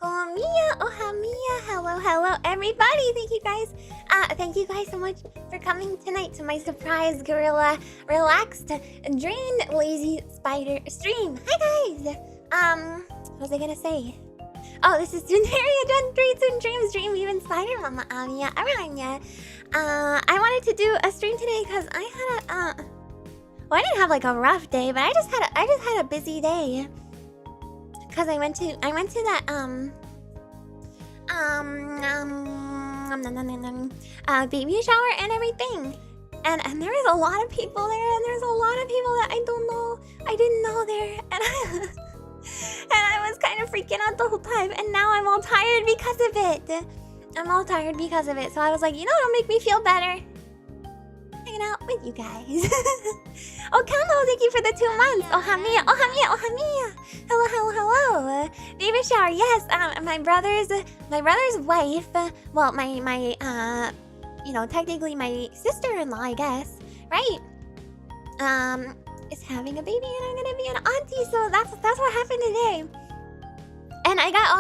Amiya, Amiya, hello, everybody. Thank you guys so much for coming tonight to my surprise Geurilla relaxed, drained, lazy spider stream. Hi guys. What was I gonna say? Oh, this is Tsunderia Gen 3 Dream even Spider Mama Amiya Aranha. I wanted to do a stream today because I had well, I didn't have like a rough day, but I just had a busy day. Cause I went to that baby shower and everything, and there was a lot of people there, and there's a lot of people that I didn't know there, and I was kind of freaking out the whole time, and now I'm all tired because of it. So I was like, it'll make me feel better hanging out with you guys. Oh, Kamo, thank you for the 2 months. Oh, Hamiya. Hello. Baby shower, yes. My brother's wife. Well, my technically my sister-in-law, I guess, right? Is having a baby, and I'm gonna be an auntie. So that's what happened today. And I got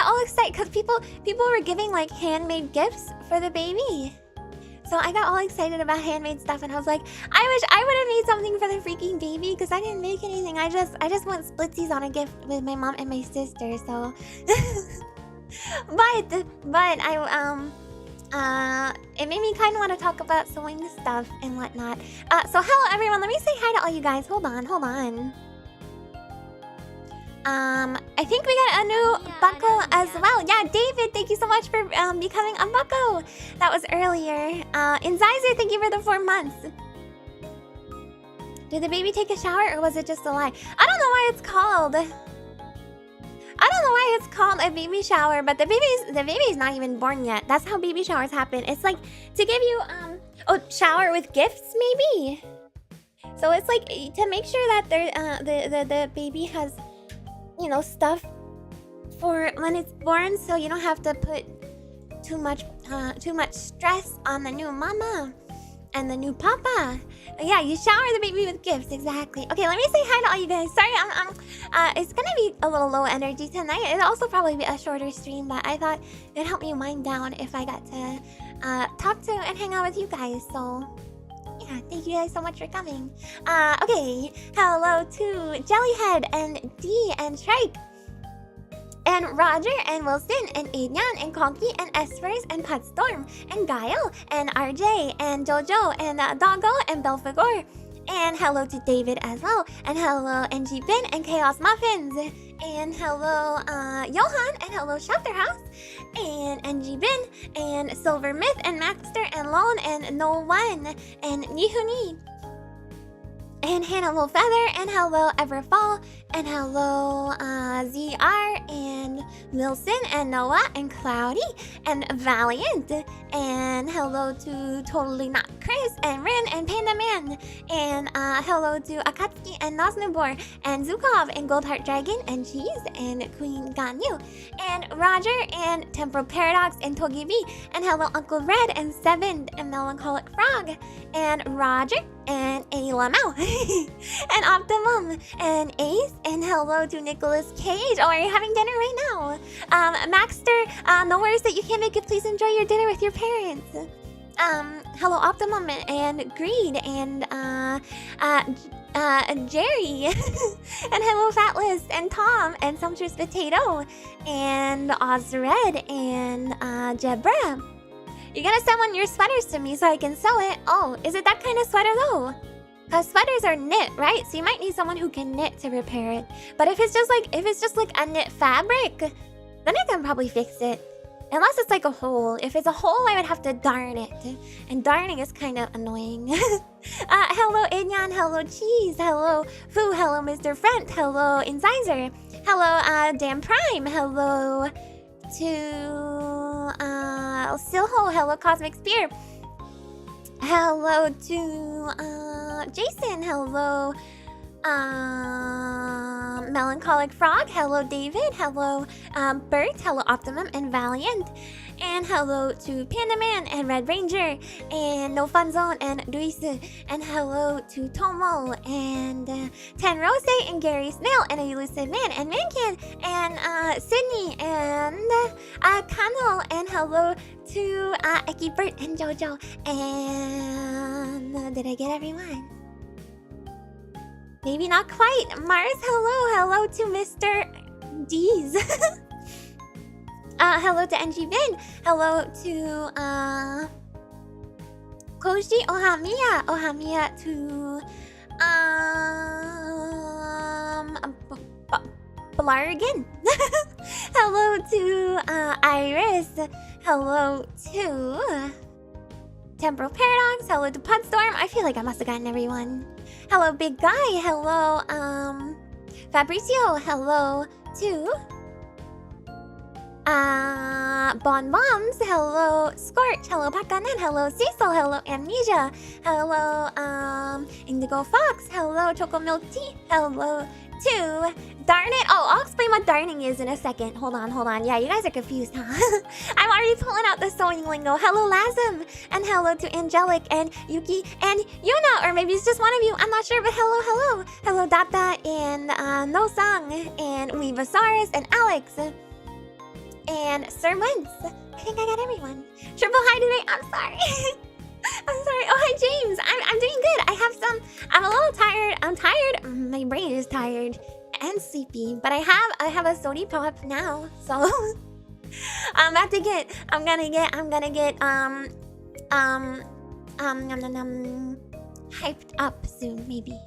all excited because people were giving like handmade gifts for the baby. So I got all excited about handmade stuff, and I was like, I wish I would have made something for the freaking baby because I didn't make anything. I just want splitsies on a gift with my mom and my sister. So, but it made me kind of want to talk about sewing stuff and whatnot. So hello everyone. Let me say hi to all you guys. Hold on. I think we got a new bucko as well. Yeah, David, thank you so much for becoming a bucko. That was earlier. Incisor, thank you for the 4 months. Did the baby take a shower or was it just a lie? I don't know why it's called a baby shower, but the baby's not even born yet. That's how baby showers happen. It's like to give you shower with gifts maybe. So it's like to make sure that the baby has stuff for when it's born, so you don't have to put too much stress on the new mama and the new papa. Yeah, you shower the baby with gifts, exactly. Okay, let me say hi to all you guys. Sorry, it's gonna be a little low energy tonight. It'll also probably be a shorter stream, but I thought it'd help me wind down if I got to talk to and hang out with you guys. So yeah, thank you guys so much for coming. Okay, hello to Jellyhead and D and Shrike and Roger and Wilson and Adrian and Conky and Espers and Putstorm and Guile and RJ and Jojo and Doggo and Belfagor. And hello to David as well. And hello NG Bin and Chaos Muffins. And hello Johan and hello Shelterhouse and NG Bin and Silver Myth and Maxter and Lone and No One and Nihuni and Hannibal Feather and hello Everfall and hello ZR and Wilson and Noah and Cloudy and Valiant and hello to Totally Not Chris and Rin and Panda Man and hello to Akatsuki and Nosnubor and Zukov and Goldheart Dragon and Cheese and Queen Ganyu and Roger and Temporal Paradox and Togi B and hello Uncle Red and Seven and Melancholic Frog and Roger and Ayla Mao and Optimum and Ace and hello to Nicholas Cage. Oh, are you having dinner right now? Maxter, no worries that you can't make it. Please enjoy your dinner with your parents. Hello Optimum and Greed and Jerry and hello Fatless and Tom and Sumptuous Potato and Ozred and Jebra. You're gonna send one of your sweaters to me so I can sew it. Oh, is it that kind of sweater though? Because sweaters are knit, right? So you might need someone who can knit to repair it. But if it's just like a knit fabric, then I can probably fix it. Unless it's like a hole. If it's a hole, I would have to darn it. And darning is kind of annoying. Hello Inyan, hello Cheese, hello Fu, hello Mr. Front, hello Incisor, hello Dan Prime, hello to Silho, hello Cosmic Spear, hello to Jason, hello Melancholic Frog. Hello, David. Hello, Bert. Hello, Optimum and Valiant. And hello to Panda Man and Red Ranger and No Fun Zone and Luis. And hello to Tomo and Ten Rose and Gary Snail and a Elusive Man and Mancan and Sydney and Kano. And hello to Eki Bert and Jojo. And did I get everyone? Maybe not quite. Mars, hello. Hello to Mr. D's. Hello to NG Vin. Hello to Koji Ohamiya. Ohamiya to Blargan. Hello to Iris. Hello to Temporal Paradox. Hello to Pudstorm. I feel like I must have gotten everyone. Hello, Big Guy. Hello, Fabricio. Hello to Bon Bombs. Hello, Scorch. Hello, Pakanan. Hello, Cecil. Hello, Amnesia. Hello, Indigo Fox. Hello, Choco Milk Tea. Hello to Darn It. Oh, I'll explain what darning is in a second. Hold on. Yeah, you guys are confused, huh? I'm already pulling out the sewing lingo. Hello, Lazim. And hello to Angelic and Yuki and Yuna. Or maybe it's just one of you. I'm not sure, but hello. Hello, Data and No Song and Weavosaurus and Alex. And Sir Wentz. I think I got everyone. Triple hi today. I'm sorry. I'm sorry. Oh, hi, James. I'm doing good. I'm a little tired. I'm tired. My brain is tired and sleepy. But I have a sody pop now. So I'm gonna get hyped up soon, maybe.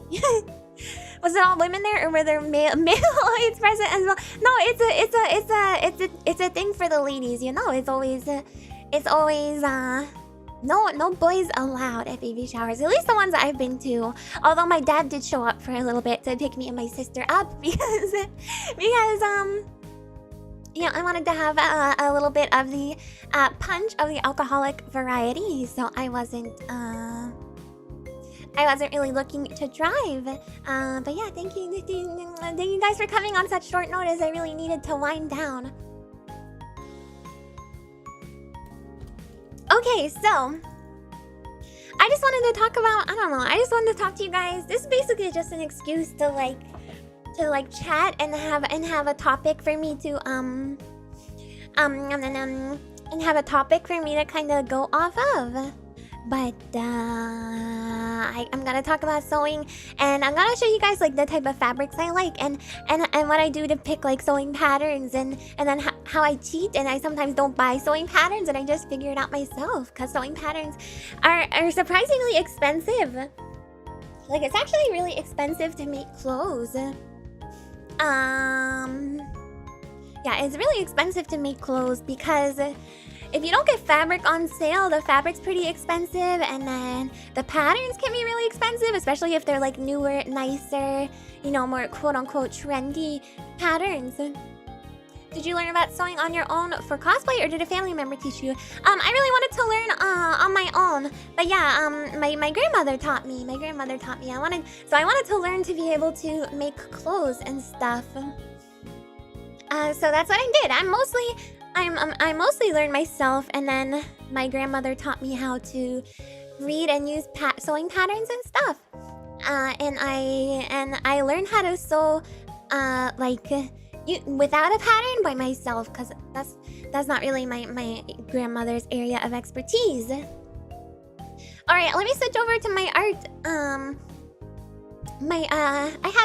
Was it all women there, or were there male audience present as well? No, it's a thing for the ladies, you know. It's always no boys allowed at baby showers. At least the ones that I've been to. Although my dad did show up for a little bit to pick me and my sister up because you know, I wanted to have a little bit of the punch of the alcoholic variety, so I wasn't really looking to drive. But yeah, thank you guys for coming on such short notice. I really needed to wind down. Okay, so I just wanted to talk about, I don't know, I just wanted to talk to you guys. This is basically just an excuse to like chat and have a topic for me to and have a topic for me to kind of go off of. But I'm gonna talk about sewing, and I'm gonna show you guys like the type of fabrics I like, and what I do to pick like sewing patterns, and then how I cheat, and I sometimes don't buy sewing patterns, and I just figure it out myself, because sewing patterns are surprisingly expensive. Like, it's actually really expensive to make clothes. Yeah, it's really expensive to make clothes because if you don't get fabric on sale, the fabric's pretty expensive, and then the patterns can be really expensive, especially if they're like newer, nicer, you know, more quote-unquote trendy patterns. Did you learn about sewing on your own for cosplay, or did a family member teach you? I really wanted to learn on my own, but yeah, my grandmother taught me. My grandmother taught me. I wanted to learn to be able to make clothes and stuff. So that's what I did. I mostly learned myself, and then my grandmother taught me how to read and use sewing patterns and stuff. And I learned how to sew without a pattern by myself, because that's not really my grandmother's area of expertise. All right, let me switch over to my art.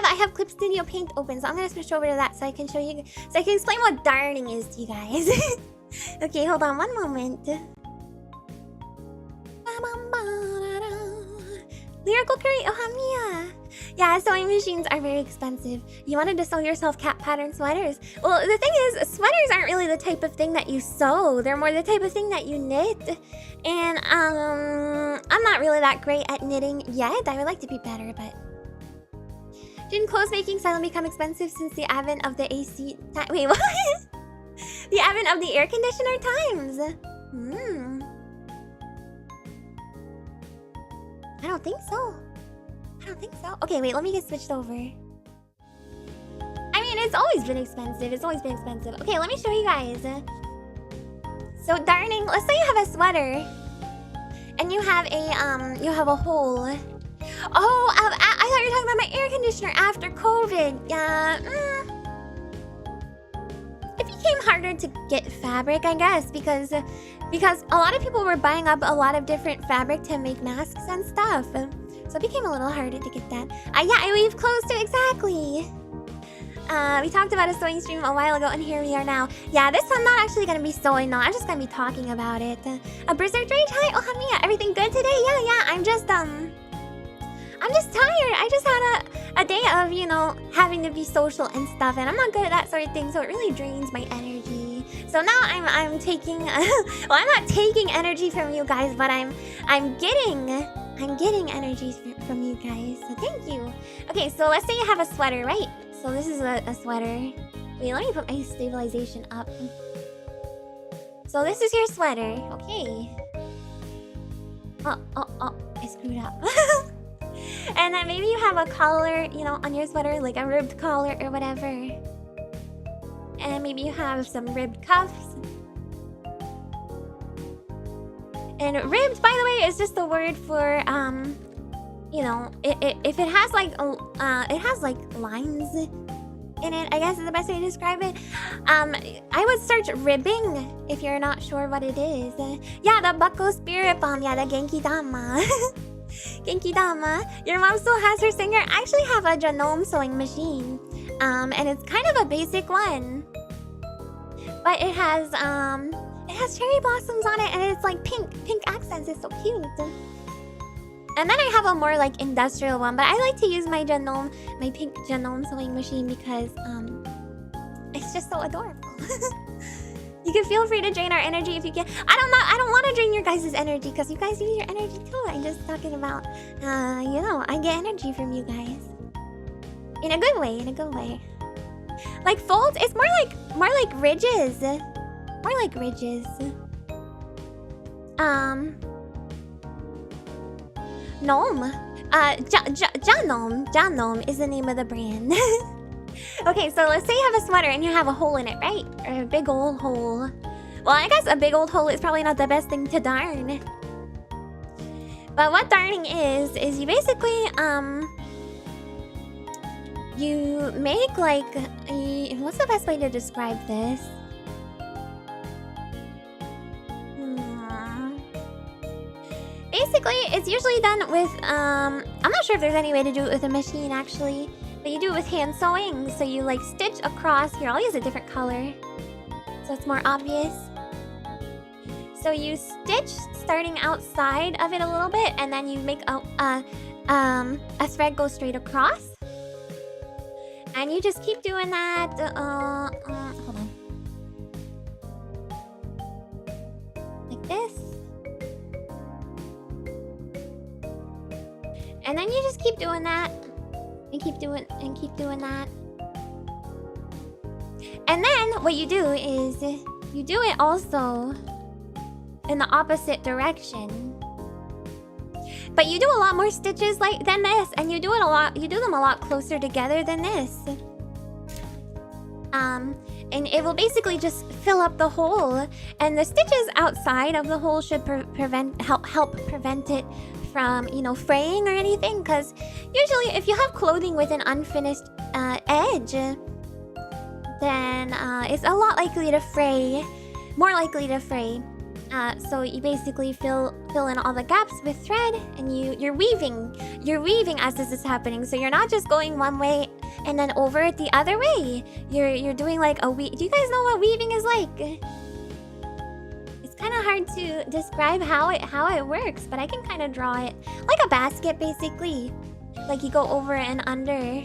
I have Clip Studio Paint open, so I'm gonna switch over to that so I can show you, so I can explain what darning is to you guys. Okay, hold on one moment. Lyrical Curry, Ohamiya. Yeah, sewing machines are very expensive. You wanted to sew yourself cat pattern sweaters. Well, the thing is, sweaters aren't really the type of thing that you sew. They're more the type of thing that you knit. And I'm not really that great at knitting yet. I would like to be better, but didn't clothes making suddenly become expensive since the advent of the AC time? Wait, what? The advent of the air conditioner times? I don't think so. Okay, wait, let me get switched over. I it's always been expensive. It's always been expensive. Okay, let me show you guys. So darning, let's say you have a sweater and you have a hole. Oh, I thought you were talking about my air conditioner after COVID. Yeah. It became harder to get fabric, I guess, because a lot of people were buying up a lot of different fabric to make masks and stuff. So it became a little harder to get that. Yeah, I weave clothes too, exactly. We talked about a sewing stream a while ago, and here we are now. Yeah, this I'm not actually gonna be sewing though. I'm just gonna be talking about it. A Berserk Rage, hi, oh Amiya, everything good today? Yeah, I'm just tired. I just had a day of, you know, having to be social and stuff, and I'm not good at that sort of thing, so it really drains my energy. So now I'm taking, well, I'm not taking energy from you guys, but I'm getting energy from you guys. So thank you. Okay, so let's say you have a sweater, right? So this is a sweater. Wait, let me put my stabilization up. So this is your sweater. Okay. Oh, I screwed up. And then maybe you have a collar, you know, on your sweater, like a ribbed collar or whatever. And maybe you have some ribbed cuffs. And ribbed, by the way, is just the word for, you know, if it has like lines in it, I guess is the best way to describe it. I would search ribbing if you're not sure what it is. Yeah, the Bucko Spirit Bomb. Yeah, the Genki Dama. Genki Dama. Your mom still has her singer. I actually have a Genome sewing machine. And it's kind of a basic one. But it has cherry blossoms on it, and it's like pink accents. It's so cute. And then I have a more like industrial one, but I like to use my pink Genome sewing machine because it's just so adorable. You can feel free to drain our energy if you can. I don't want to drain your guys' energy because you guys use your energy too. I'm just talking about, you know, I get energy from you guys in a good way. Like folds, it's more like ridges. More like ridges. Gnome. Janome is the name of the brand. Okay, so let's say you have a sweater and you have a hole in it, right? Or a big old hole. Well, I guess a big old hole is probably not the best thing to darn. But what darning is you basically, you make like what's the best way to describe this? Basically, it's usually done with, I'm not sure if there's any way to do it with a machine actually, but you do it with hand sewing. So you like stitch across, here I'll use a different color so it's more obvious. So you stitch starting outside of it a little bit, and then you make a thread go straight across. And you just keep doing that, hold on. Like this. And then you just keep doing that. And keep doing that. And then what you do is you do it also in the opposite direction. But you do a lot more stitches than this, and you do them a lot closer together than this. And it will basically just fill up the hole, and the stitches outside of the hole should help prevent it from, you know, fraying or anything, because usually if you have clothing with an unfinished edge, then it's a lot likely to fray, more likely to fray. So you basically fill in all the gaps with thread, and you're weaving as this is happening. So you're not just going one way and then over it the other way. You're doing like a weave. Do you guys know what weaving is like? It's kind of hard to describe how it works, but I can kind of draw it like a basket basically. Like you go over and under.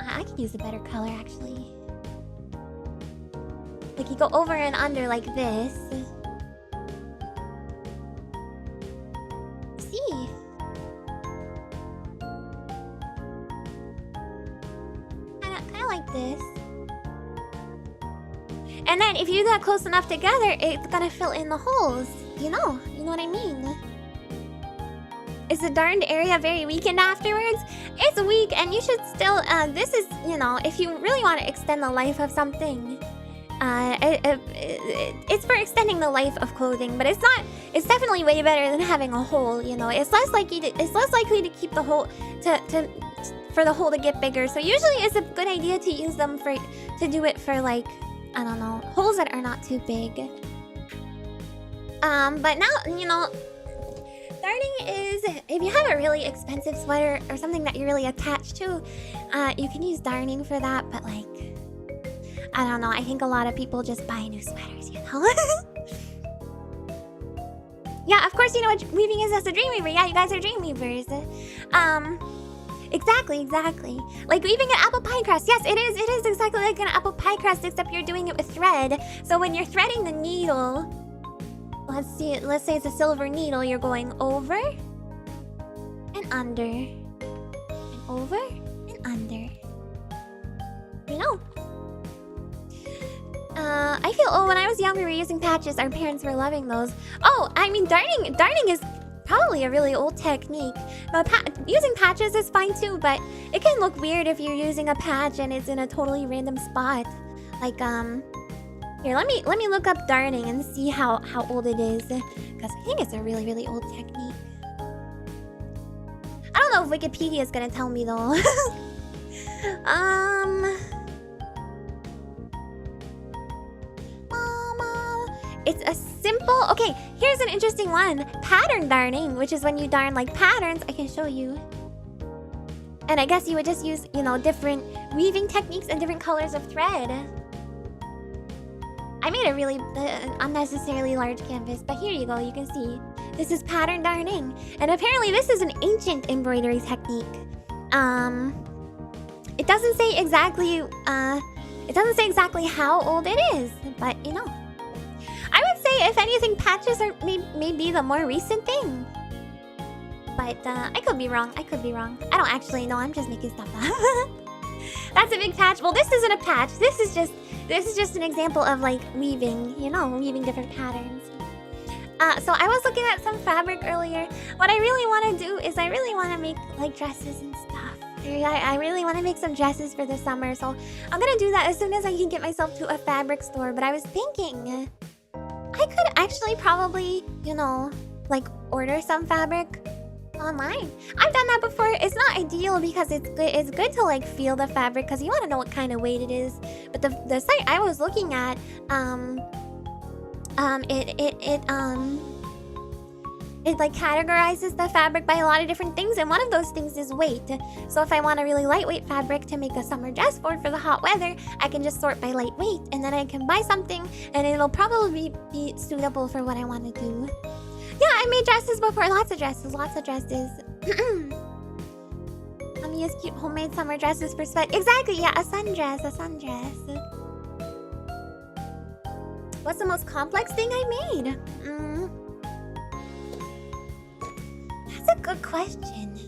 I could use a better color actually. Like you go over and under like this. See? Kinda like this. And then if you do that close enough together, it's gonna fill in the holes. You know what I mean? Is the darned area very weakened afterwards? It's weak, and you should still, this is, you know, if you really want to extend the life of something, it's for extending the life of clothing, but it's definitely way better than having a hole, you know. It's less likely to keep the hole, for the hole to get bigger. So usually it's a good idea to use them to do it for, like, I don't know, holes that are not too big. But now, you know, darning is, if you have a really expensive sweater or something that you're really attached to, you can use darning for that, but like, I don't know, I think a lot of people just buy new sweaters, you know? Yeah, of course, you know what weaving is as a dream weaver. Yeah, you guys are dream weavers. Exactly. Like weaving an apple pie crust. Yes, it is exactly like an apple pie crust, except you're doing it with thread. So when you're threading the needle, let's say it's a silver needle, you're going over and under and over and under. You know. I feel when I was younger, we were using patches. Our parents were loving those. Oh, I mean, darning is probably a really old technique. But using patches is fine too, but it can look weird if you're using a patch and it's in a totally random spot. Like, here, let me look up darning and see how old it is, because I think it's a really, really old technique. I don't know if Wikipedia is gonna tell me though. It's a simple... Okay, here's an interesting one. Pattern darning, which is when you darn like patterns. I can show you. And I guess you would just use, you know, different weaving techniques and different colors of thread. I made a really unnecessarily large canvas, but here you go, you can see. This is pattern darning. And apparently this is an ancient embroidery technique. It doesn't say exactly how old it is, but you know. I would say, if anything, patches are maybe the more recent thing. But I could be wrong. I don't actually know. I'm just making stuff up. That's a big patch. Well, this isn't a patch. This is just an example of like weaving. You know, weaving different patterns. So I was looking at some fabric earlier. What I really want to do is I really want to make like dresses and stuff. I really want to make some dresses for the summer. So I'm gonna do that as soon as I can get myself to a fabric store. But I was thinking, I could actually probably, you know, like order some fabric online. I've done that before. It's not ideal because it's good to like feel the fabric because you want to know what kind of weight it is. But the site I was looking at, it like categorizes the fabric by a lot of different things, and one of those things is weight. So if I want a really lightweight fabric to make a summer dress for the hot weather, I can just sort by lightweight, and then I can buy something and it'll probably be suitable for what I want to do. Yeah, I made dresses before. Lots of dresses. Amiya's cute homemade summer dresses for sweat. Exactly, yeah, a sundress. What's the most complex thing I made? That's a good question.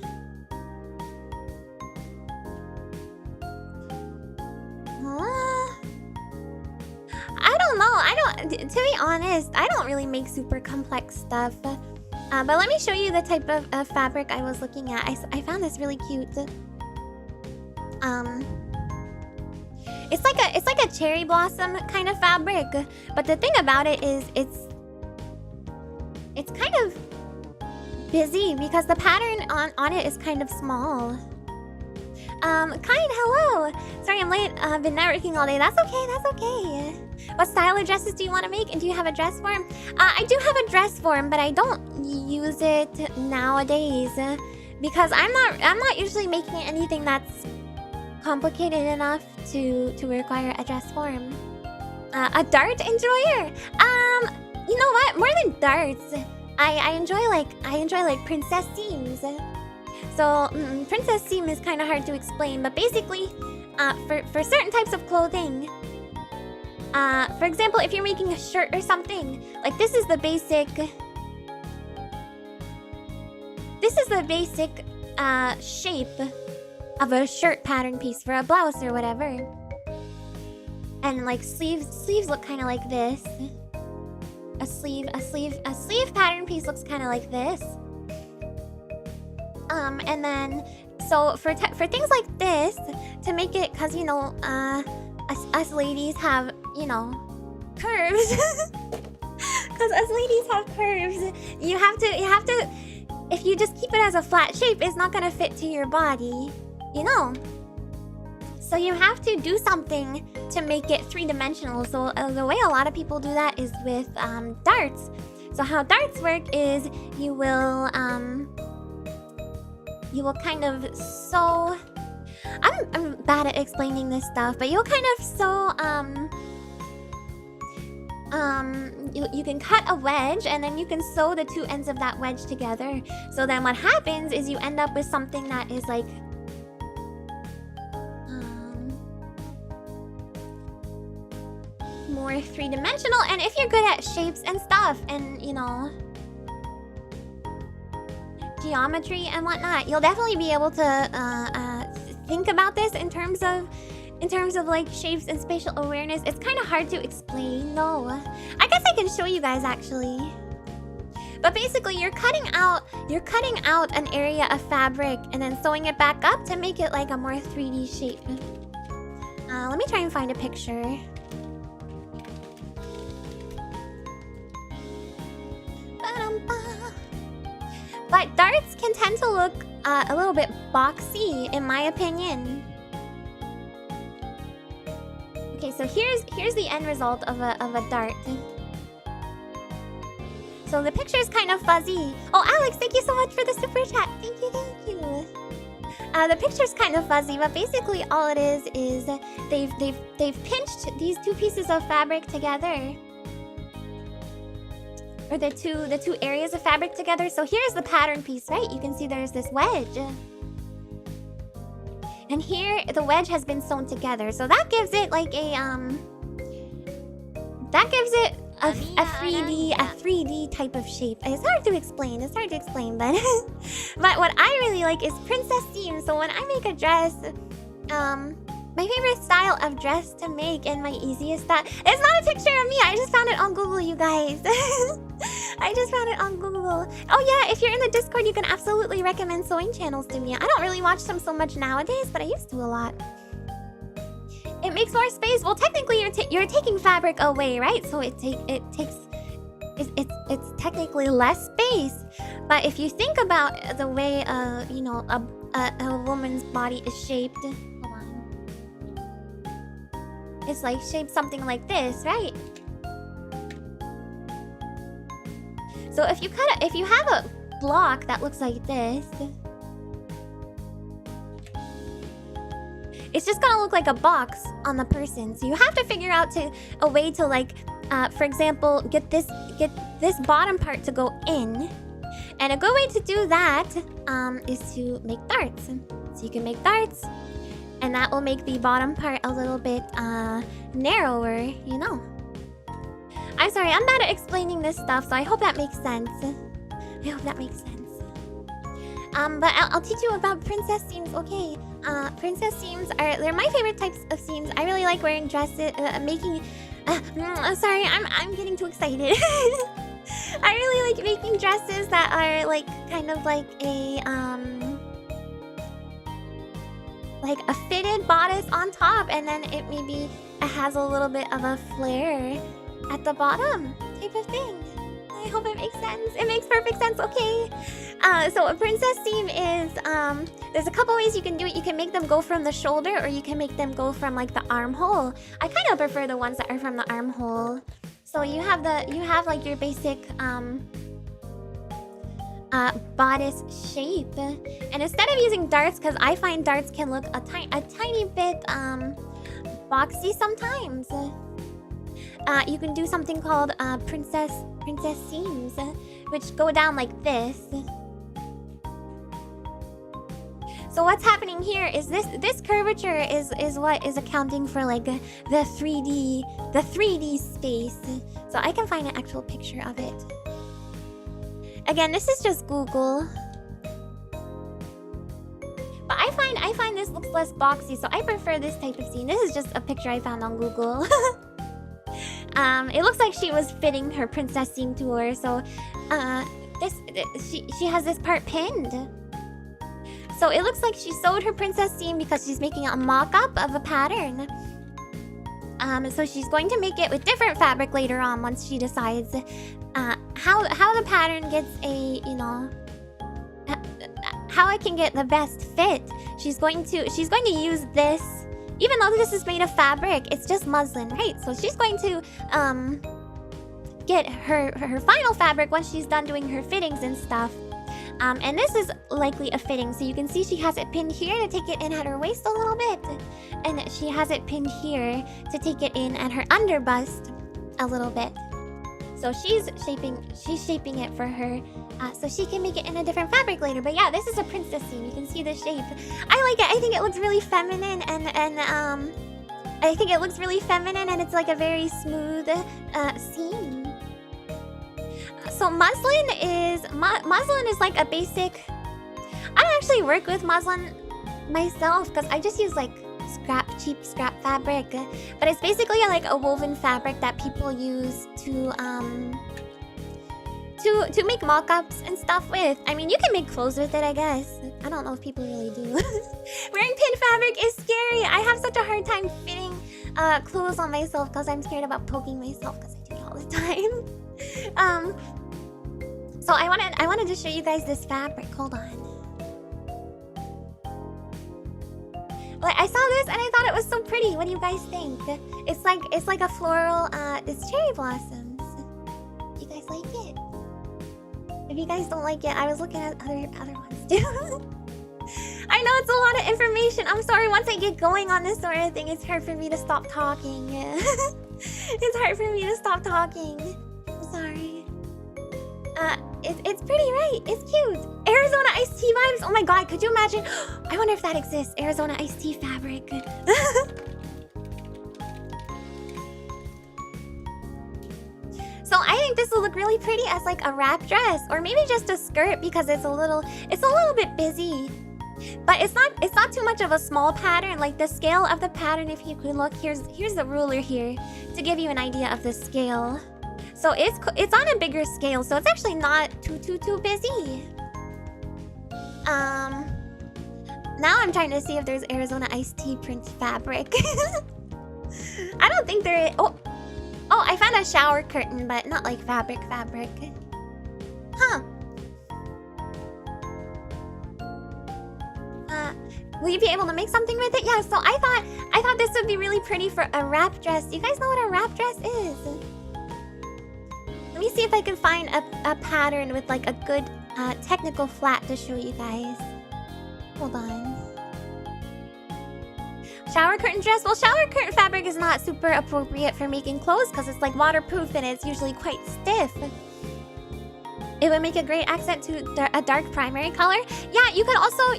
I don't know. To be honest, I don't really make super complex stuff. But let me show you the type of fabric I was looking at. I found this really cute. It's like a cherry blossom kind of fabric. But the thing about it is it's kind of busy because the pattern on it is kind of small. Hello. Sorry I'm late. I've been networking all day. That's okay. What style of dresses do you want to make, and do you have a dress form? I do have a dress form, but I don't use it nowadays because I'm not usually making anything that's complicated enough to require a dress form. A dart enjoyer? You know what? More than darts, I enjoy like princess seams. So princess seam is kind of hard to explain, but basically, for certain types of clothing, for example, if you're making a shirt or something, like this is the basic shape of a shirt pattern piece for a blouse or whatever. And like sleeves look kind of like this. A sleeve pattern piece looks kind of like this. And then, so for things like this, to make it, cause you know, us ladies have, you know, curves. Cause us ladies have curves. You have to. If you just keep it as a flat shape, it's not gonna fit to your body, you know. So you have to do something to make it three-dimensional. So the way a lot of people do that is with darts. So how darts work is you will kind of sew. I'm bad at explaining this stuff, but you'll kind of sew you can cut a wedge and then you can sew the two ends of that wedge together. So then what happens is you end up with something that is like more three-dimensional. And if you're good at shapes and stuff and, you know, geometry and whatnot, you'll definitely be able to think about this in terms of like shapes and spatial awareness. It's kind of hard to explain though. I guess I can show you guys actually. But basically you're cutting out an area of fabric and then sewing it back up to make it like a more 3D shape. Let me try and find a picture. But darts can tend to look a little bit boxy in my opinion. Okay, so here's the end result of a dart. So the picture is kind of fuzzy. Oh, Alex, thank you so much for the super chat. Thank you, thank you. The picture's kind of fuzzy, but basically all it is they've pinched these two pieces of fabric together. Or the two areas of fabric together. So here's the pattern piece, right? You can see there's this wedge. And here the wedge has been sewn together. So that gives it like a that gives it a 3D type of shape. It's hard to explain. But but what I really like is princess seams. So when I make a dress, my favorite style of dress to make and my easiest style. It's not a picture of me. I just found it on Google, you guys. I just found it on Google. Oh yeah, if you're in the Discord, you can absolutely recommend sewing channels to me. I don't really watch them so much nowadays, but I used to a lot. It makes more space. Well, technically, you're taking fabric away, right? So it's technically less space. But if you think about the way you know, a woman's body is shaped. It's like shaped something like this, right? So if you have a block that looks like this, it's just gonna look like a box on the person. So you have to figure out a way to like, for example, get this bottom part to go in. And a good way to do that is to make darts. So you can make darts. And that will make the bottom part a little bit narrower, you know. I'm sorry, I'm bad at explaining this stuff, so I hope that makes sense. But I'll teach you about princess seams, okay? Princess seams they're my favorite types of seams. I really like wearing dresses, I'm sorry, I'm getting too excited. I really like making dresses that are like kind of like a fitted bodice on top, and then it has a little bit of a flare at the bottom type of thing. I hope it makes sense. It makes perfect sense, okay? So a princess seam is, there's a couple ways you can do it. You can make them go from the shoulder, or you can make them go from like the armhole. I kind of prefer the ones that are from the armhole. So you have like your basic bodice shape, and instead of using darts, because I find darts can look a tiny bit boxy sometimes, you can do something called princess seams, which go down like this. So what's happening here is this curvature is what is accounting for like the 3D space. So I can find an actual picture of it. Again, this is just Google. But I find this looks less boxy, so I prefer this type of scene. This is just a picture I found on Google. It looks like she was fitting her princess seam to her, so she has this part pinned. So it looks like she sewed her princess theme because she's making a mock-up of a pattern. So she's going to make it with different fabric later on once she decides how the pattern gets a, you know, how it can get the best fit. She's going to use this, even though this is made of fabric, it's just muslin, right? So she's going to get her final fabric once she's done doing her fittings and stuff. And this is likely a fitting, so you can see she has it pinned here to take it in at her waist a little bit, and she has it pinned here to take it in at her underbust a little bit. So she's shaping it for her, so she can make it in a different fabric later. But yeah, this is a princess seam. You can see the shape. I like it. I think it looks really feminine, and I think it looks really feminine, and it's like a very smooth seam. So muslin is like a basic. I don't actually work with muslin myself because I just use like cheap scrap fabric. But it's basically like a woven fabric that people use to make mock-ups and stuff with. I mean, you can make clothes with it, I guess. I don't know if people really do. Wearing pin fabric is scary. I have such a hard time fitting clothes on myself because I'm scared about poking myself because I do it all the time. So I wanted to show you guys this fabric. Hold on. Like, I saw this and I thought it was so pretty. What do you guys think? It's like a floral. It's cherry blossoms. Do you guys like it? If you guys don't like it, I was looking at other ones too. I know it's a lot of information. I'm sorry. Once I get going on this sort of thing, it's hard for me to stop talking. It's hard for me to stop talking. I'm sorry. It's pretty, right? It's cute. Arizona iced tea vibes. Oh my god, could you imagine? I wonder if that exists. Arizona iced tea fabric. So I think this will look really pretty as like a wrap dress, or maybe just a skirt because it's a little bit busy. But it's not too much of a small pattern. Like the scale of the pattern, if you could look, here's the ruler here to give you an idea of the scale. So it's on a bigger scale, so it's actually not too busy. Now I'm trying to see if there's Arizona iced tea print fabric. I don't think there is. Oh, I found a shower curtain, but not like fabric. Huh. Will you be able to make something with it? Yeah, so I thought this would be really pretty for a wrap dress. You guys know what a wrap dress is? Let me see if I can find a pattern with like a good technical flat to show you guys. Hold on. Shower curtain dress. Well, shower curtain fabric is not super appropriate for making clothes because it's like waterproof and it's usually quite stiff. It would make a great accent to a dark primary color. Yeah, you could also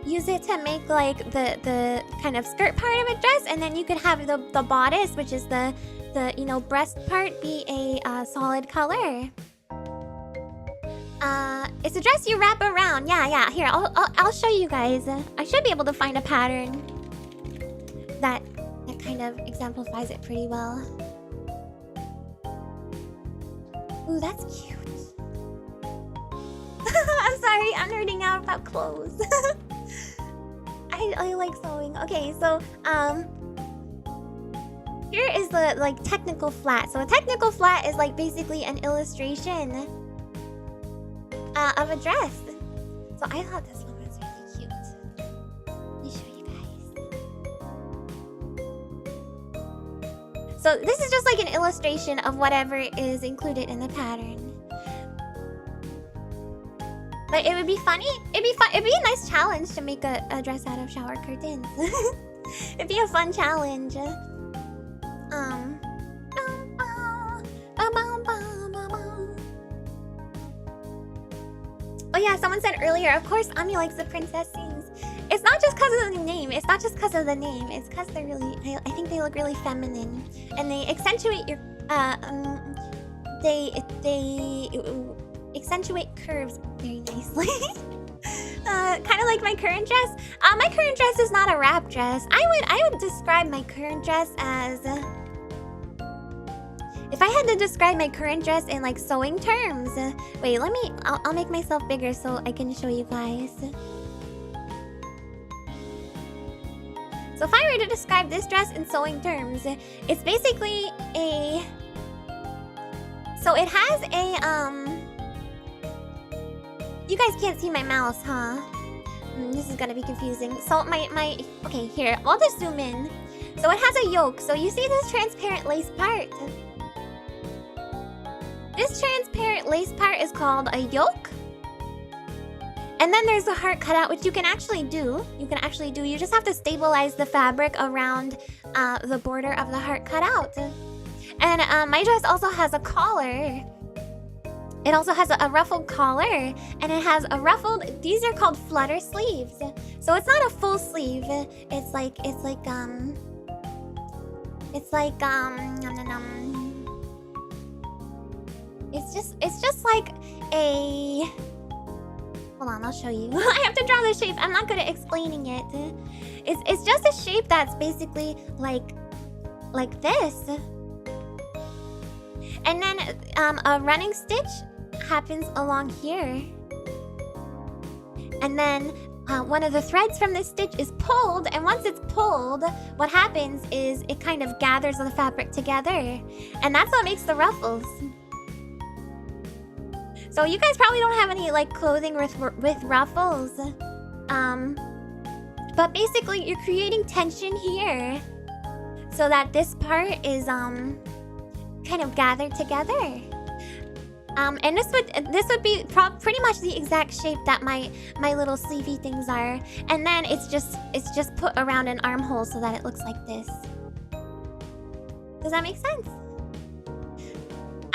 use it to make like the kind of skirt part of a dress, and then you could have the bodice, which is the breast part, be a solid color. It's a dress you wrap around. Yeah. Here, I'll show you guys. I should be able to find a pattern that kind of exemplifies it pretty well. Ooh, that's cute. I'm sorry, I'm nerding out about clothes. I like sewing. Okay, so here is the like technical flat. So a technical flat is like basically an illustration of a dress. So I thought this one was really cute. Let me show you guys. So this is just like an illustration of whatever is included in the pattern. But it would be funny. It'd be a nice challenge to make a dress out of shower curtains. It'd be a fun challenge. Oh yeah, someone said earlier, of course Ami likes the princess themes. It's not just because of the name. It's because they're really, I think they look really feminine. And they accentuate your, they accentuate curves very nicely. Kind of like my current dress. My current dress is not a wrap dress. I would describe my current dress as If I had to describe my current dress in like sewing terms, wait, I'll make myself bigger so I can show you guys. So if I were to describe this dress in sewing terms, it's basically a... So it has a, You guys can't see my mouse, huh? This is gonna be confusing. So okay, here, I'll just zoom in. So it has a yoke. So you see this transparent lace part? This transparent lace part is called a yoke. And then there's the heart cutout, which you can actually do. You just have to stabilize the fabric around the border of the heart cutout. And my dress also has a collar. It also has a ruffled collar, and it has a ruffled... These are called flutter sleeves. So it's not a full sleeve. It's like It's just like a... Hold on, I'll show you. I have to draw the shape. I'm not good at explaining it. It's just a shape that's basically like this. And then a running stitch happens along here. And then one of the threads from this stitch is pulled, and once it's pulled, what happens is it kind of gathers the fabric together. And that's what makes the ruffles. So you guys probably don't have any like clothing with ruffles. But basically you're creating tension here so that this part is kind of gathered together. And this would be pretty much the exact shape that my little sleevey things are. And then it's just put around an armhole so that it looks like this. Does that make sense?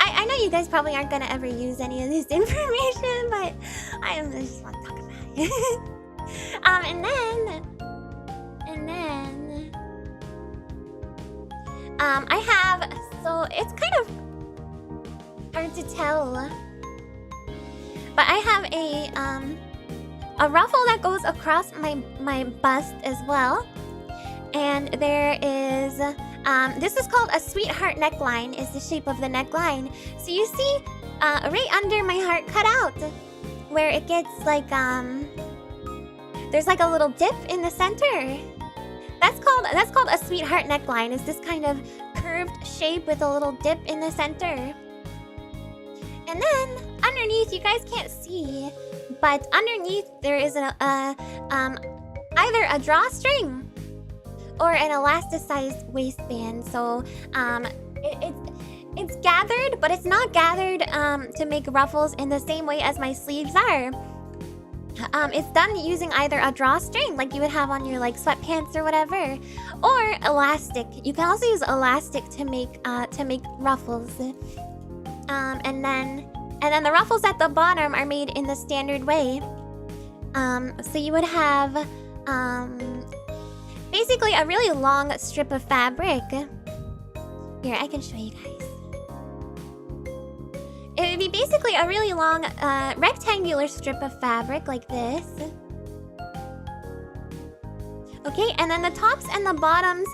I know you guys probably aren't gonna ever use any of this information, but I just want to talk about it. And then I have, so it's kind of hard to tell, but I have a ruffle that goes across my bust as well, and there is this is called a sweetheart neckline. Is the shape of the neckline. So you see right under my heart cutout where it gets like there's like a little dip in the center. That's called a sweetheart neckline. It's this kind of curved shape with a little dip in the center. And then underneath, you guys can't see, but underneath there is either a drawstring or an elasticized waistband. So it's gathered, but it's not gathered to make ruffles in the same way as my sleeves are. It's done using either a drawstring, like you would have on your like sweatpants or whatever, or elastic. You can also use elastic to make ruffles. And then the ruffles at the bottom are made in the standard way. So you would have basically a really long strip of fabric. Here, I can show you guys. It would be basically a really long rectangular strip of fabric like this. Okay, and then the tops and the bottoms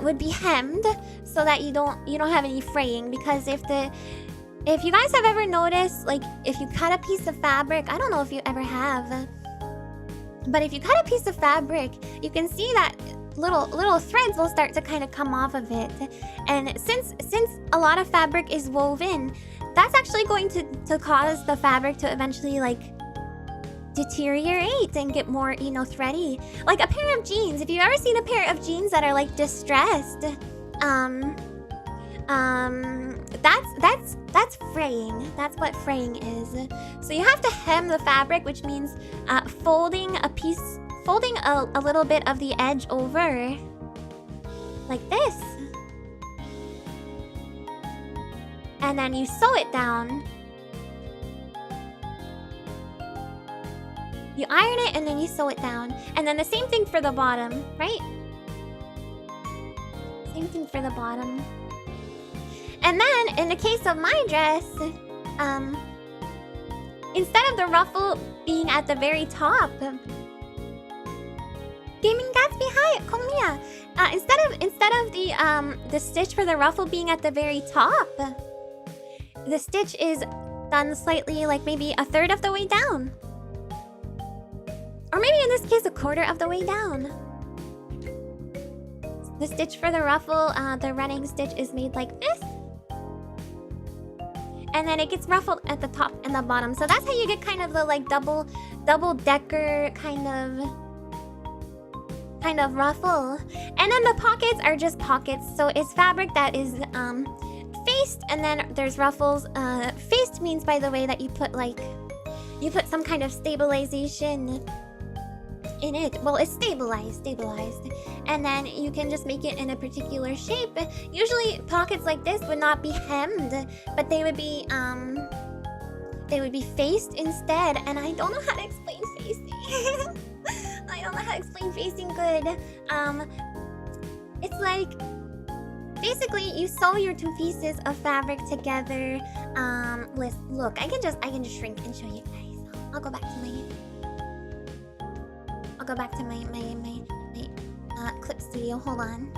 would be hemmed so that you don't have any fraying, because if you guys have ever noticed, like if you cut a piece of fabric, I don't know if you ever have, but if you cut a piece of fabric, you can see that little threads will start to kind of come off of it. And since a lot of fabric is woven, that's actually going to cause the fabric to eventually like deteriorate and get more, thready. Like a pair of jeans. If you've ever seen a pair of jeans that are like distressed, that's fraying. That's what fraying is. So you have to hem the fabric, which means folding a little bit of the edge over like this. And then you sew it down. You iron it and then you sew it down. And then the same thing for the bottom, right? Same thing for the bottom. And then, in the case of my dress, instead of the ruffle being at the very top... Gaming Gatsby, hi! Komiya! Instead of the stitch for the ruffle being at the very top, the stitch is done slightly, like maybe a third of the way down. Or maybe in this case, a quarter of the way down. The stitch for the ruffle, the running stitch is made like this. And then it gets ruffled at the top and the bottom. So that's how you get kind of the like double decker kind of ruffle. And then the pockets are just pockets. So it's fabric that is faced, and then there's ruffles. Faced means, by the way, that you put some kind of stabilization in it. Well, it's stabilized. And then you can just make it in a particular shape. Usually pockets like this would not be hemmed, but they would be faced instead. And I don't know how to explain facing. I don't know how to explain facing good. It's like basically you sew your two pieces of fabric together. Look, I can just shrink and show you guys. I'll go back to my clip studio. Hold on.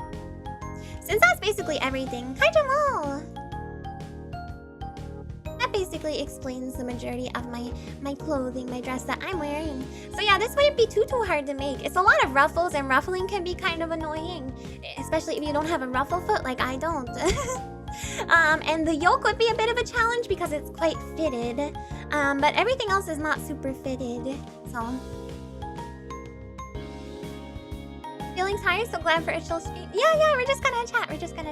Since that's basically everything, hi Jamal! That basically explains the majority of my clothing, my dress that I'm wearing. So yeah, this wouldn't be too hard to make. It's a lot of ruffles, and ruffling can be kind of annoying, especially if you don't have a ruffle foot like I don't. And the yoke would be a bit of a challenge because it's quite fitted, but everything else is not super fitted. So feeling tired, so glad for a chill stream. Yeah, we're just gonna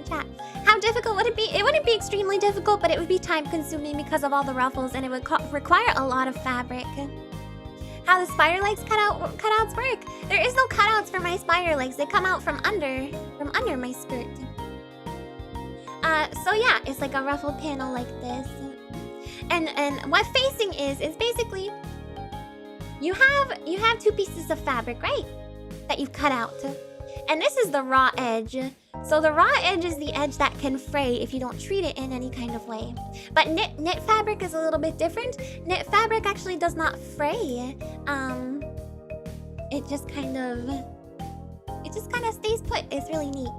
chat. How difficult would it be? It wouldn't be extremely difficult, but it would be time consuming because of all the ruffles, and it would require a lot of fabric. How the spider legs cutouts work? There is no cutouts for my spider legs. They come out from under my skirt. So yeah, it's like a ruffled panel like this. And what facing is basically you have two pieces of fabric, right? That you've cut out. And this is the raw edge. So the raw edge is the edge that can fray if you don't treat it in any kind of way. But knit fabric is a little bit different. Knit fabric actually does not fray. It just kind of stays put. It's really neat.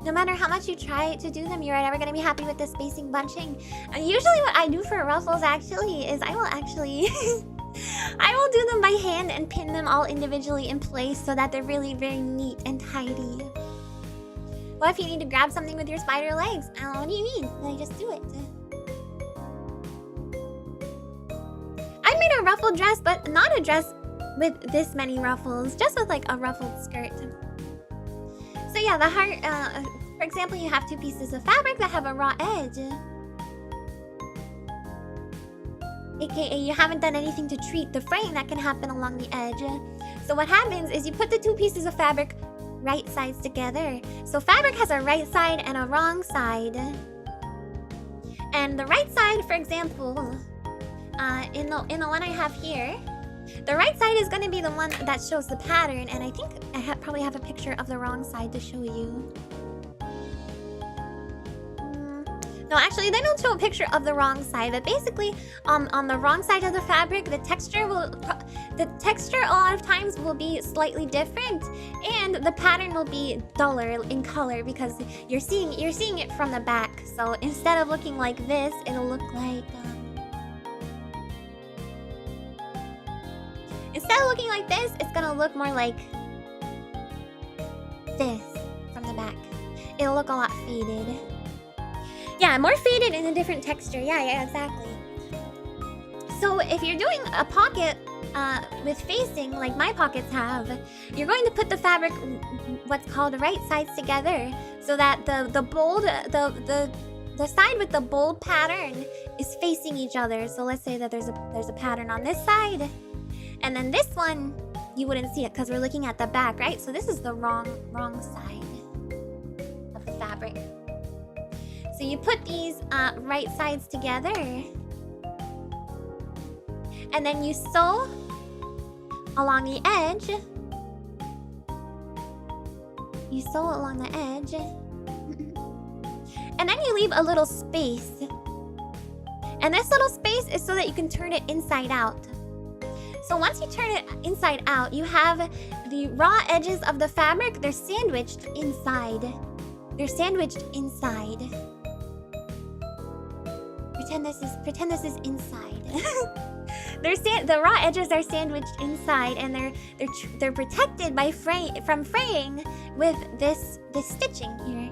No matter how much you try to do them, you're never going to be happy with the spacing bunching. Usually what I do for ruffles actually is I will do them by hand and pin them all individually in place so that they're really very neat and tidy. What if you need to grab something with your spider legs? What do you mean? Then just do it. I made a ruffled dress, but not a dress with this many ruffles, just with like a ruffled skirt. So yeah, the heart, for example, you have two pieces of fabric that have a raw edge. AKA, you haven't done anything to treat the fraying that can happen along the edge. So what happens is you put the two pieces of fabric right sides together. So fabric has a right side and a wrong side. And the right side, for example, in the one I have here, the right side is going to be the one that shows the pattern, and I think I probably have a picture of the wrong side to show you. No, actually, they don't show a picture of the wrong side, but basically, on the wrong side of the fabric, the texture a lot of times will be slightly different, and the pattern will be duller in color because you're seeing it from the back. So instead of looking like this, it'll look like instead of looking like this, it's gonna look more like this from the back. It'll look a lot faded. Yeah, more faded in a different texture. Yeah, exactly. So if you're doing a pocket with facing, like my pockets have, you're going to put the fabric, what's called right sides together, so that the side with the bold pattern is facing each other. So let's say that there's a pattern on this side, and then this one you wouldn't see it because we're looking at the back, right? So this is the wrong side of the fabric. So you put these right sides together, and then you sew along the edge. You sew along the edge, and then you leave a little space. And this little space is so that you can turn it inside out. So once you turn it inside out, you have the raw edges of the fabric. They're sandwiched inside. They're sandwiched inside. Pretend this is inside. The raw edges are sandwiched inside, and they're protected by from fraying with this stitching here.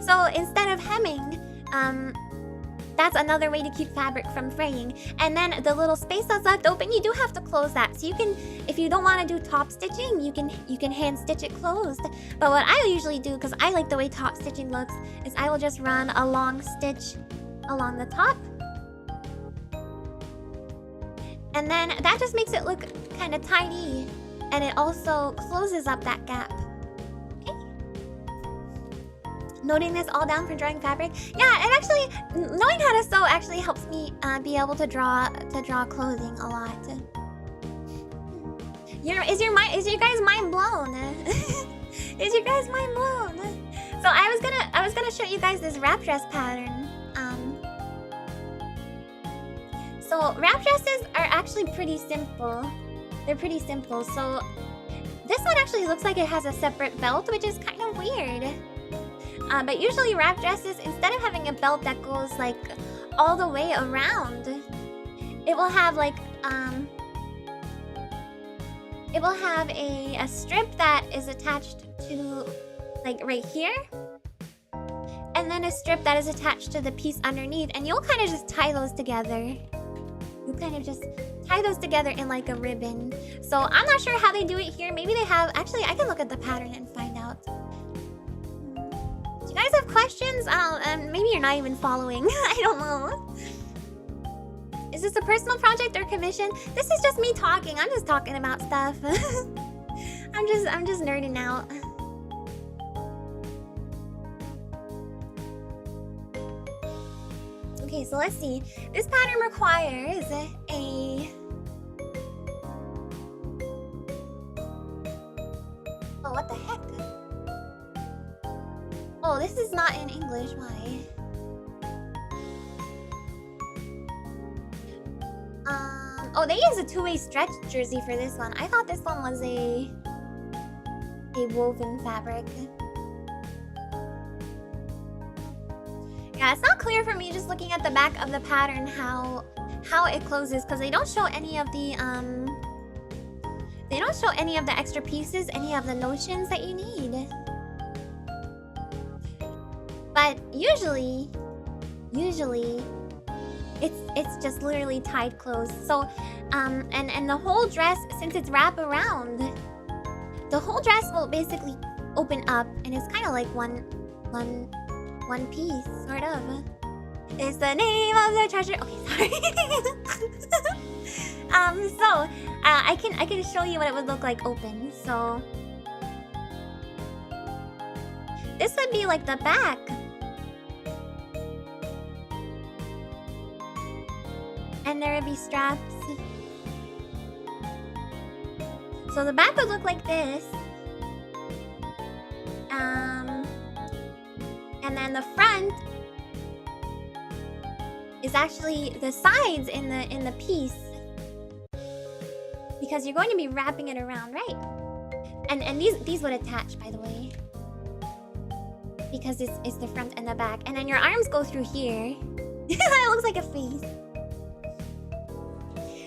So instead of hemming, that's another way to keep fabric from fraying. And then the little space that's left open, you do have to close that. So you can, if you don't want to do top stitching, you can hand stitch it closed. But what I usually do, because I like the way top stitching looks, is I will just run a long stitch along the top. And then that just makes it look kind of tidy. And it also closes up that gap. Okay. Noting this all down for drawing fabric. Yeah, and actually, knowing how to sew actually helps me be able to draw clothing a lot. Is your guys' mind blown? Is your guys' mind blown? So I was gonna show you guys this wrap dress pattern. So wrap dresses are actually pretty simple. They're pretty simple. So this one actually looks like it has a separate belt, which is kind of weird. But usually wrap dresses, instead of having a belt that goes like all the way around, it will have like it will have a strip that is attached to like right here, and then a strip that is attached to the piece underneath, and you'll kind of just tie those together. You kind of just tie those together in like a ribbon. So I'm not sure how they do it here. Maybe they have... Actually, I can look at the pattern and find out. Do you guys have questions? Maybe you're not even following. I don't know. Is this a personal project or commission? This is just me talking. I'm just talking about stuff. I'm just nerding out. Okay, so let's see. This pattern requires a... Oh, what the heck? Oh, this is not in English. Why? Oh, they use a two-way stretch jersey for this one. I thought this one was a woven fabric. Yeah, it's not clear for me just looking at the back of the pattern how it closes, because they don't show any of the extra pieces, any of the notions that you need. But usually it's just literally tied closed. So and the whole dress, since it's wrap around, the whole dress will basically open up, and it's kind of like one piece, sort of. It's the name of the treasure. Okay, sorry. So I can show you what it would look like open. So this would be like the back. And there would be straps. So the back would look like this. And then the front is actually the sides in the piece, because you're going to be wrapping it around, right? And these would attach, by the way, because it's the front and the back. And then your arms go through here. It looks like a face.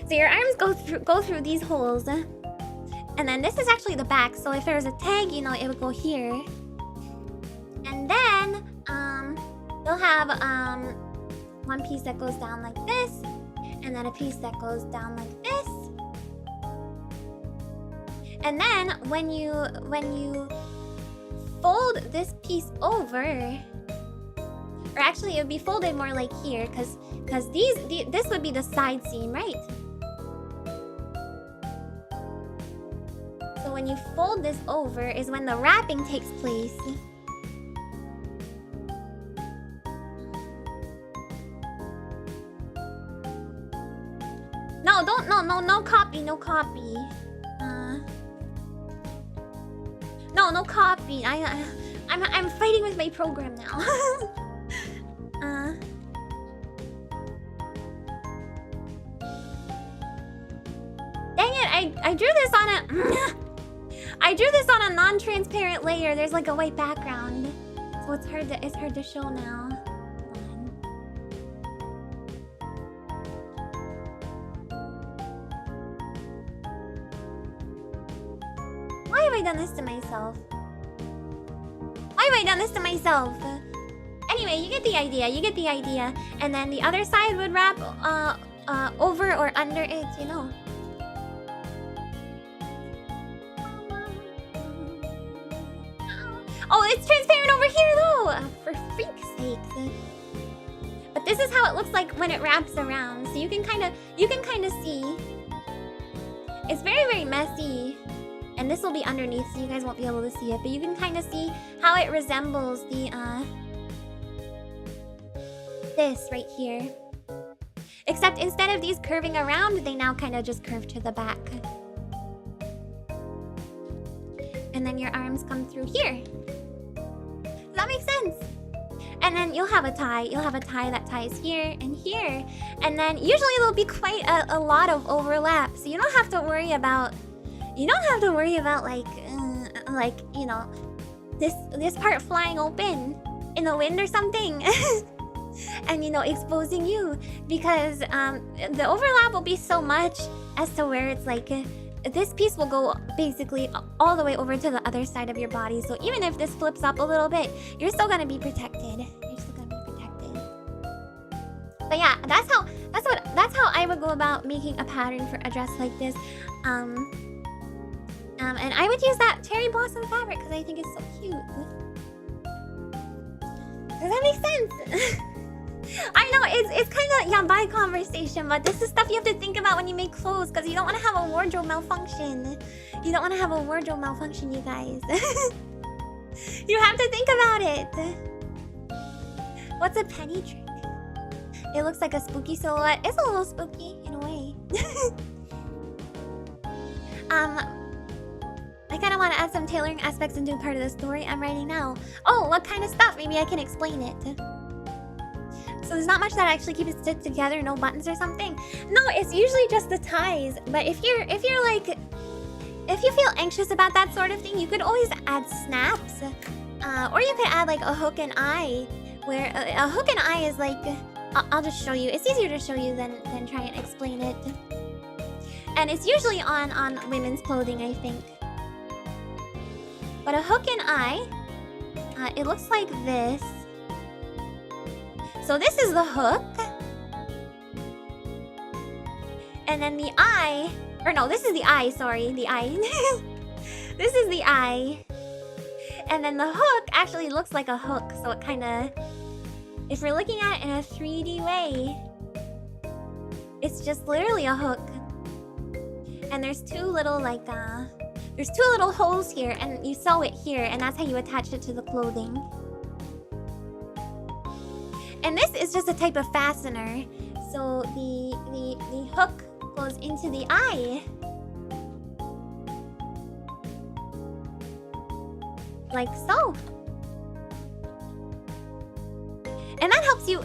So your arms go through these holes, and then this is actually the back. So if there was a tag, you know, it would go here. And then they'll have one piece that goes down like this, and then a piece that goes down like this. And then when you fold this piece over, or actually it would be folded more like here, because this would be the side seam, right? So when you fold this over is when the wrapping takes place. No copy, no copy. No copy. I'm fighting with my program now. I drew this on a non-transparent layer. There's like a white background. So it's hard to show now. Why have I done this to myself? Why have I done this to myself? Anyway, you get the idea. You get the idea. And then the other side would wrap over or under it, you know. Oh, it's transparent over here though! For freak's sake. But this is how it looks like when it wraps around. So you can kind of see. It's very, very messy. And this will be underneath, so you guys won't be able to see it. But you can kind of see how it resembles the this right here. Except instead of these curving around, they now kind of just curve to the back. And then your arms come through here. Does that make sense? And then you'll have a tie. You'll have a tie that ties here and here. And then usually there'll be quite a lot of overlap. So you don't have to worry about... You don't have to worry about like you know, this part flying open in the wind or something. And, you know, exposing you. Because the overlap will be so much as to where it's like... this piece will go basically all the way over to the other side of your body. So even if this flips up a little bit, you're still gonna be protected. You're still gonna be protected. But yeah, that's how I would go about making a pattern for a dress like this. And I would use that cherry blossom fabric because I think it's so cute. Does that make sense? I know, it's kind of, yeah, by conversation, but this is stuff you have to think about when you make clothes because you don't want to have a wardrobe malfunction. You don't want to have a wardrobe malfunction, you guys. You have to think about it. What's a penny trick? It looks like a spooky silhouette. It's a little spooky, in a way. I kind of want to add some tailoring aspects into part of the story I'm writing now. Oh, what kind of stuff? Maybe I can explain it. So there's not much that actually keeps it stitched together, no buttons or something. No, it's usually just the ties. But if you feel anxious about that sort of thing, you could always add snaps. Or you could add like a hook and eye, where a hook and eye is like, I'll just show you. It's easier to show you than try and explain it. And it's usually on women's clothing, I think. But a hook and eye, it looks like this. So this is the hook. And then the eye... Or no, this is the eye, sorry. The eye. This is the eye. And then the hook actually looks like a hook. So it kind of... If you're looking at it in a 3D way, it's just literally a hook. And there's two little like... There's two little holes here, and you sew it here, and that's how you attach it to the clothing. And this is just a type of fastener. So the hook goes into the eye. Like so. And that helps you,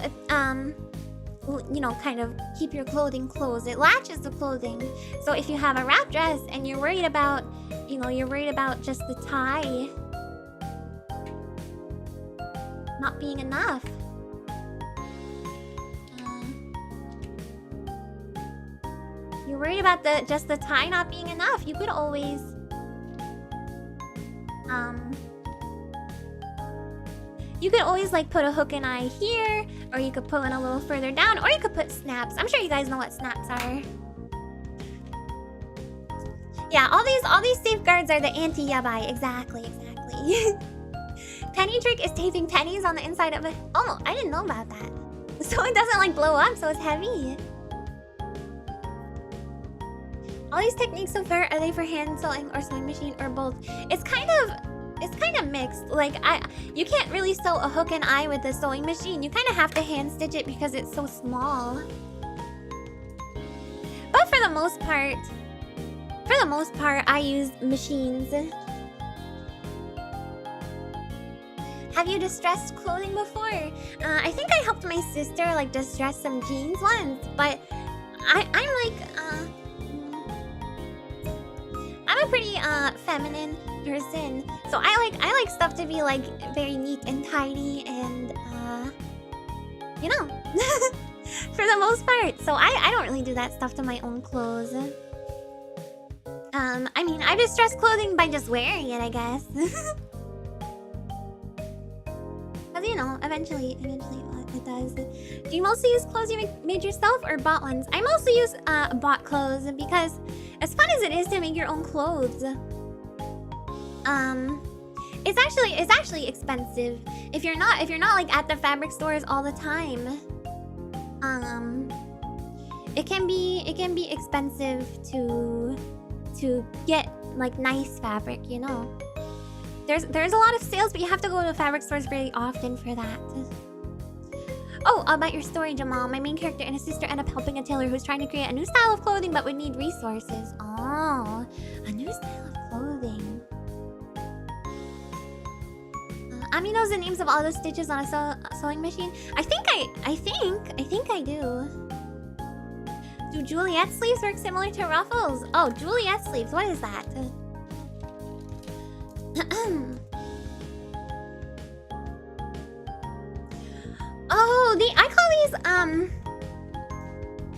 you know, kind of keep your clothing closed. It latches the clothing. So if you have a wrap dress and you're worried about, you know, just the tie not being enough. You're worried about just the tie not being enough. You could always like put a hook and eye here, or you could pull it a little further down, or you could put snaps. I'm sure you guys know what snaps are. Yeah, all these safeguards are the anti-yabai. Exactly. Penny trick is taping pennies on the inside of it. Oh, I didn't know about that. So it doesn't like blow up, so it's heavy. All these techniques so far, are they for hand sewing or sewing machine or both? It's kind of mixed. Like you can't really sew a hook and eye with a sewing machine. You kind of have to hand stitch it because it's so small. But for the most part, I use machines. Have you distressed clothing before? I think I helped my sister like distress some jeans once, but I'm a pretty feminine person. So I like stuff to be like very neat and tidy and you know, for the most part. So I don't really do that stuff to my own clothes. I mean, I distress clothing by just wearing it, I guess. Cause you know, eventually it does. Do you mostly use clothes you made yourself or bought ones? I mostly use bought clothes because as fun as it is to make your own clothes, it's actually expensive if you're not like at the fabric stores all the time. It can be expensive to get like nice fabric, you know. There's a lot of sales, but you have to go to fabric stores very often for that. Oh, about your story, Jamal. My main character and his sister end up helping a tailor who's trying to create a new style of clothing but would need resources. Oh, a new style of clothing. Ami knows the names of all the stitches on a sewing machine. I think I do. Do Juliet sleeves work similar to Ruffles? Oh, Juliet sleeves. What is that? Oh, I call these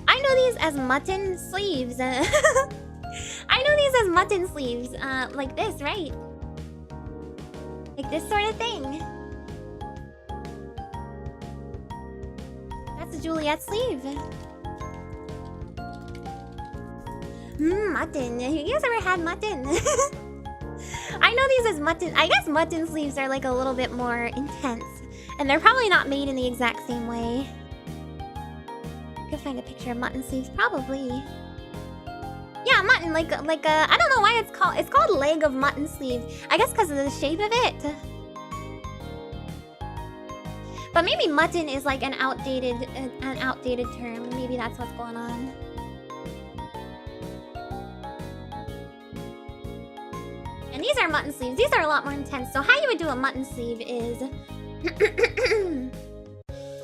I know these as mutton sleeves. I know these as mutton sleeves. Like this, right? Like this sort of thing. That's a Juliet sleeve. Mutton. Have you guys ever had mutton? I know these as mutton. I guess mutton sleeves are like a little bit more intense. And they're probably not made in the exact same way. I could find a picture of mutton sleeves, probably. Yeah, mutton, like I don't know why it's called leg of mutton sleeve. I guess because of the shape of it. But maybe mutton is like an outdated term. Maybe that's what's going on. And these are mutton sleeves. These are a lot more intense. So how you would do a mutton sleeve is...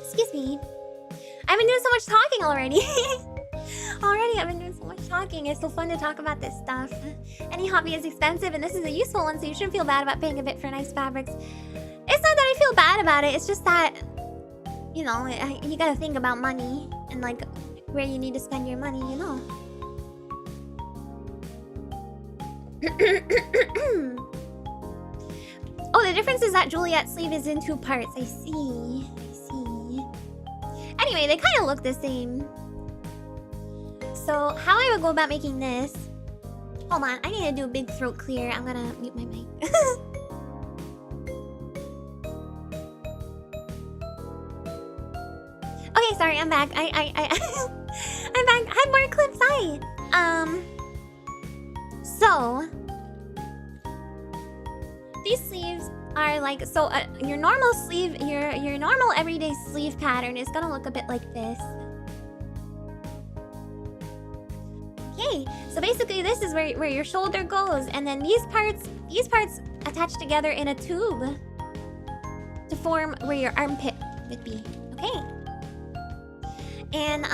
Excuse me. I've been doing so much talking already. I've been doing so much talking. It's so fun to talk about this stuff. Any hobby is expensive, and this is a useful one, so you shouldn't feel bad about paying a bit for nice fabrics. It's not that I feel bad about it. It's just that, you know, you gotta think about money and like where you need to spend your money, you know. Oh, the difference is that Juliet sleeve is in 2 parts. I see. Anyway, they kind of look the same. So, how I would go about making this... Hold on, I need to do a big throat clear. I'm gonna mute my mic. Okay, sorry, I'm back. I'm back. I have more clips. Hi. So... These sleeves are like, so your normal sleeve, your normal everyday sleeve pattern is gonna look a bit like this. Okay, so basically this is where your shoulder goes, and then these parts attach together in a tube to form where your armpit would be. Okay. And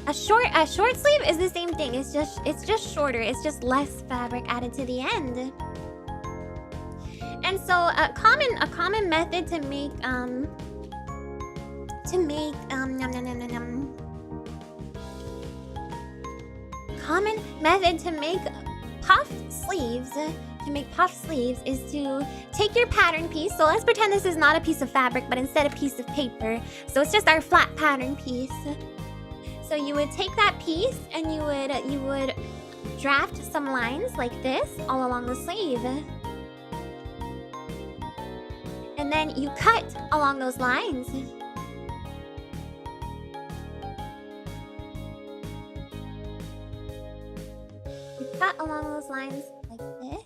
a short sleeve is the same thing. It's just shorter. It's just less fabric added to the end. And so a common method to make common method to make puff sleeves is to take your pattern piece. So let's pretend this is not a piece of fabric, but instead a piece of paper. So it's just our flat pattern piece. So you would take that piece and you would draft some lines like this all along the sleeve. And then you cut along those lines. You cut along those lines like this.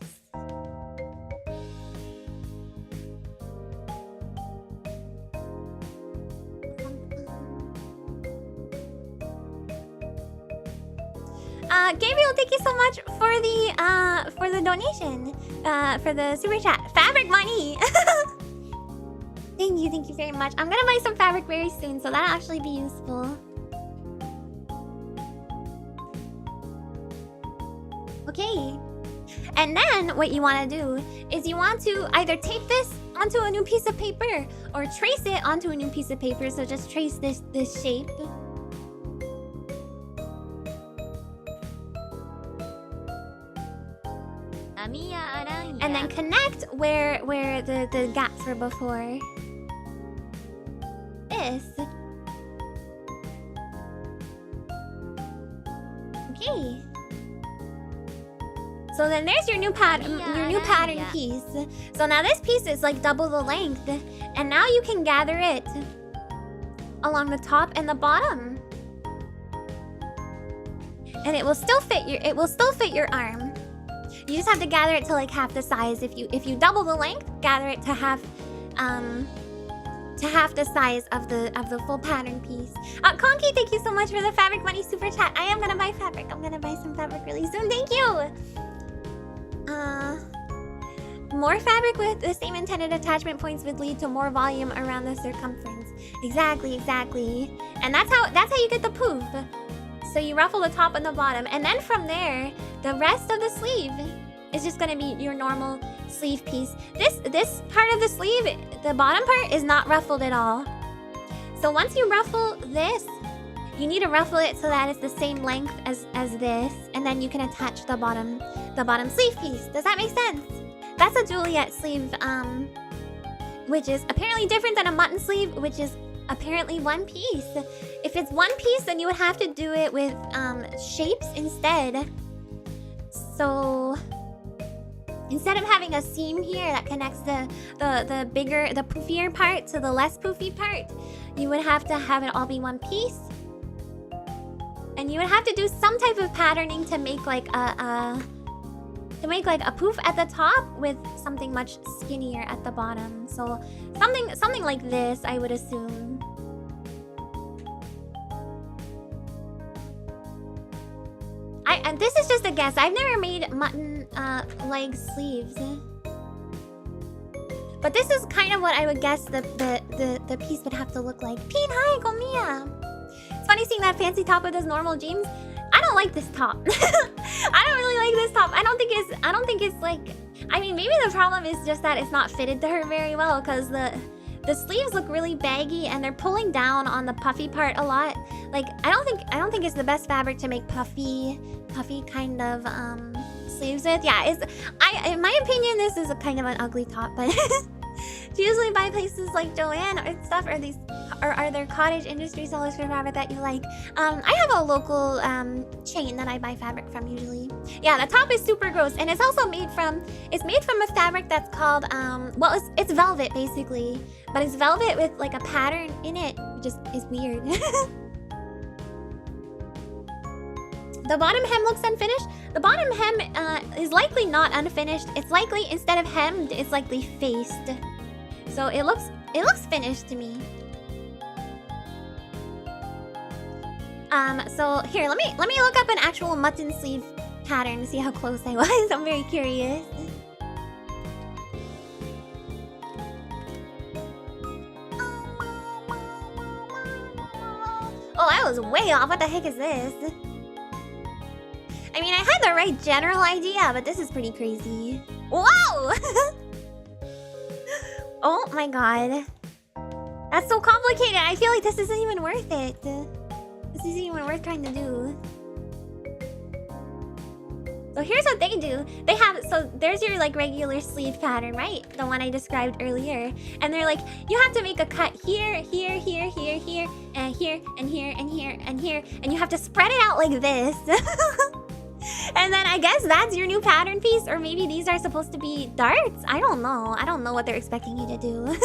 Gabriel, thank you so much for the donation, for the super chat. Fabric money. Thank you very much. I'm gonna buy some fabric very soon, so that'll actually be useful. Okay. And then what you want to do is you want to either tape this onto a new piece of paper or trace it onto a new piece of paper. So just trace this shape. Amiya Aranha. And then connect where the gaps were before. This. Okay. So then there's your new pattern piece. So now this piece is like double the length, and now you can gather it along the top and the bottom, and it will still fit your arm. You just have to gather it to like half the size. If you double the length, gather it to half the size of the full pattern piece. Conky, thank you so much for the fabric money super chat. I am gonna buy fabric. I'm gonna buy some fabric really soon. Thank you. More fabric with the same intended attachment points would lead to more volume around the circumference. Exactly. And that's how you get the poof. So you ruffle the top and the bottom, and then from there, the rest of the sleeve is just gonna be your normal sleeve piece. This part of the sleeve, the bottom part, is not ruffled at all. So once you ruffle this, you need to ruffle it so that it's the same length as this, and then you can attach the bottom sleeve piece. Does that make sense? That's a Juliet sleeve, which is apparently different than a mutton sleeve, which is apparently one piece. If it's one piece, then you would have to do it with shapes instead. So instead of having a seam here that connects the poofier part to the less poofy part, you would have to have it all be one piece. And you would have to do some type of patterning to make like a poof at the top with something much skinnier at the bottom. So something like this, I would assume. And this is just a guess. I've never made mutton leg sleeves. But this is kind of what I would guess the piece would have to look like. Pete, hi, Gomiya. It's funny seeing that fancy top with those normal jeans. I don't like this top. I don't really like this top. I don't think it's like, I mean, maybe the problem is just that it's not fitted to her very well, because the sleeves look really baggy and they're pulling down on the puffy part a lot. Like, I don't think it's the best fabric to make puffy kind of sleeves with. Yeah, in my opinion, this is a kind of an ugly top, but do you usually buy places like Joann or stuff, or are there cottage industry sellers for fabric that you like? I have a local chain that I buy fabric from usually. Yeah, the top is super gross, and it's also made from a fabric that's called well, it's velvet basically, but it's velvet with like a pattern in it, which is weird. The bottom hem looks unfinished. The bottom hem is likely not unfinished. It's likely, instead of hemmed, it's likely faced. So it looks finished to me. So here, let me look up an actual mutton sleeve pattern to see how close I was. I'm very curious. Oh, I was way off. What the heck is this? I mean, I had the right general idea, but this is pretty crazy. Whoa! Oh my god. That's so complicated. I feel like this isn't even worth it. This isn't even worth trying to do. So here's what they do. They have, so there's your like regular sleeve pattern, right? The one I described earlier. And they're like, you have to make a cut here, here, here, here, here, and here, and here, and here, and here. And you have to spread it out like this. And then I guess that's your new pattern piece, or maybe these are supposed to be darts? I don't know. I don't know what they're expecting you to do.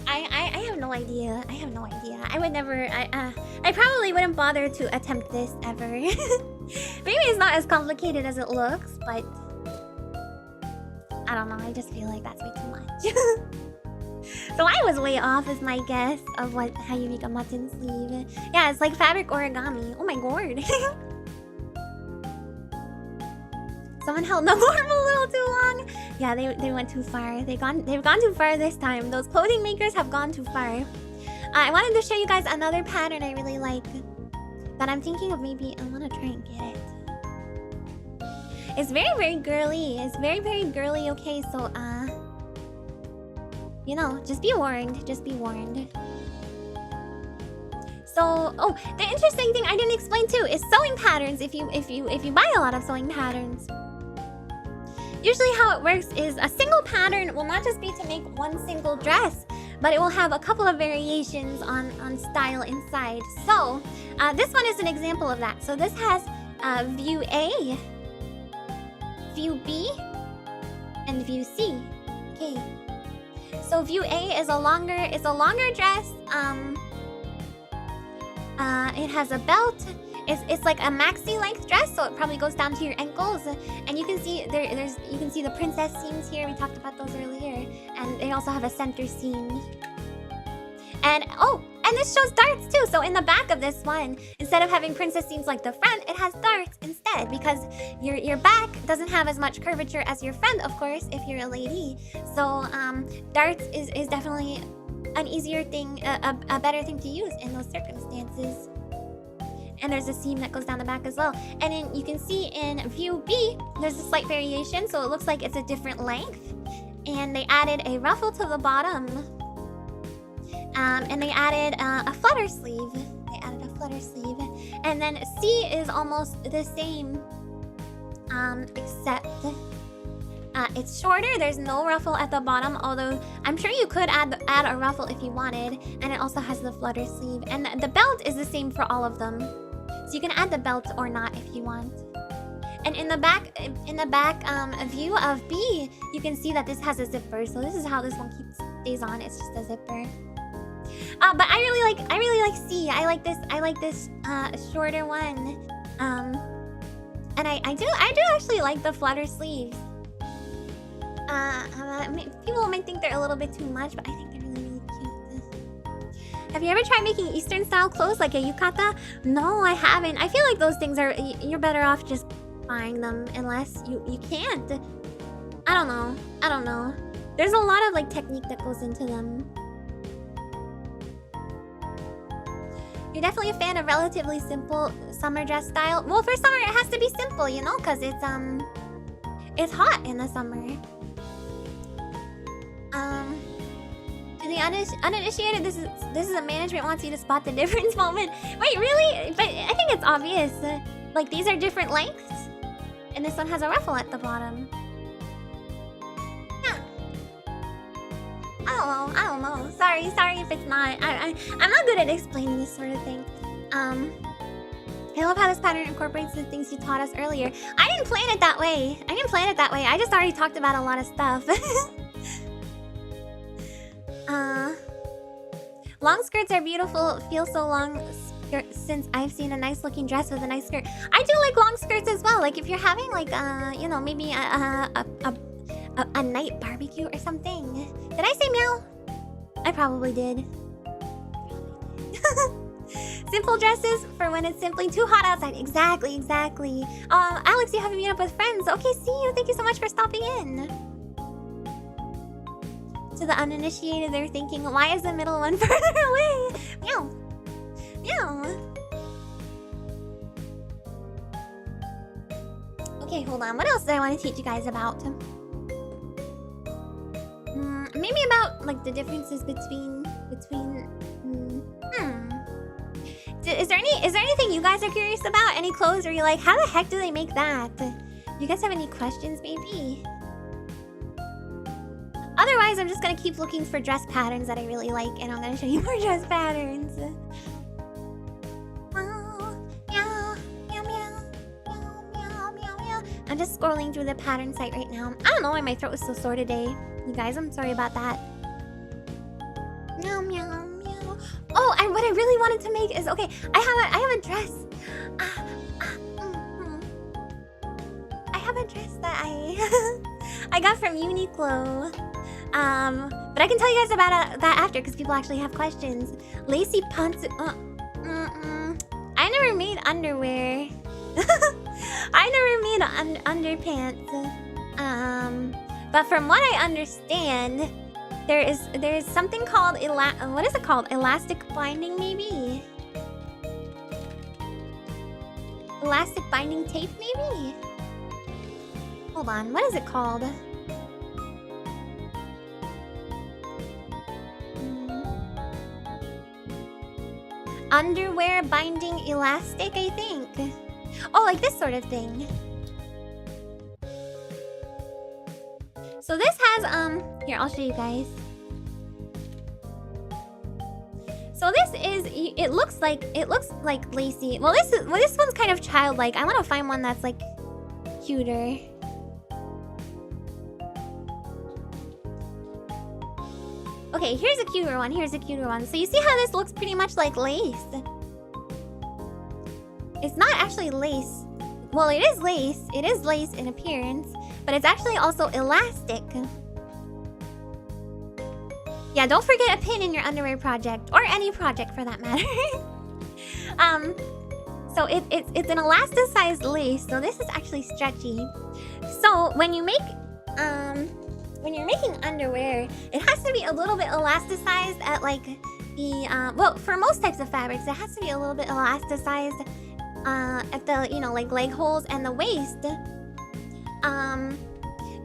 I have no idea. I have no idea. I would never, I probably wouldn't bother to attempt this ever. Maybe it's not as complicated as it looks, but I don't know. I just feel like that's way too much. So I was way off as my guess of how you make a mutton sleeve. Yeah, it's like fabric origami. Oh my god. Someone held the form a little too long. Yeah, they went too far. They've gone too far this time. Those clothing makers have gone too far. I wanted to show you guys another pattern I really like. that I'm thinking of maybe I want to try and get it. It's very, very girly. It's very, very girly. Okay, so you know, just be warned. Just be warned. So, oh, the interesting thing I didn't explain too is sewing patterns. If you buy a lot of sewing patterns, usually how it works is a single pattern will not just be to make one single dress, but it will have a couple of variations on style inside. So, this one is an example of that. So this has view A, view B, and view C. Okay. So view A is a longer dress. It has a belt. It's like a maxi length dress, so it probably goes down to your ankles. And you can see you can see the princess seams here. We talked about those earlier. And they also have a center seam. And oh, and this shows darts too. So in the back of this one, instead of having princess seams like the front, it has darts instead, because your back doesn't have as much curvature as your front, of course, if you're a lady. So darts is definitely an easier thing, a better thing to use in those circumstances. And there's a seam that goes down the back as well. And then you can see in view B, there's a slight variation, so it looks like it's a different length. And they added a ruffle to the bottom. And they added a flutter sleeve. And then C is almost the same, except it's shorter. There's no ruffle at the bottom, although I'm sure you could add a ruffle if you wanted. And it also has the flutter sleeve. And the belt is the same for all of them. So you can add the belt or not if you want. And in the back view of B, you can see that this has a zipper. So this is how this one stays on. It's just a zipper. But I really like C. I like this shorter one. And I do actually like the flutter sleeves. People might think they're a little bit too much, but I think they're really, really cute. Have you ever tried making Eastern style clothes like a yukata? No, I haven't. I feel like those things you're better off just buying them unless you can't. I don't know. There's a lot of like technique that goes into them. You're definitely a fan of relatively simple summer dress style. Well, for summer it has to be simple, you know, because it's hot in the summer. To the uninitiated, this is a management wants you to spot the difference moment. Wait, really? But I think it's obvious. Like, these are different lengths, and this one has a ruffle at the bottom. Yeah. I don't know. Sorry if it's not. I'm not good at explaining this sort of thing. I love how this pattern incorporates the things you taught us earlier. I didn't plan it that way. I just already talked about a lot of stuff. Long skirts are beautiful. Feel so long since I've seen a nice looking dress with a nice skirt. I do like long skirts as well. Like if you're having like you know, maybe a night barbecue or something. Did I say meow? I probably did. Simple dresses for when it's simply too hot outside. Exactly. Alex, you have to meet up with friends. Okay, see you. Thank you so much for stopping in. To the uninitiated, they're thinking, why is the middle one further away? Meow. Okay, hold on. What else do I want to teach you guys about? Maybe about like the differences between. Is there anything you guys are curious about? Any clothes where you're like, how the heck do they make that? You guys have any questions, maybe? Otherwise, I'm just gonna keep looking for dress patterns that I really like, and I'm gonna show you more dress patterns. I'm just scrolling through the pattern site right now. I don't know why my throat is so sore today. You guys, I'm sorry about that. Meow, meow, meow. Oh, and what I really wanted to make is, okay, I have a dress. I have a dress that I got from Uniqlo. But I can tell you guys about that after, because people actually have questions. Lacy pantsuit. I never made underwear. I never made underpants. But from what I understand, there is something called what is it called? Elastic binding, maybe. Elastic binding tape, maybe? Hold on, what is it called? Underwear binding elastic, I think. Oh, like this sort of thing. So this has, here, I'll show you guys. So this is, it looks like lacy. Well, this one's kind of childlike. I want to find one that's like cuter. Okay, here's a cuter one. Here's a cuter one. So you see how this looks pretty much like lace? It's not actually lace. Well, it is lace. It is lace in appearance, but it's actually also elastic. Yeah, don't forget a pin in your underwear project, or any project for that matter. So it's an elasticized lace. So this is actually stretchy. So when you make when you're making underwear, it has to be a little bit elasticized at like the well, for most types of fabrics, it has to be a little bit elasticized at the, you know, like leg holes and the waist.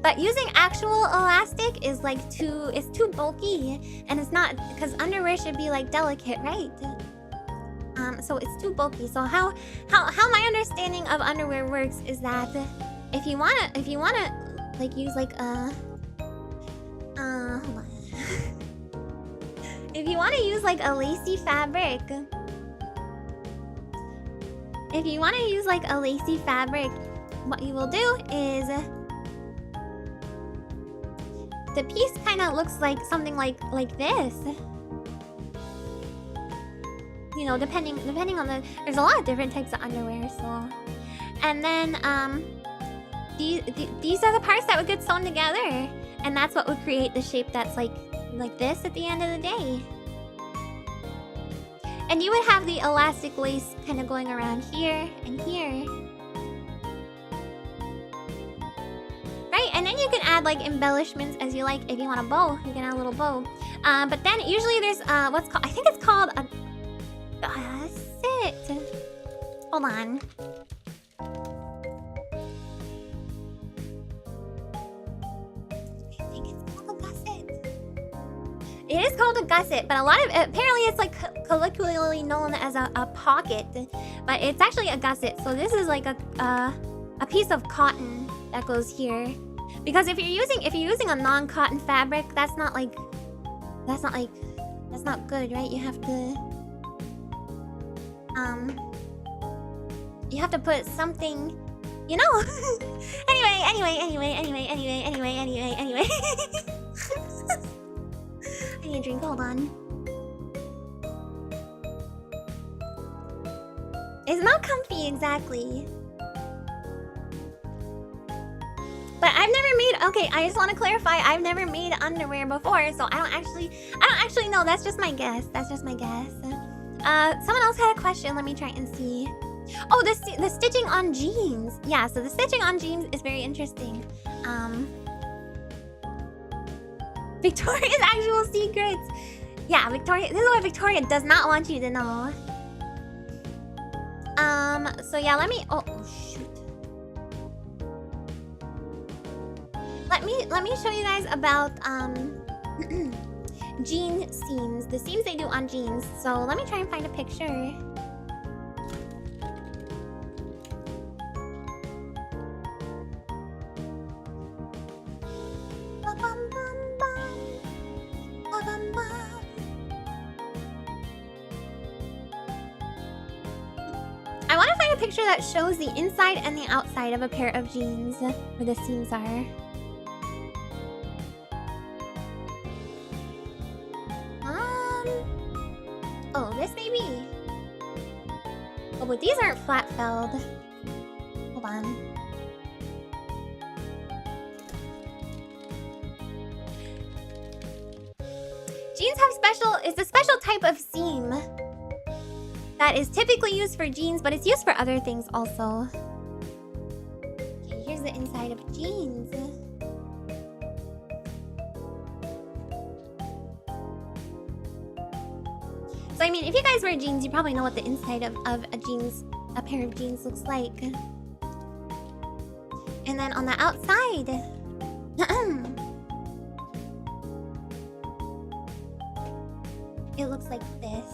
But using actual elastic is like it's too bulky, and it's not, because underwear should be like delicate, right? So it's too bulky. So how my understanding of underwear works is that if you wanna like use like a hold on. If you want to use like a lacy fabric, what you will do is the piece kind of looks like something like this. You know, depending on there's a lot of different types of underwear, so. And then these are the parts that would get sewn together, and that's what would create the shape that's like this at the end of the day. And you would have the elastic lace kind of going around here and here. Right? And then you can add like embellishments as you like. If you want a bow, you can add a little bow. But then usually there's what's called, I think it's called a gusset. Hold on. It is called a gusset, but apparently it's like colloquially known as a pocket, but it's actually a gusset. So this is like a piece of cotton that goes here, because if you're using a non-cotton fabric, that's not good, right? You have to put something, you know. Anyway. I need a drink, hold on. It's not comfy exactly. But I've never made, okay, I just want to clarify, I've never made underwear before, so I don't actually know. That's just my guess. Someone else had a question. Let me try and see. Oh, the stitching on jeans. Yeah, so the stitching on jeans is very interesting. Victoria's actual secrets. Yeah, Victoria. This is what Victoria does not want you to know. So yeah, let me. Oh shoot. Let me show you guys about jean seams. The seams they do on jeans. So let me try and find a picture. I want to find a picture that shows the inside and the outside of a pair of jeans where the seams are. Oh, this maybe. Oh, but these aren't flat felled. Hold on. Jeans have it's a special type of seam that is typically used for jeans, but it's used for other things also. Okay, here's the inside of jeans. So I mean, if you guys wear jeans, you probably know what the inside of a jeans a pair of jeans looks like. And then on the outside, it looks like this.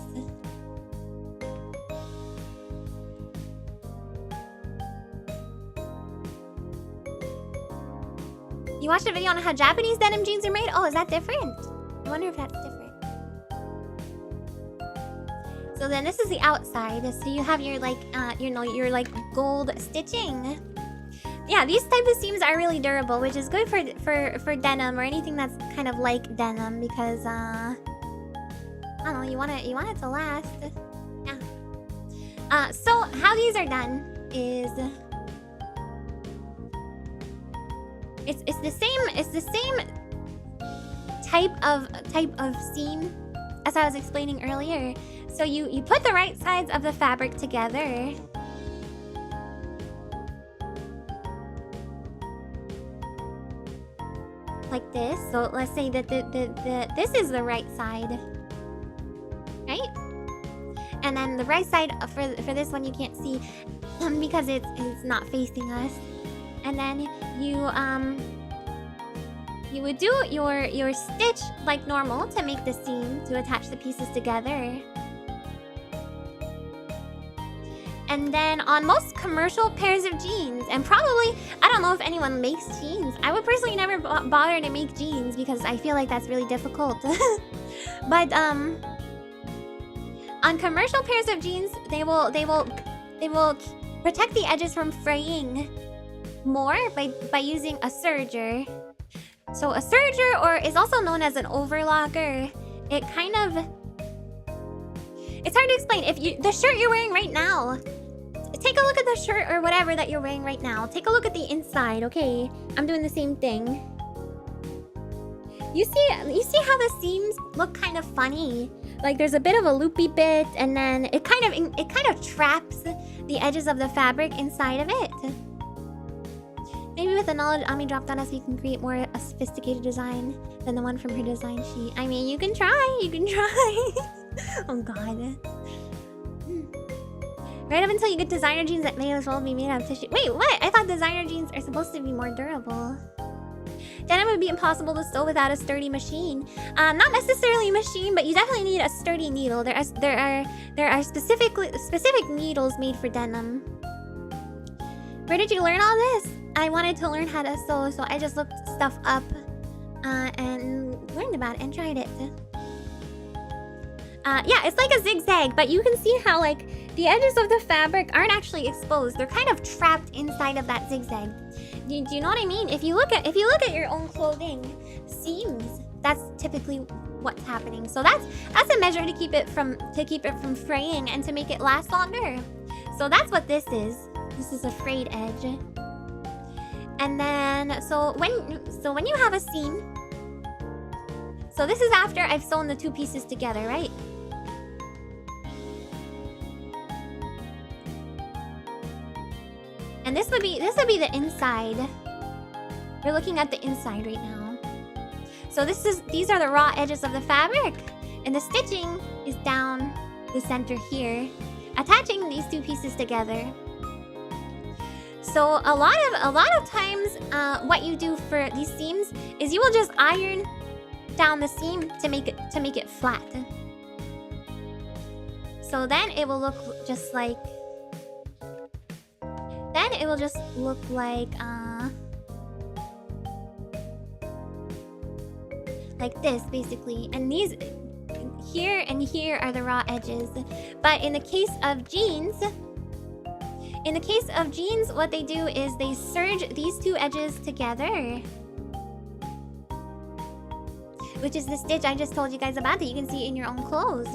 You watched a video on how Japanese denim jeans are made? Oh, is that different? I wonder if that's different. So then this is the outside. So you have your like, your like gold stitching. Yeah, these type of seams are really durable, which is good for denim or anything that's kind of like denim because I don't know, you want it to last. Yeah. So how these are done is it's the same type of seam as I was explaining earlier. So you put the right sides of the fabric together. Like this. So let's say that this is the right side. Right? And then the right side for this one you can't see because it's not facing us. And then you would do your stitch like normal to make the seam to attach the pieces together. And then on most commercial pairs of jeans, and probably, I don't know if anyone makes jeans. I would personally never bother to make jeans because I feel like that's really difficult. But on commercial pairs of jeans, they will protect the edges from fraying more by using a serger. So a serger, or is also known as an overlocker, it kind of, it's hard to explain. If the shirt you're wearing right now, take a look at the shirt or whatever that you're wearing right now. Take a look at the inside, okay? I'm doing the same thing. You see how the seams look kind of funny? Like there's a bit of a loopy bit, and then it kind of traps the edges of the fabric inside of it. Maybe with the knowledge Ami dropped on us, we can create more a sophisticated design than the one from her design sheet. I mean, you can try. Oh god. Right up until you get designer jeans that may as well be made out of tissue. Wait, what? I thought designer jeans are supposed to be more durable. Denim would be impossible to sew without a sturdy machine. Not necessarily a machine, but you definitely need a sturdy needle. There are specific needles made for denim. Where did you learn all this? I wanted to learn how to sew, so I just looked stuff up and learned about it and tried it. Yeah, it's like a zigzag, but you can see how like the edges of the fabric aren't actually exposed. They're kind of trapped inside of that zigzag. Do you know what I mean? If you look at your own clothing seams, that's typically what's happening. So that's a measure to keep it from fraying and to make it last longer. So that's what this is. This is a frayed edge. And then so when you have a seam, so this is after I've sewn the two pieces together, right? And this would be the inside. We're looking at the inside right now. So these are the raw edges of the fabric, and the stitching is down the center here, attaching these two pieces together. So a lot of times, what you do for these seams is you will just iron down the seam to make it flat. So then it will look just like. Then it will just look like this basically, and these here and here are the raw edges. But in the case of jeans, what they do is they serge these two edges together, which is the stitch I just told you guys about that you can see in your own clothes.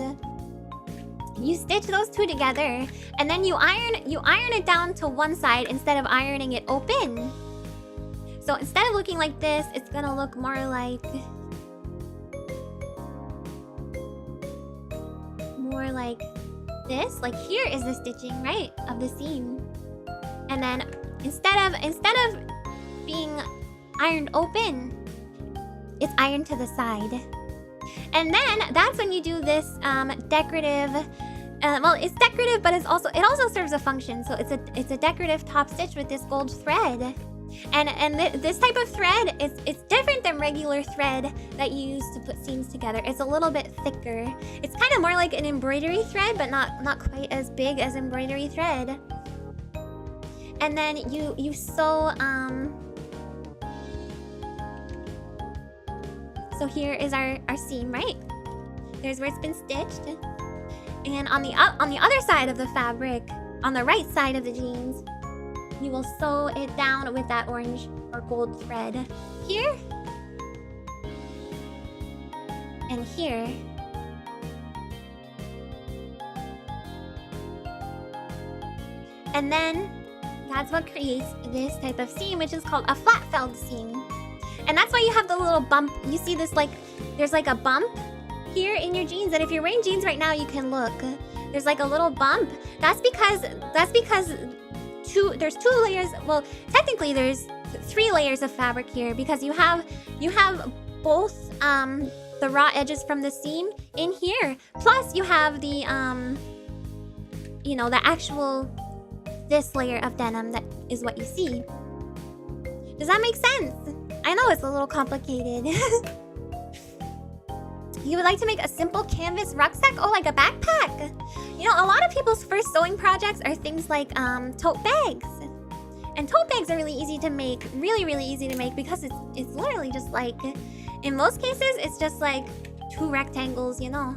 You stitch those two together, and then you iron it down to one side instead of ironing it open. So instead of looking like this, it's gonna look more like this. Like here is the stitching, right, of the seam. And then instead of being ironed open, it's ironed to the side. And then that's when you do this decorative Well, it's decorative, but it also serves a function. So it's a decorative top stitch with this gold thread. And this type of thread it's different than regular thread that you use to put seams together. It's a little bit thicker. It's kind of more like an embroidery thread, but not quite as big as embroidery thread. And then you sew so here is our seam, right? There's where it's been stitched. And on the other side of the fabric, on the right side of the jeans, you will sew it down with that orange or gold thread here and here. And then that's what creates this type of seam, which is called a flat felled seam. And that's why you have the little bump. You see this, like, there's like a bump here in your jeans. And if you're wearing jeans right now, you can look. There's like a little bump. That's because there's 2 layers. Well, technically there's 3 layers of fabric here, because you have both the raw edges from the seam in here, plus you have the the actual this layer of denim that is what you see. Does that make sense? I know it's a little complicated. You would like to make a simple canvas rucksack? Oh, like a backpack. You know, a lot of people's first sewing projects are things like tote bags. And tote bags are really easy to make. Really easy to make, because it's literally just like, in most cases, it's just like 2 rectangles, you know,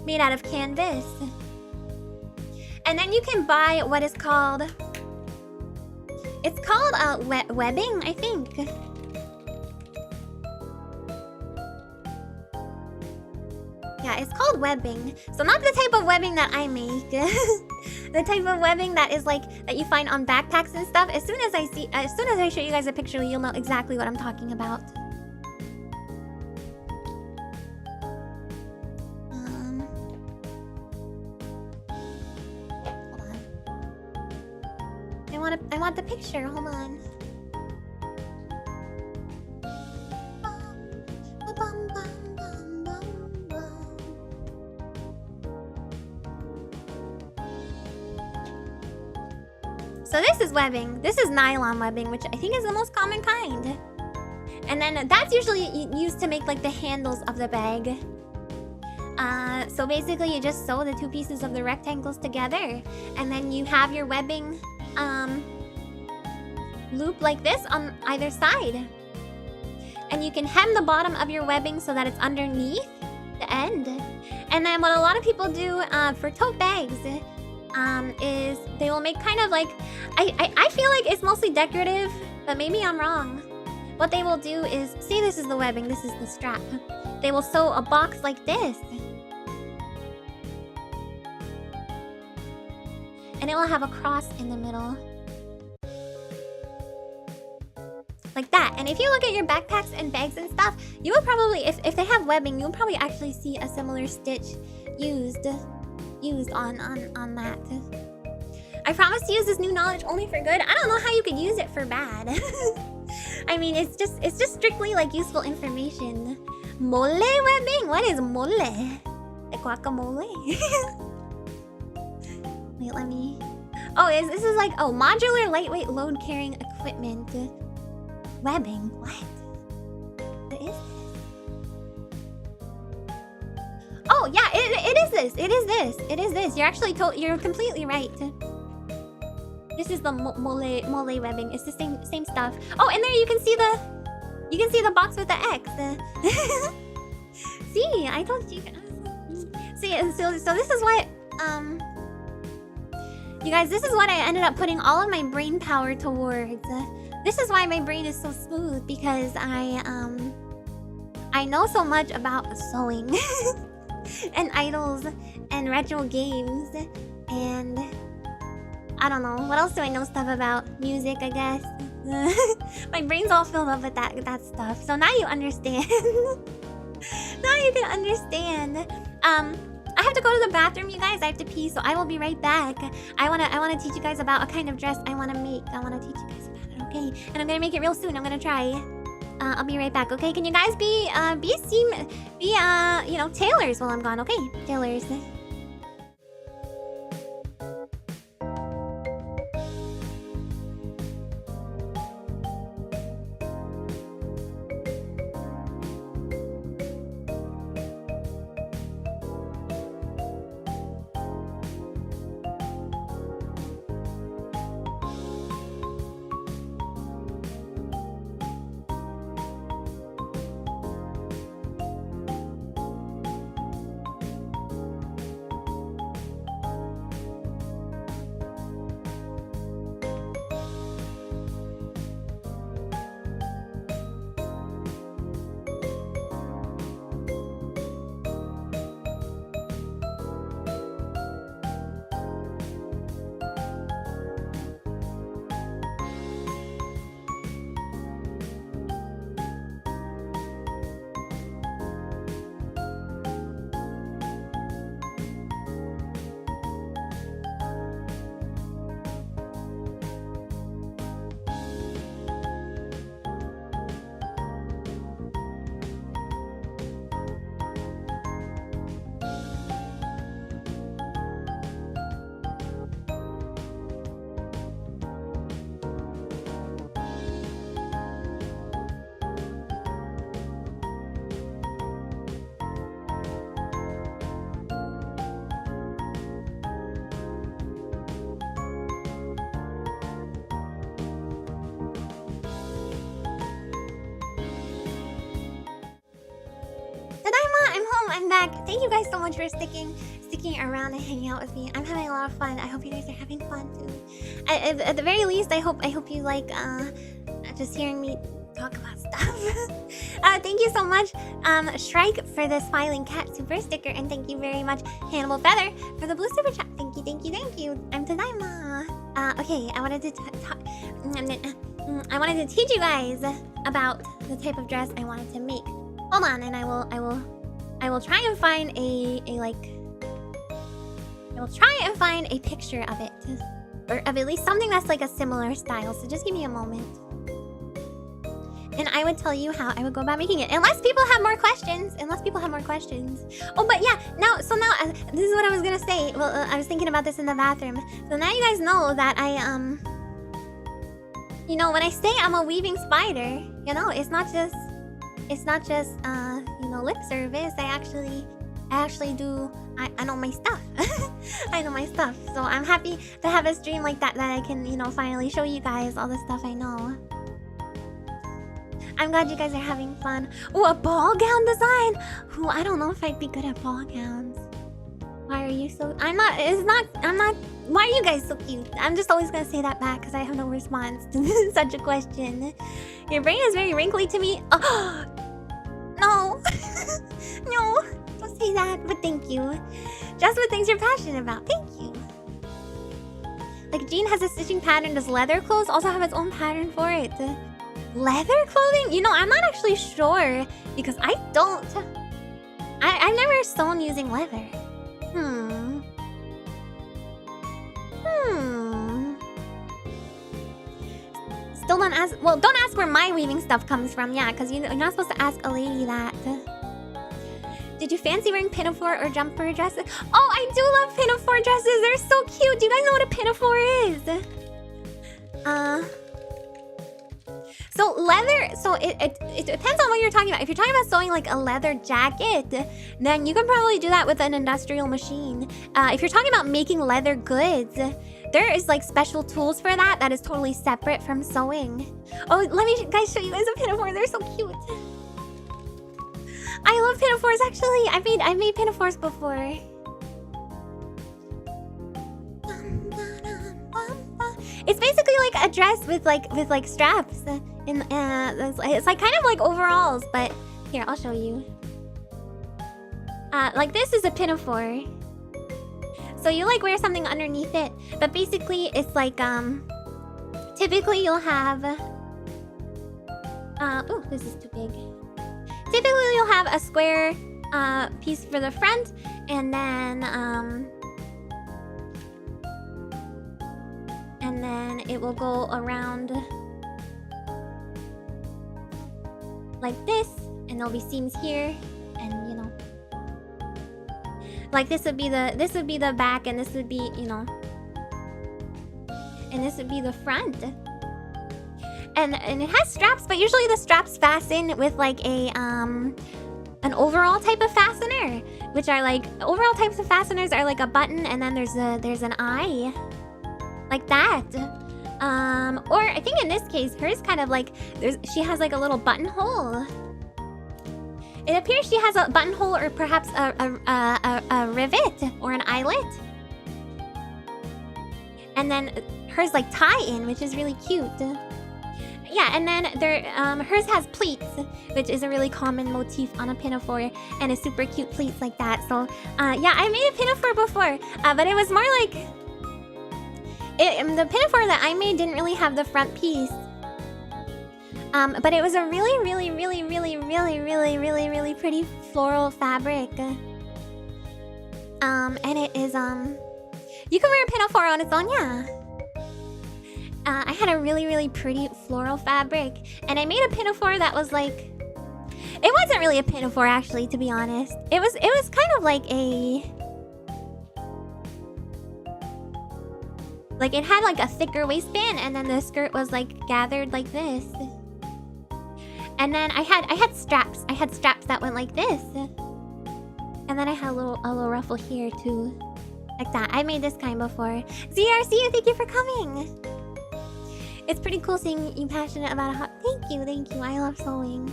made out of canvas. And then you can buy what is called, it's called webbing, I think. Yeah, it's called webbing. So not the type of webbing that I make. The type of webbing that is like, that you find on backpacks and stuff. As soon as I show you guys a picture, you'll know exactly what I'm talking about. Hold on. I want the picture. Hold on. So this is webbing. This is nylon webbing, which I think is the most common kind. And then that's usually used to make like the handles of the bag. So basically you just sew the 2 pieces of the rectangles together, and then you have your webbing loop like this on either side. And you can hem the bottom of your webbing so that it's underneath the end. And then what a lot of people do for tote bags is they will make kind of like, I feel like it's mostly decorative, but maybe I'm wrong. What they will do is, see, this is the webbing, this is the strap. They will sew a box like this. And it will have a cross in the middle. Like that. And if you look at your backpacks and bags and stuff, you would probably, if they have webbing, you would probably actually see a similar stitch used on that. I promise to use this new knowledge only for good. I don't know how you could use it for bad. I mean, it's just strictly like useful information. Mole webbing? What is mole? Like guacamole? Wait, let me... Oh, this is like, oh, modular lightweight load carrying equipment. Webbing? What? What is this? Oh, yeah, it is this. It is this. It is this. You're actually you're completely right. This is the mole webbing. It's the same stuff. Oh, and there you can see the box with the X. See, I told you. See, so this is what you guys, this is what I ended up putting all of my brain power towards. This is why my brain is so smooth, because I know so much about sewing and idols and retro games, and I don't know, what else do I know stuff about? Music, I guess. My brain's all filled up with that stuff. So now you understand. Now you can understand. I have to go to the bathroom, you guys. I have to pee, so I will be right back. I wanna teach you guys about a kind of dress I wanna make. I wanna teach you guys about it, okay? And I'm gonna make it real soon. I'm gonna try. I'll be right back, okay? Can you guys be tailors while I'm gone, okay? Tailors. Tadaima, I'm home. I'm back. Thank you guys so much for sticking around and hanging out with me. I'm having a lot of fun. I hope you guys are having fun too. At the very least, I hope you like just hearing me talk about stuff. Thank you so much, Shrike, for the smiling cat super sticker, and thank you very much, Hannibal Feather, for the blue super chat. Thank you, thank you, thank you. I'm Tadaima. Okay, I wanted to I wanted to teach you guys about the type of dress I wanted to make. Hold on, and I will try and find I will try and find a picture of it, or of at least something that's like a similar style. So just give me a moment, and I would tell you how I would go about making it. Unless people have more questions. Oh, but yeah, now this is what I was gonna say. Well, I was thinking about this in the bathroom. So now you guys know that you know, when I say I'm a weaving spider, you know, it's not just you know, lip service. I actually do. I know my stuff. I know my stuff. So I'm happy to have a stream like that I can, you know, finally show you guys all the stuff I know. I'm glad you guys are having fun. Oh, a ball gown design. Ooh, I don't know if I'd be good at ball gowns. Why are you so... I'm not... Why are you guys so cute? I'm just always gonna say that back because I have no response to such a question. Your brain is very wrinkly to me. Oh, no. No, don't say that, but thank you. Just what things you're passionate about. Thank you. Like, Jean has a stitching pattern. Does leather clothes also have its own pattern for it? Leather clothing? You know, I'm not actually sure because I don't... I've never sewn using leather. Still don't ask... Well, don't ask where my weaving stuff comes from. Yeah, because you're not supposed to ask a lady that. Did you fancy wearing pinafore or jumper dresses? Oh, I do love pinafore dresses. They're so cute. Do you guys know what a pinafore is? So leather... So it depends on what you're talking about. If you're talking about sewing like a leather jacket, then you can probably do that with an industrial machine. If you're talking about making leather goods, there is like special tools for that is totally separate from sewing. Oh, let me guys show you guys a pinafore. They're so cute. I love pinafores actually. I've made pinafores before. It's basically like a dress with like straps. It's like kind of like overalls, but here, I'll show you. Like this is a pinafore. So you like wear something underneath it, but basically it's like typically you'll have oh, this is too big. Typically you'll have a square piece for the front, and then it will go around like this, and there'll be seams here, and you know, like this would be the back, and this would be, you know, and this would be the front. And it has straps, but usually the straps fasten with like a an overall type of fastener, which are like overall types of fasteners are like a button, and then there's an eye, like that. Or I think in this case, hers kind of like she has like a little buttonhole. It appears she has a buttonhole, or perhaps a rivet or an eyelet. And then hers like tie-in, which is really cute. Yeah, and then hers has pleats, which is a really common motif on a pinafore, and a super cute pleats like that. So yeah, I made a pinafore before, but it was more like the pinafore that I made didn't really have the front piece. But it was a really pretty floral fabric. And it is you can wear a pinafore on its own, yeah. I had a really pretty floral fabric, and I made a pinafore that was like, it wasn't really a pinafore actually, to be honest. It was kind of like it had like a thicker waistband, and then the skirt was like gathered like this. And then I had straps. I had straps that went like this. And then I had a little ruffle here too. Like that. I made this kind before. ZRC, thank you for coming. It's pretty cool seeing you passionate about a hot... Thank you. I love sewing.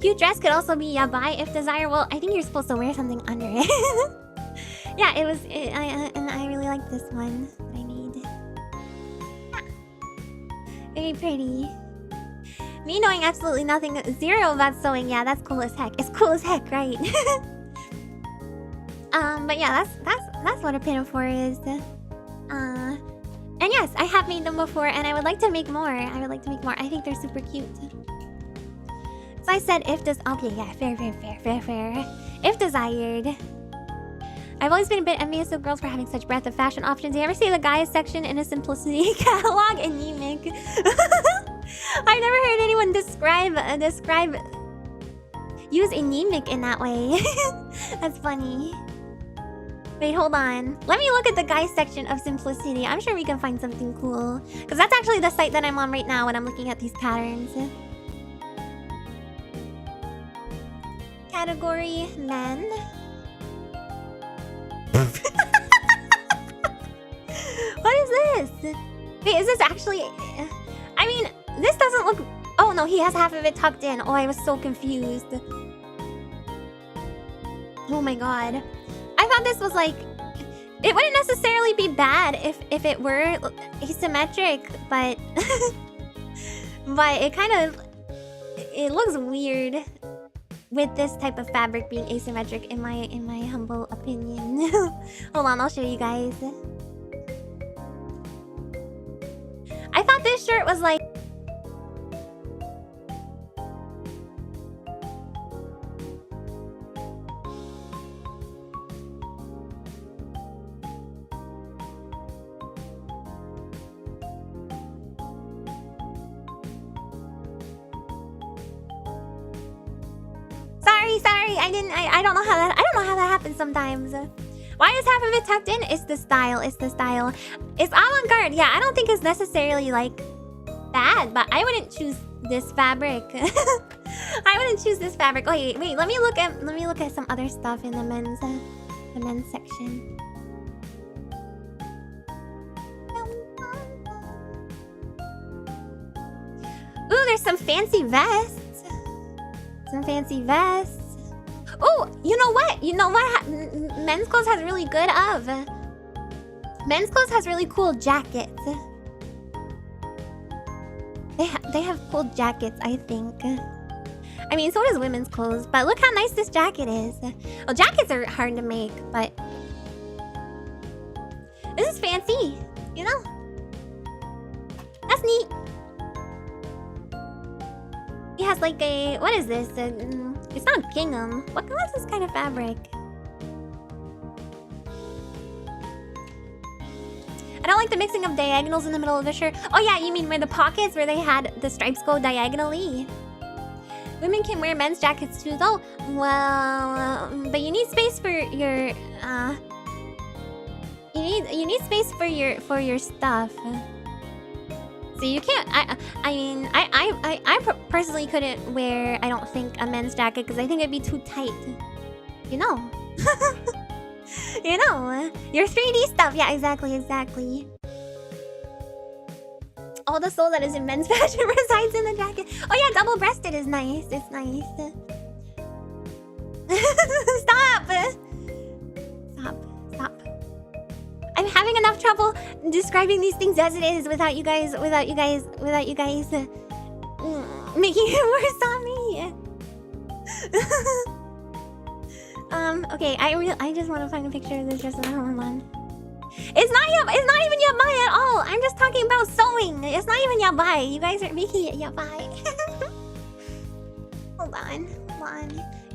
Cute dress could also be yabai if desirable. I think you're supposed to wear something under it. Yeah, it was. And I really like this one that I made. Yeah. Very pretty. Me knowing absolutely nothing, zero about sewing. Yeah, that's cool as heck. It's cool as heck, right? But yeah, that's what a pinafore is. And yes, I have made them before, and I would like to make more. I think they're super cute. So I said if okay, yeah, fair. If desired. I've always been a bit envious of girls for having such breadth of fashion options. You ever see the guys section in a Simplicity catalog? Anemic. I've never heard anyone use anemic in that way. That's funny. Wait, hold on. Let me look at the guys section of Simplicity. I'm sure we can find something cool. Because that's actually the site that I'm on right now when I'm looking at these patterns. Category men. What is this? Wait, is this actually... I mean, this doesn't look... Oh no, he has half of it tucked in. Oh, I was so confused. Oh my god. I thought this was like... It wouldn't necessarily be bad if it were asymmetric, but... but it kind of... It looks weird with this type of fabric being asymmetric in my humble opinion. Hold on, I'll show you guys. I thought this shirt was like... Sorry, I don't know how that happens sometimes. Why is half of it tucked in? It's the style. It's avant-garde. Yeah, I don't think it's necessarily like bad, but I wouldn't choose this fabric. I wouldn't choose this fabric. Wait, let me look at some other stuff in the men's section. Ooh, there's some fancy vests. Oh, you know what? Men's clothes has really good Men's clothes has really cool jackets. They have cool jackets, I think. I mean, so does women's clothes, but look how nice this jacket is. Well, jackets are hard to make, but this is fancy, you know? That's neat. He has like a... What is this? It's not gingham. What is this kind of fabric? I don't like the mixing of diagonals in the middle of the shirt. Oh yeah, you mean where the pockets where they had the stripes go diagonally? Women can wear men's jackets too though. Well, but you need space for your... You need space for your stuff. So you can't. I mean, I personally couldn't wear. I don't think a men's jacket because I think it'd be too tight. You know. You know, your 3D stuff. Yeah, exactly. All the soul that is in men's fashion resides in the jacket. Oh yeah, double-breasted is nice. It's nice. Stop. I'm having enough trouble describing these things as it is without you guys making it worse on me. Okay, I just want to find a picture of this dress. Hold on. It's not even yabai at all. I'm just talking about sewing. It's not even yabai. You guys are making it yabai. Hold on.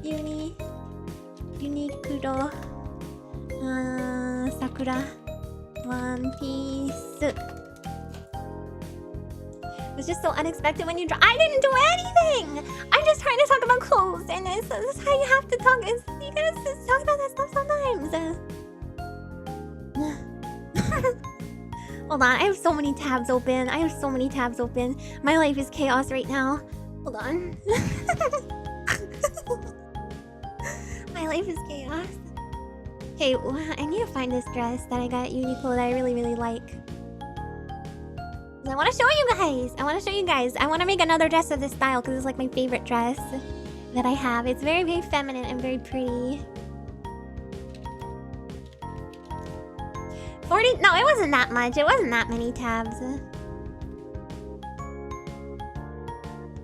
Uni Kudo. Sakura. One Piece. It was just so unexpected when you I didn't do anything! I'm just trying to talk about clothes, and this is how you have to talk. You gotta talk about that stuff sometimes. Hold on, I have so many tabs open. My life is chaos right now. Hold on. My life is chaos. Okay, I need to find this dress that I got at Uniqlo that I really, really like. I want to show you guys. I want to make another dress of this style because it's like my favorite dress. that I have. It's very, very feminine and very pretty. 40? No, it wasn't that much. It wasn't that many tabs.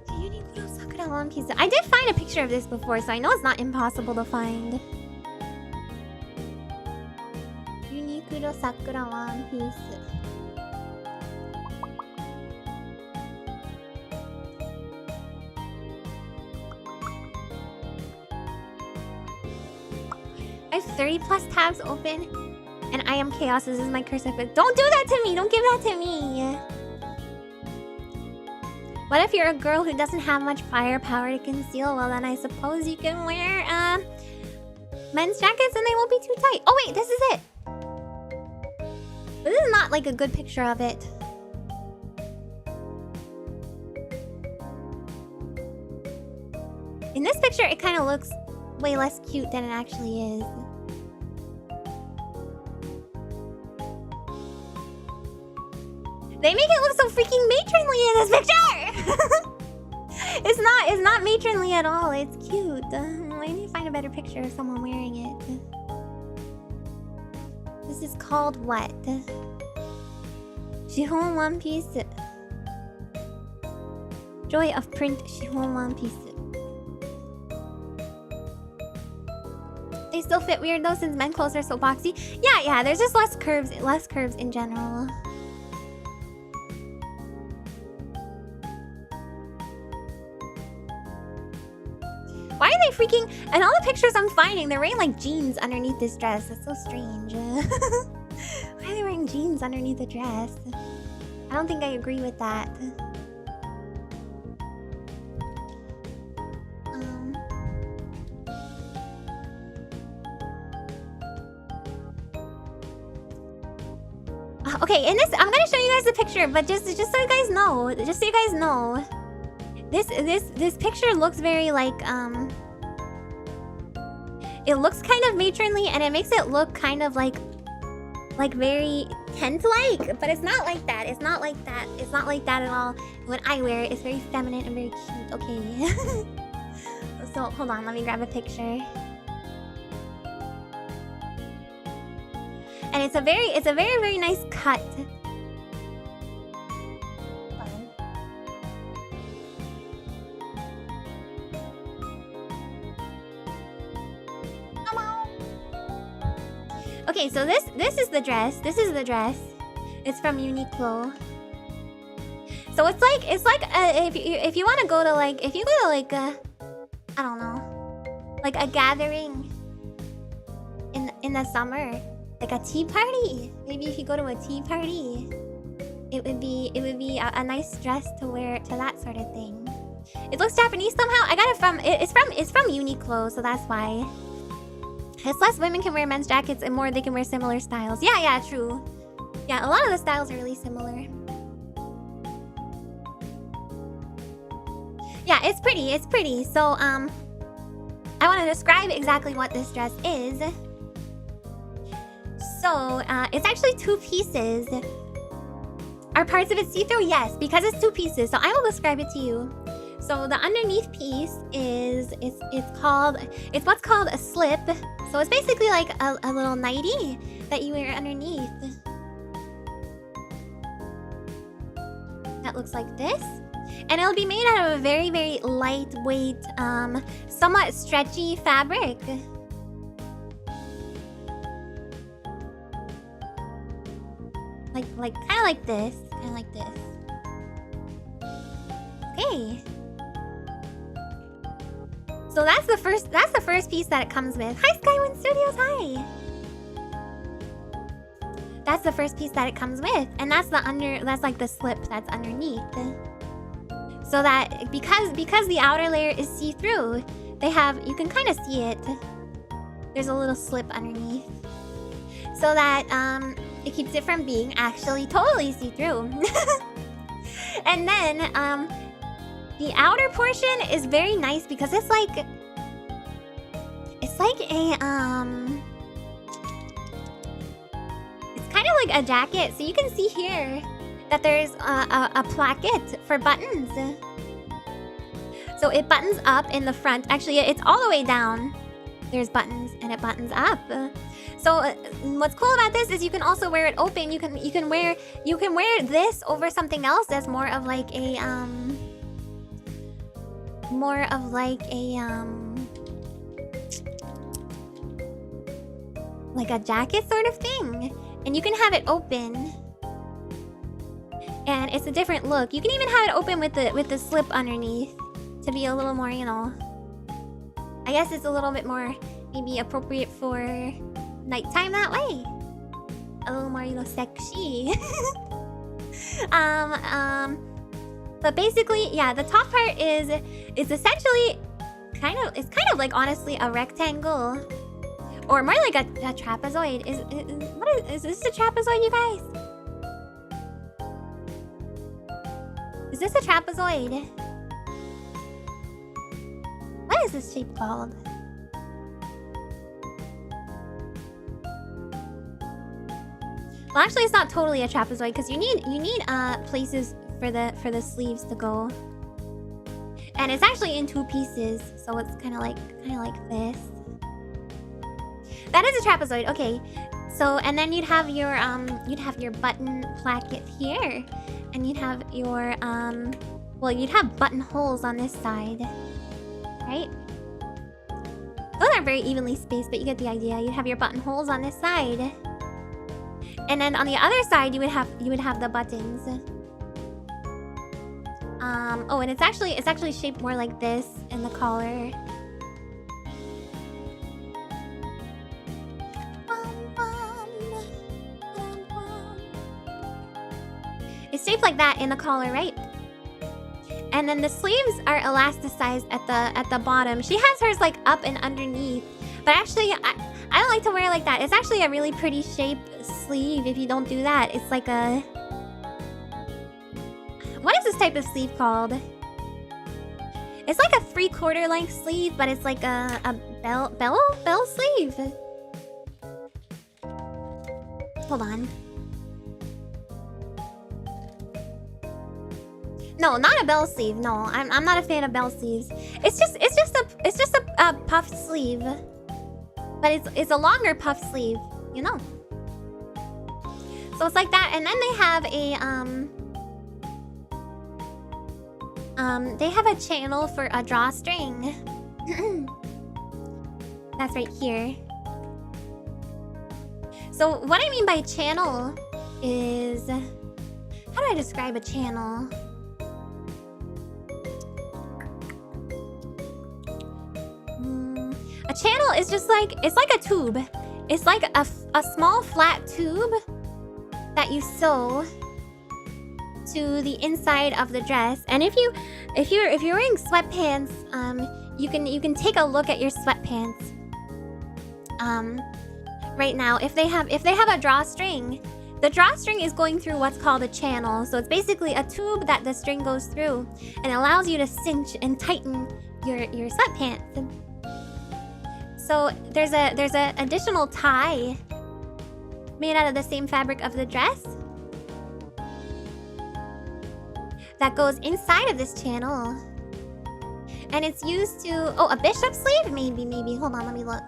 Unikuro Sakura One Piece. I did find a picture of this before, so I know it's not impossible to find. Unikuro Sakura One Piece. I have 30 plus tabs open. And I am chaos. This is my cursive. But don't do that to me. Don't give that to me. What if you're a girl who doesn't have much firepower to conceal? Well, then I suppose you can wear men's jackets and they won't be too tight. Oh wait, this is it. But this is not like a good picture of it. In this picture, it kind of looks way less cute than it actually is. They make it look so freaking matronly in this picture! It's not matronly at all. It's cute. I need to find a better picture of someone wearing it. This is called what? Shihon One Piece. Joy of print Shihon One Piece. They still fit weird though since men clothes are so boxy. Yeah, there's just less curves in general. Why are they freaking... And all the pictures I'm finding, they're wearing like jeans underneath this dress. That's so strange. Why are they wearing jeans underneath the dress? I don't think I agree with that. Okay, in this, I'm gonna show you guys the picture, but just so you guys know, this picture looks very like it looks kind of matronly, and it makes it look kind of like very tent-like, but it's not like that. It's not like that. It's not like that at all. When I wear it, it's very feminine and very cute. Okay. So hold on, let me grab a picture. And it's a very nice cut. Okay, so this is the dress. This is the dress. It's from Uniqlo. So it's like if you want to go to like I don't know, like a gathering in the summer, like a tea party. Maybe if you go to a tea party, it would be a nice dress to wear to that sort of thing. It looks Japanese somehow. I got it from it's from Uniqlo, so that's why. It's less women can wear men's jackets and more they can wear similar styles. Yeah, true. Yeah, a lot of the styles are really similar. Yeah, it's pretty. So, I want to describe exactly what this dress is. So, it's actually 2 pieces. Are parts of it see-through? Yes, because it's 2 pieces. So I will describe it to you. So the underneath piece is it's what's called a slip. So it's basically like a little nightie that you wear underneath. That looks like this. And it'll be made out of a very, very lightweight, somewhat stretchy fabric. Like kind of like this. Okay. So that's the first piece that it comes with. Hi Skywind Studios, hi! That's the first piece that it comes with. And that's like the slip that's underneath. So that because the outer layer is see-through, you can kind of see it. There's a little slip underneath. So that it keeps it from being actually totally see-through. And then the outer portion is very nice because it's like a it's kind of like a jacket. So you can see here that there's a placket for buttons. So it buttons up in the front. Actually, it's all the way down. There's buttons and it buttons up. So what's cool about this is you can also wear it open. You can wear this over something else that's more of like a like a jacket sort of thing. And you can have it open. And it's a different look. You can even have it open with the slip underneath to be a little more, you know. I guess it's a little bit more maybe appropriate for nighttime that way. A little more, you know, sexy. But basically, yeah, the top part is essentially kind of like honestly a rectangle. Or more like a trapezoid. Is this a trapezoid, you guys? Is this a trapezoid? What is this shape called? Well, actually, it's not totally a trapezoid because you need places for the sleeves to go. And it's actually in 2 pieces, so it's kind of like this. That is a trapezoid. Okay. So, and then you'd have your button placket here, and you'd have your well, you'd have buttonholes on this side, right? Those aren't very evenly spaced, but you get the idea. You'd have your buttonholes on this side, and then on the other side, you would have the buttons. Oh, and it's actually shaped more like this in the collar. It's shaped like that in the collar, right? And then the sleeves are elasticized at the bottom. She has hers like up and underneath, but actually I don't like to wear it like that. It's actually a really pretty shape sleeve if you don't do that. It's like a... What is this type of sleeve called? It's like a 3/4 length sleeve, but it's like a bell sleeve. Hold on. No, not a bell sleeve. No, I'm not a fan of bell sleeves. It's just a puff sleeve, but it's a longer puff sleeve, you know. So it's like that, and then they have a channel for a drawstring. That's right here. So what I mean by channel is, how do I describe a channel? A channel is just like, it's like a tube. It's like a small flat tube that you sew to the inside of the dress. And if you're wearing sweatpants, you can take a look at your sweatpants. Right now, if they have a drawstring, the drawstring is going through what's called a channel. So it's basically a tube that the string goes through, and it allows you to cinch and tighten your sweatpants. So there's a additional tie made out of the same fabric of the dress that goes inside of this channel, and it's used to, oh, a bishop sleeve, maybe. Hold on, let me look.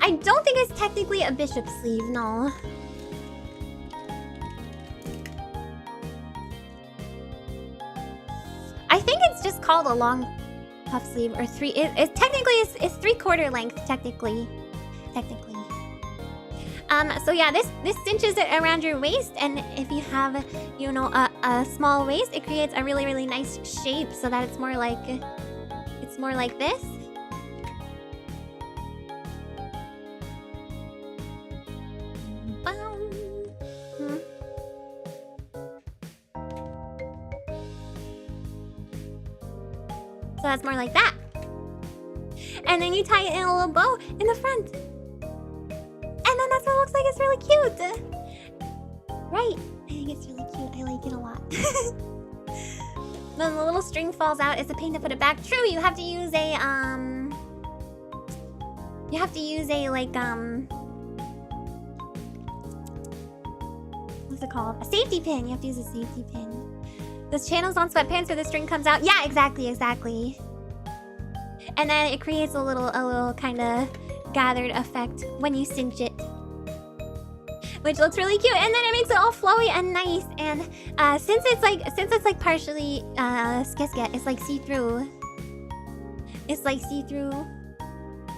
I don't think it's technically a bishop sleeve, no. I think it's just called a long puff sleeve, or three. It's technically it's 3/4 length technically. So yeah, this cinches it around your waist, and if you have, you know, a small waist, it creates a really nice shape so that it's more like this. So that's more like that. And then you tie it in a little bow in the front. And then that's what it looks like. It's really cute. Right. I think it's really cute. I like it a lot. Then the little string falls out. It's a pain to put it back. True, you have to use a, like, what's it called? A safety pin. You have to use a safety pin. This channel's on sweatpants where the string comes out. Yeah, exactly. And then it creates a little kind of gathered effect when you cinch it, which looks really cute. And then it makes it all flowy and nice. And since it's like partially skisket, it's like see-through. It's like see-through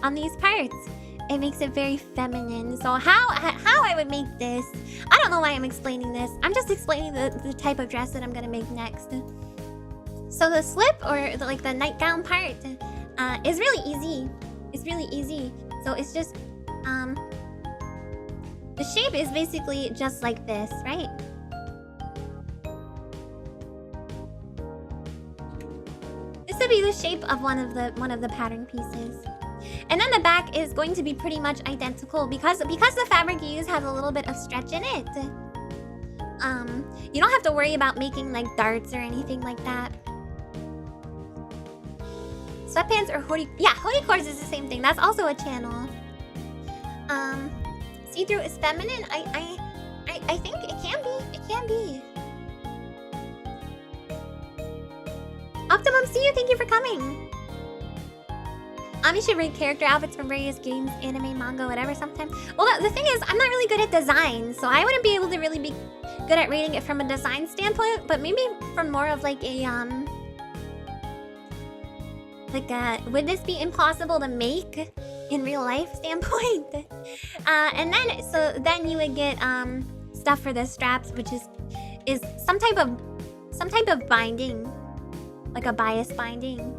on these parts. It makes it very feminine. So how I would make this, I don't know why I'm explaining this. I'm just explaining the type of dress that I'm gonna make next. So the slip, or the nightgown part, is really easy. It's really easy. So it's just the shape is basically just like this, right? This would be the shape of one of the pattern pieces. And then the back is going to be pretty much identical because the fabric you use has a little bit of stretch in it. You don't have to worry about making like darts or anything like that. Sweatpants or hoodie? Yeah, hoodie cores is the same thing. That's also a channel. See-through is feminine. I think it can be. It can be. Optimum, see you. Thank you for coming. You should rate character outfits from various games, anime, manga, whatever sometime. Well, the thing is, I'm not really good at design, so I wouldn't be able to really be good at rating it from a design standpoint, but maybe from more of like a, would this be impossible to make in real life standpoint? And then you would get, stuff for the straps, which is some type of binding, like a bias binding.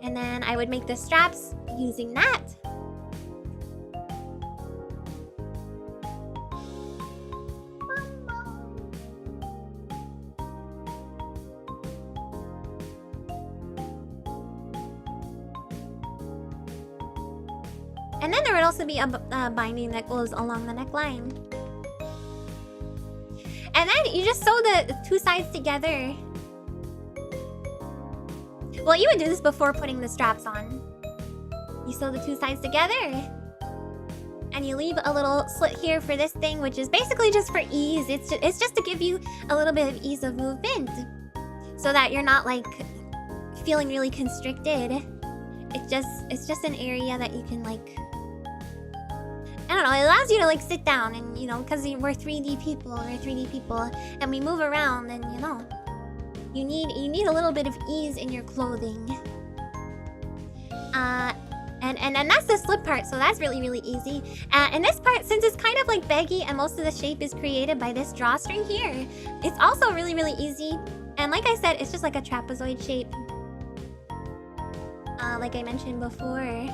And then I would make the straps using that. And then there would also be a binding that goes along the neckline. And then you just sew the two sides together. Well, you would do this before putting the straps on. You sew the two sides together. And you leave a little slit here for this thing, which is basically just for ease. It's just to give you a little bit of ease of movement. So that you're not, like, feeling really constricted. It's just an area that you can, like... I don't know, it allows you to, like, sit down and, you know, because we're 3D people, and we move around and, you know... You need a little bit of ease in your clothing. And that's the slip part, so that's really, really easy. And this part, since it's kind of like baggy and most of the shape is created by this drawstring here, it's also really, really easy. And like I said, it's just like a trapezoid shape. Like I mentioned before.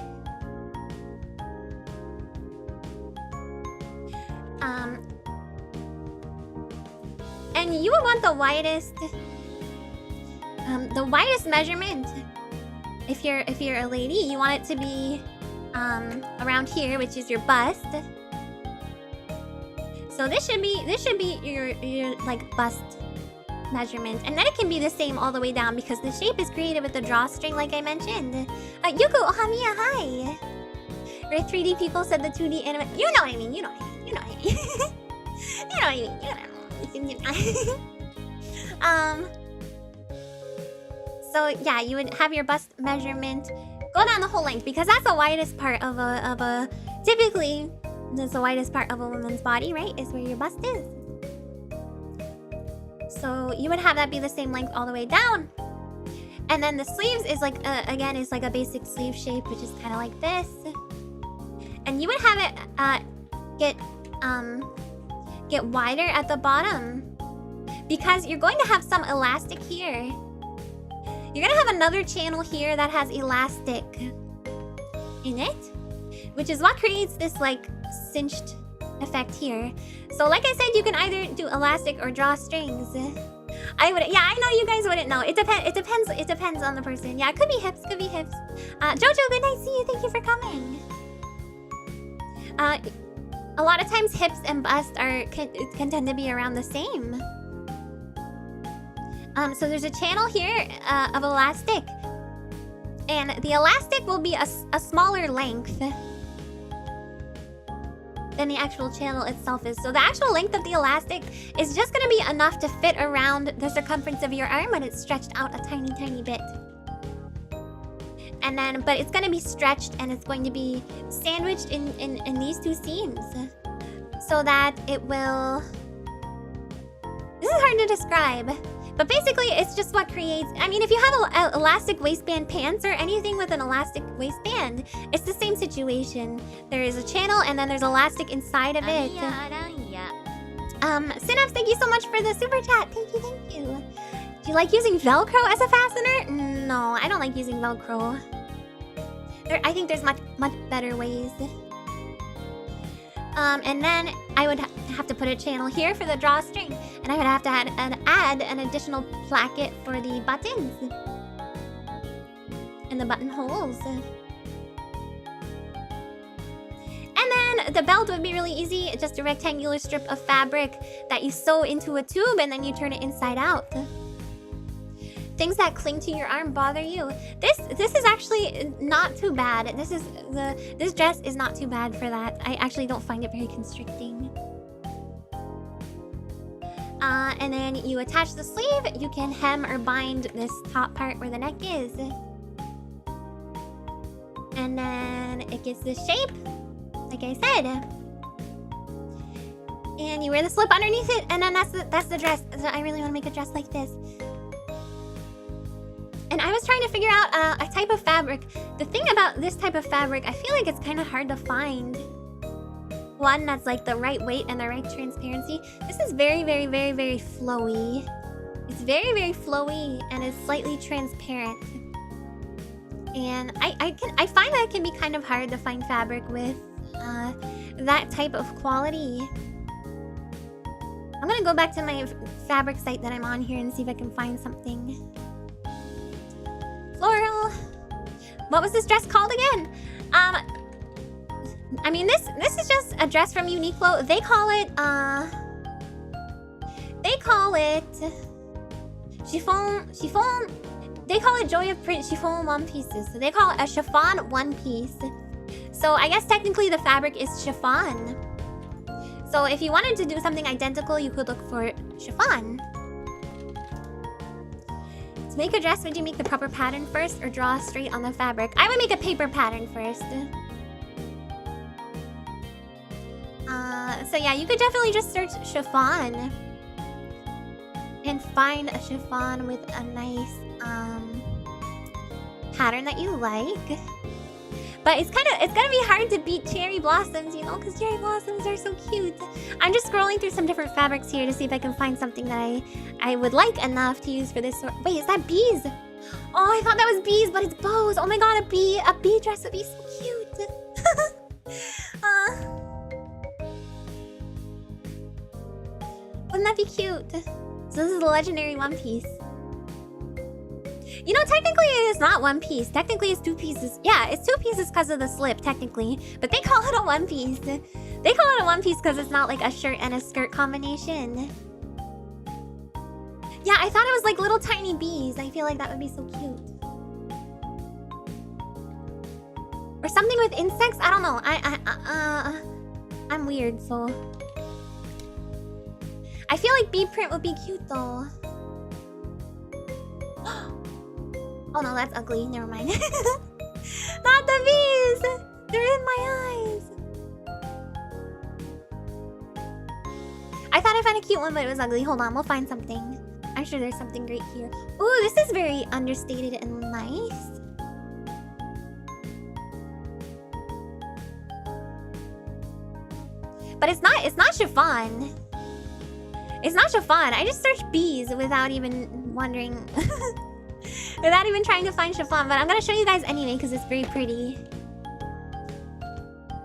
And you would want the widest measurement. If you're a lady, you want it to be around here, which is your bust. So this should be your like bust measurement, and then it can be the same all the way down because the shape is created with the drawstring, like I mentioned. Yuku Ohamiya, hi. Where 3D people said the 2D anime. You know what I mean. You know what I mean. You know what I mean. You know what I mean. You know what I mean. So yeah, you would have your bust measurement go down the whole length because that's the widest part of a typically that's the widest part of a woman's body, right? Is where your bust is. So you would have that be the same length all the way down. And then the sleeves is like again is like a basic sleeve shape, which is kind of like this. And you would have it get wider at the bottom because you're going to have some elastic here. You're gonna have another channel here that has elastic in it, which is what creates this like cinched effect here. So like I said, you can either do elastic or drawstrings. I know you guys wouldn't know. It depends on the person. Yeah, it could be hips, Jojo, good night, see you, thank you for coming. A lot of times hips and bust can tend to be around the same. So there's a channel here of elastic. And the elastic will be a smaller length. than the actual channel itself is. So the actual length of the elastic is just gonna be enough to fit around the circumference of your arm, but it's stretched out a tiny, tiny bit. And then, but it's gonna be stretched and it's going to be sandwiched in these two seams. So that it will... This is hard to describe. But basically, it's just what creates... I mean, if you have elastic waistband pants or anything with an elastic waistband, it's the same situation. There is a channel and then there's elastic inside of it. Amiya Aranha. Synapse, thank you so much for the super chat. Thank you, thank you. Do you like using Velcro as a fastener? No, I don't like using Velcro. I think there's much better ways. And then I would have to put a channel here for the drawstring, and I would have to add an additional placket for the buttons and the buttonholes. And then the belt would be really easy. It's just a rectangular strip of fabric that you sew into a tube and then you turn it inside out. Things that cling to your arm bother you. This is actually not too bad. This dress is not too bad for that. I actually don't find it very constricting. And then you attach the sleeve. You can hem or bind this top part where the neck is. And then it gets this shape, like I said. And you wear the slip underneath it, and then that's the dress. So I really want to make a dress like this. And I was trying to figure out a type of fabric. The thing about this type of fabric, I feel like it's kind of hard to find one that's like the right weight and the right transparency. This is very, very, very, very flowy. It's very, very flowy and it's slightly transparent. And I find that it can be kind of hard to find fabric with that type of quality. I'm gonna go back to my fabric site that I'm on here and see if I can find something. Floral. What was this dress called again? I mean, this is just a dress from Uniqlo. They call it chiffon. They call it Joy of Print chiffon one pieces. So they call it a chiffon one piece. So I guess technically the fabric is chiffon. So if you wanted to do something identical, you could look for chiffon. To make a dress, would you make the proper pattern first or draw straight on the fabric? I would make a paper pattern first. So yeah, you could definitely just search chiffon and find a chiffon with a nice pattern that you like. But it's gonna be hard to beat cherry blossoms, you know, because cherry blossoms are so cute. I'm just scrolling through some different fabrics here to see if I can find something that I would like enough to use for this sort. Wait, is that bees? Oh, I thought that was bees, but it's bows. Oh my god, a bee dress would be so cute. Wouldn't that be cute? So this is a legendary one piece. You know, technically it is not one piece. Technically it's two pieces. Yeah, it's two pieces because of the slip, technically. But they call it a one piece. They call it a one piece because it's not like a shirt and a skirt combination. Yeah, I thought it was like little tiny bees. I feel like that would be so cute. Or something with insects? I don't know. I'm weird, so... I feel like bee print would be cute though. Oh no, that's ugly. Never mind. Not the bees! They're in my eyes. I thought I found a cute one, but it was ugly. Hold on, we'll find something. I'm sure there's something great here. Ooh, this is very understated and nice. But it's not chiffon. It's not chiffon. I just searched bees without even wondering. Without even trying to find chiffon. But I'm gonna show you guys anyway because it's very pretty.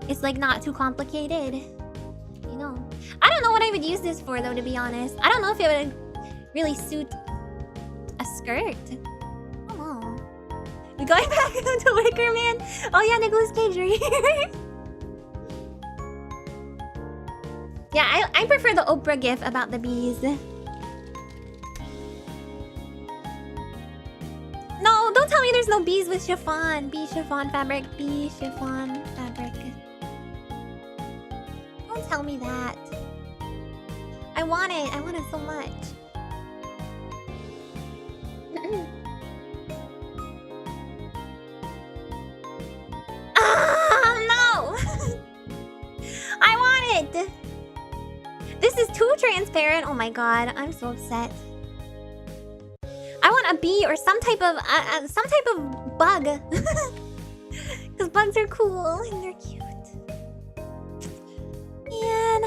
It's like not too complicated. You know. I don't know what I would use this for though, to be honest. I don't know if it would really suit a skirt. I don't know. We're going back to Wicker Man. Oh yeah, Nicolas Cage right here. Yeah, I prefer the Oprah gif about the bees. No, don't tell me there's no bees with chiffon. Bee chiffon fabric. Bee chiffon fabric. Don't tell me that. I want it. I want it so much. No! I want it! This is too transparent. Oh my god, I'm so upset. I want a bee or some type of bug. Because bugs are cool and they're cute. Man.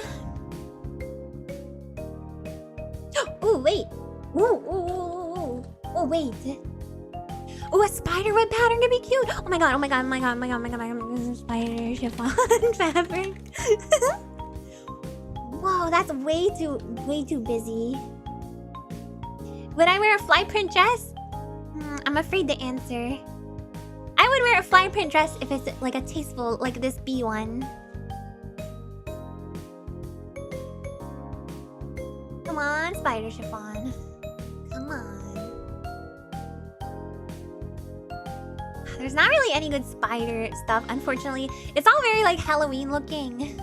Oh wait. Ooh. Oh wait. Oh, a spiderweb pattern to be cute. Oh my god. Oh my god. Oh my god. Oh my god. Oh my god. Oh my god. Spider chiffon fabric. Whoa, that's way too busy. Would I wear a fly print dress? I'm afraid to answer. I would wear a fly print dress if it's like a tasteful, like this bee one. Come on, spider chiffon. Come on. There's not really any good spider stuff, unfortunately. It's all very like Halloween looking.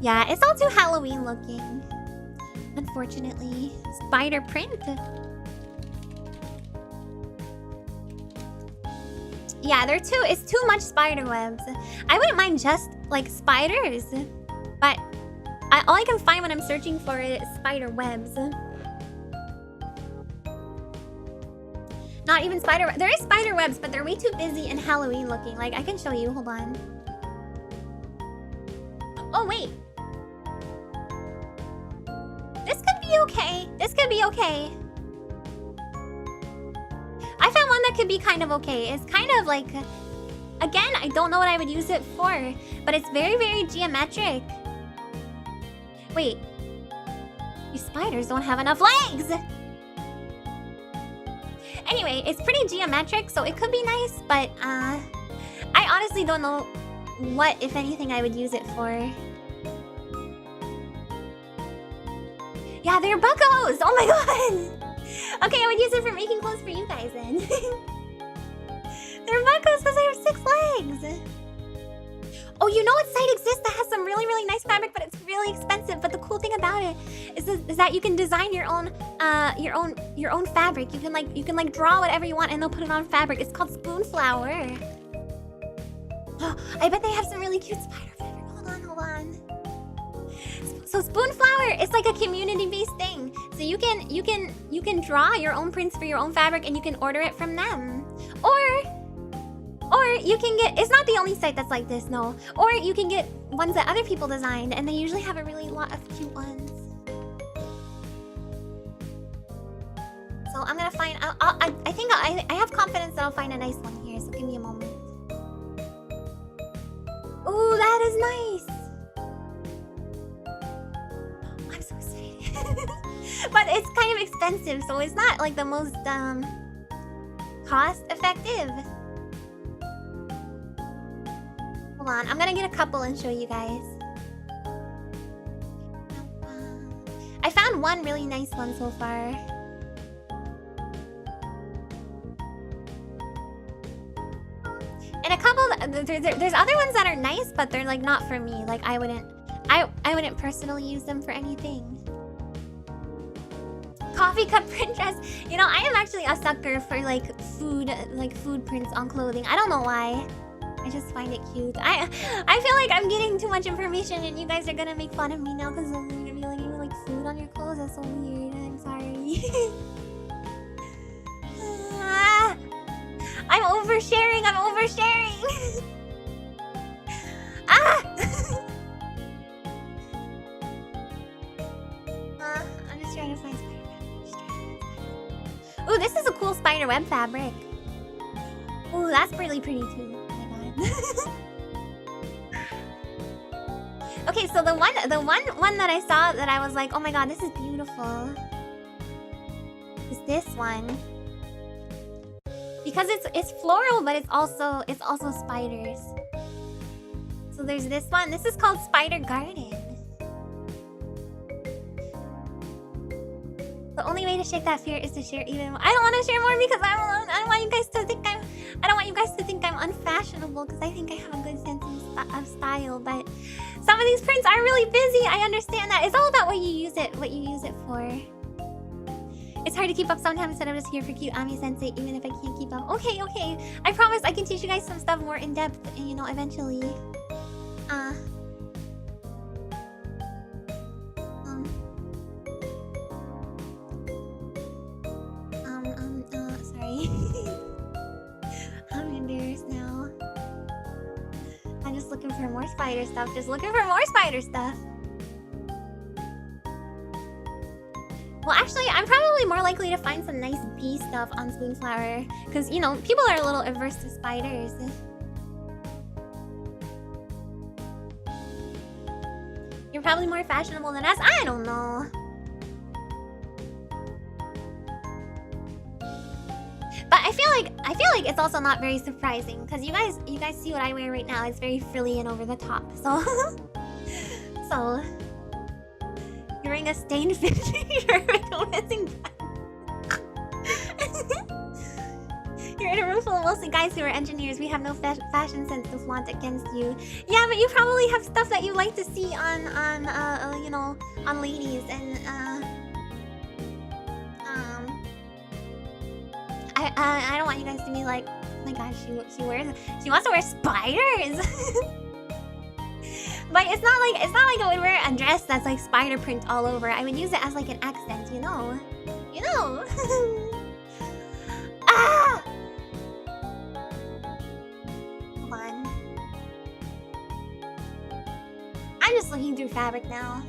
Yeah, it's all too Halloween looking. Unfortunately. Spider print. Yeah, it's too much spider webs. I wouldn't mind just like spiders, but all I can find when I'm searching for it is spider webs. Not even spider webs. There is spider webs, but they're way too busy and Halloween looking. Like, I can show you. Hold on. Oh, wait. This could be okay. This could be okay. I found one that could be kind of okay. It's kind of like... Again, I don't know what I would use it for, but it's very, very geometric. Wait. These spiders don't have enough legs! Anyway, it's pretty geometric, so it could be nice, but I honestly don't know what, if anything, I would use it for. Yeah, they're buckos! Oh my god! Okay, I would use it for making clothes for you guys then. They're buckos because they have 6 legs! Oh, you know what site exists that has some really, really nice fabric, but it's really expensive. But the cool thing about it is that you can design your own fabric. You can like draw whatever you want, and they'll put it on fabric. It's called Spoonflower. Oh, I bet they have some really cute spider fabric. Hold on. So Spoonflower is like a community-based thing. So you can draw your own prints for your own fabric, and you can order it from them, or you can get, it's not the only site that's like this, no. Or you can get ones that other people designed, and they usually have a really lot of cute ones. So I'm gonna find, I think I have confidence that I'll find a nice one here, so give me a moment. Ooh, that is nice. I'm so excited. But it's kind of expensive, so it's not like the most cost effective. Hold on, I'm gonna get a couple and show you guys. I found one really nice one so far. And a couple, there's other ones that are nice, but they're like not for me. Like I wouldn't personally use them for anything. Coffee cup print dress. You know, I am actually a sucker for like food prints on clothing. I don't know why. I just find it cute. I feel like I'm getting too much information, and you guys are gonna make fun of me now because I'm gonna be like, you like food on your clothes. That's so weird. I'm sorry. I'm oversharing. I'm just trying to find spider web. Ooh, this is a cool spider web fabric. Ooh, that's really pretty too. Okay, so the one that I saw that I was like, oh my god, this is beautiful, is this one, because it's floral, but it's also spiders. So there's this one. This is called Spider Garden. The only way to shake that fear is to share even more. I don't want to share more because I'm alone. I don't want you guys to think I'm unfashionable because I think I have a good sense of style. But some of these prints are really busy. I understand that. It's all about what you use it for. It's hard to keep up sometimes, but I'm just here for cute Ami Sensei, even if I can't keep up. Okay. I promise I can teach you guys some stuff more in depth, you know, eventually. Sorry. I'm embarrassed now. I'm just looking for more spider stuff. Well, actually, I'm probably more likely to find some nice bee stuff on Spoonflower. Because, you know, people are a little averse to spiders. You're probably more fashionable than us. I don't know. But I feel like it's also not very surprising. Because you guys see what I wear right now. It's very frilly and over the top. So... so... You're wearing a stained fit shirt with a missing button. You're in a room full of mostly guys who are engineers. We have no fashion sense to flaunt against you. Yeah, but you probably have stuff that you like to see on you know, on ladies and I don't want you guys to be like, oh my gosh, she wants to wear spiders. But it's not like I would wear a dress that's like spider print all over. I would use it as like an accent, you know. Ah! Hold on. I'm just looking through fabric now.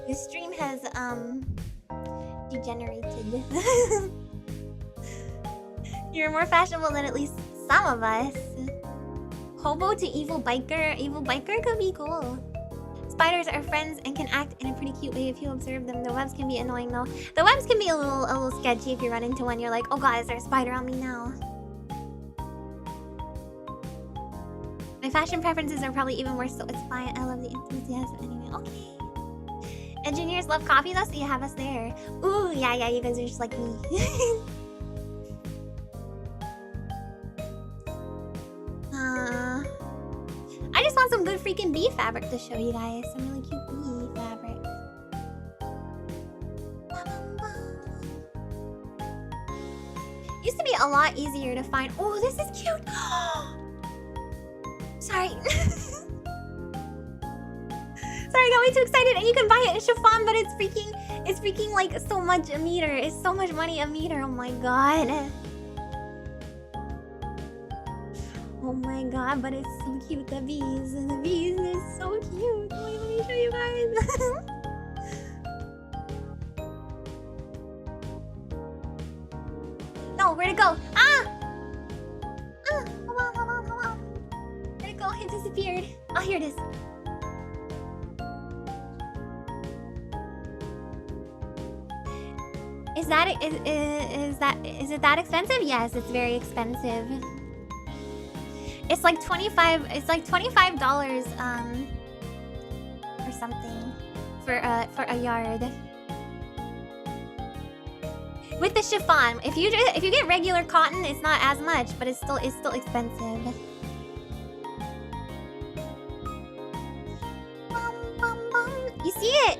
This stream has degenerated. You're more fashionable than at least some of us. Hobo to evil biker. Evil biker could be cool. Spiders are friends and can act in a pretty cute way if you observe them. The webs can be annoying though. The webs can be a little sketchy if you run into one. You're like, oh god, is there a spider on me now? My fashion preferences are probably even worse, so it's fine. I love the enthusiasm anyway. Okay. Engineers love coffee though, so you have us there. Ooh, yeah, you guys are just like me. I just want some good freaking bee fabric to show you guys. Some really cute bee fabric. Used to be a lot easier to find. Oh, this is cute. Sorry. Sorry, I got way too excited. And you can buy it in chiffon, but it's freaking like so much a meter. It's so much money a meter. Oh my god. Oh my god, but it's so cute. The bees is so cute. Wait, let me show you guys. No, where'd it go? Hold on. Where'd it go? It disappeared. Oh, here it is. Is it that expensive? Yes, it's very expensive. It's like $25 or something for a yard. With the chiffon, if you get regular cotton, it's not as much, but it's still expensive. You see it?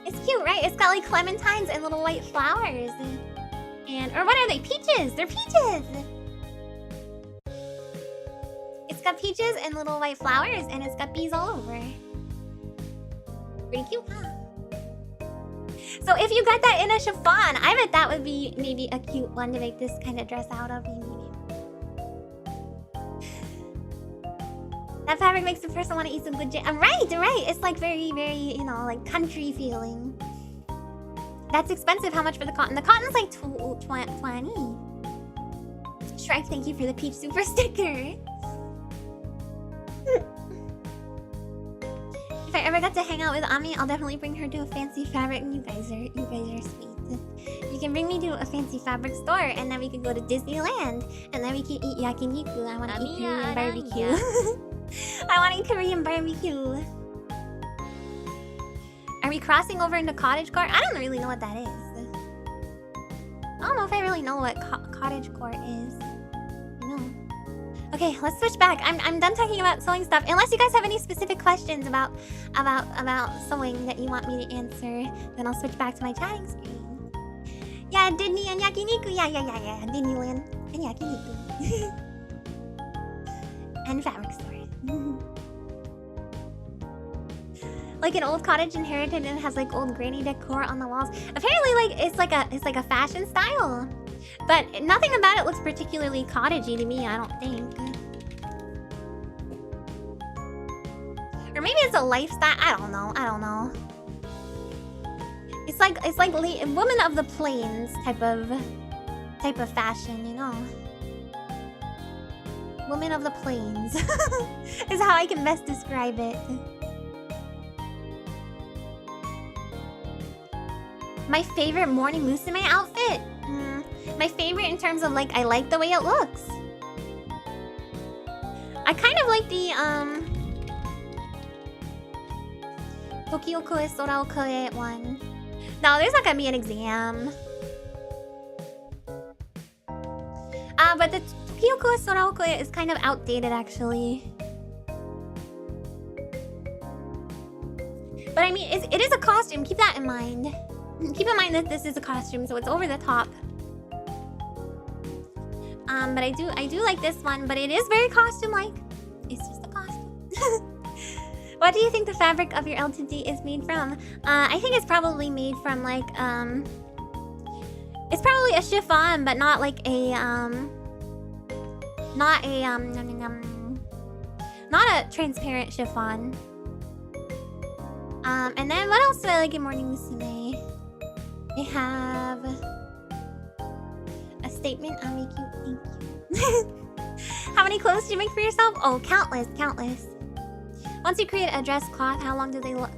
It's cute, right? It's got like clementines and little white flowers. Or what are they? Peaches! They're peaches! It's got peaches and little white flowers, and it's got bees all over. Pretty cute, huh? So if you got that in a chiffon, I bet that would be maybe a cute one to make this kind of dress out of. That fabric makes the person want to eat some good jam. Right. It's like very, very, you know, like country feeling. That's expensive. How much for the cotton? The cotton's like 20. Shrek, thank you for the peach super sticker. If I ever got to hang out with Ami, I'll definitely bring her to a fancy fabric. You guys are sweet. You can bring me to a fancy fabric store, and then we can go to Disneyland, and then we can eat yakiniku. I want to eat Korean barbecue. I want to eat Korean barbecue. Are we crossing over into cottagecore? I don't really know what that is. I don't know if I really know what cottagecore is. No. Okay, let's switch back. I'm done talking about sewing stuff. Unless you guys have any specific questions about sewing that you want me to answer, then I'll switch back to my chatting screen. Yeah, Disney and yakiniku. Yeah. Disneyland and yakiniku. And fabric store. Like an old cottage inherited and has like old granny decor on the walls. Apparently, like it's like a fashion style, but nothing about it looks particularly cottagey to me. I don't think. Or maybe it's a lifestyle. I don't know. It's like woman of the plains type of fashion, you know. Woman of the plains is how I can best describe it. My favorite morning musume outfit? My favorite in terms of like, I like the way it looks. I kind of like the Tokyo Koe Sora Koe one. No, there's not gonna be an exam. But the Tokyo Koe Sora Koe is kind of outdated actually. But I mean, it is a costume, keep that in mind. Keep in mind that this is a costume, so it's over the top. But I do like this one, but it is very costume-like. It's just a costume. What do you think the fabric of your LTD is made from? I think it's probably made from like it's probably a chiffon, but not like a not a transparent chiffon. And then what else do I like in Morning Musume? I have a statement. I'll make you thank you. How many clothes do you make for yourself? Oh, countless. Once you create a dress cloth, how long do they last?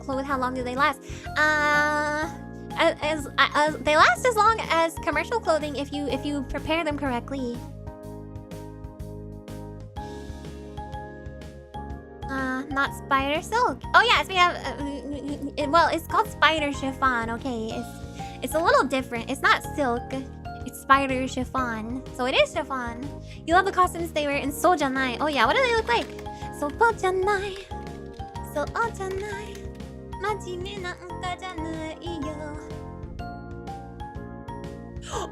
They last as long as commercial clothing if you prepare them correctly. Not spider silk. Oh yeah, it's made of well, it's called spider chiffon. Okay, it's a little different. It's not silk. It's spider chiffon. So it is chiffon. You love the costumes they wear in Sojanai. Oh yeah, what do they look like? Sojanai. Sojanai. Majime na nka janai yo.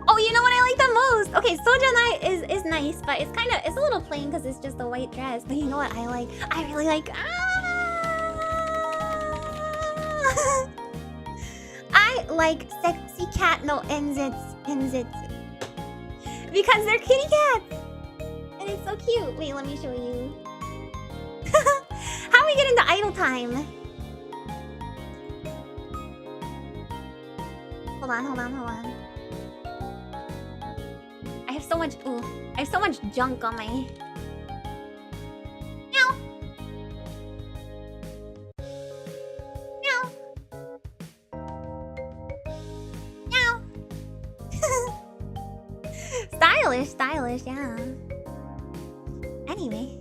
Oh, you know what I like the most? Okay, Sojanai is nice, but it's a little plain because it's just a white dress. But you know what I like? I really like I like sexy cat no enzitsu. Because they're kitty cats! And it's so cute. Wait, let me show you. How do we get into idle time? Hold on. I have so much junk on my... Meow! Stylish, yeah. Anyway.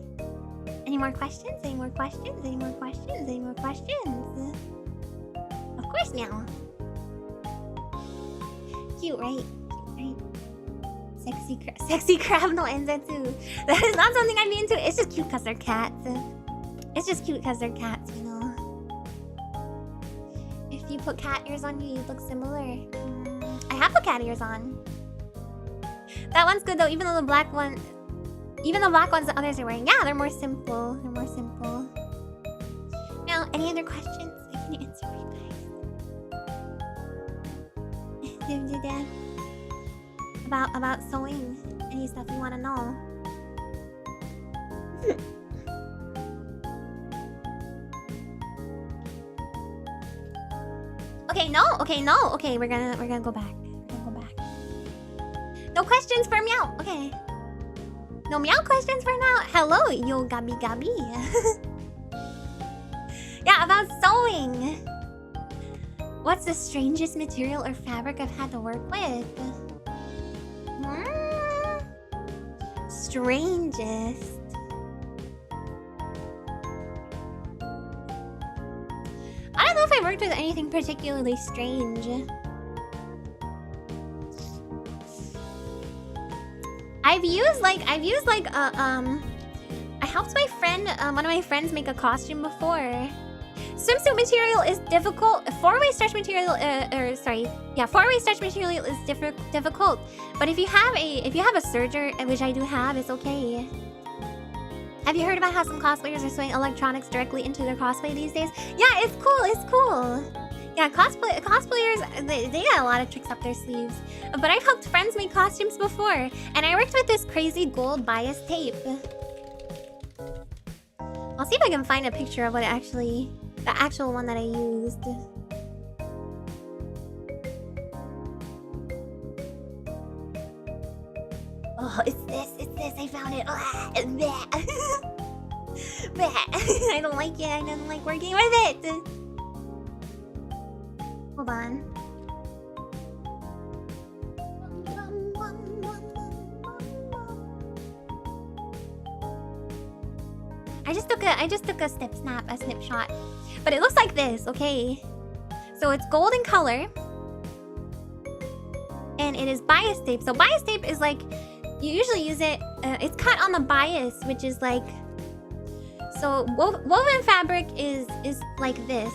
Any more questions? Of course, meow. Cute, right? Sexy crab no enzetsu. That is not something I'd be into. It's just cute because they're cats. You know. If you put cat ears on you, you'd look similar. I have put cat ears on. That one's good though, even the black ones that others are wearing. Yeah, they're more simple. Now, any other questions I can answer for you guys? About sewing. Any stuff you want to know? Okay, we're gonna go back. No questions for meow. Okay. No meow questions for now. Hello, yo gabi. Yeah, about sewing. What's the strangest material or fabric I've had to work with? Strangest. I don't know if I've worked with anything particularly strange. I've used like I helped my friend, one of my friends make a costume before. Swimsuit material is difficult. Four-way stretch material, four-way stretch material is difficult. But if you have a serger, which I do have, it's okay. Have you heard about how some cosplayers are sewing electronics directly into their cosplay these days? Yeah, it's cool. It's cool. Yeah, cosplayers, they got a lot of tricks up their sleeves. But I've helped friends make costumes before, and I worked with this crazy gold bias tape. I'll see if I can find a picture of what it actually, the actual one that I used. Oh, it's this, I found it. I don't like it, I don't like working with it. Hold on. I just took a snapshot. But it looks like this, okay? So it's gold in color. And it is bias tape. So bias tape is like, you usually use it, it's cut on the bias, which is like, so woven fabric is like this,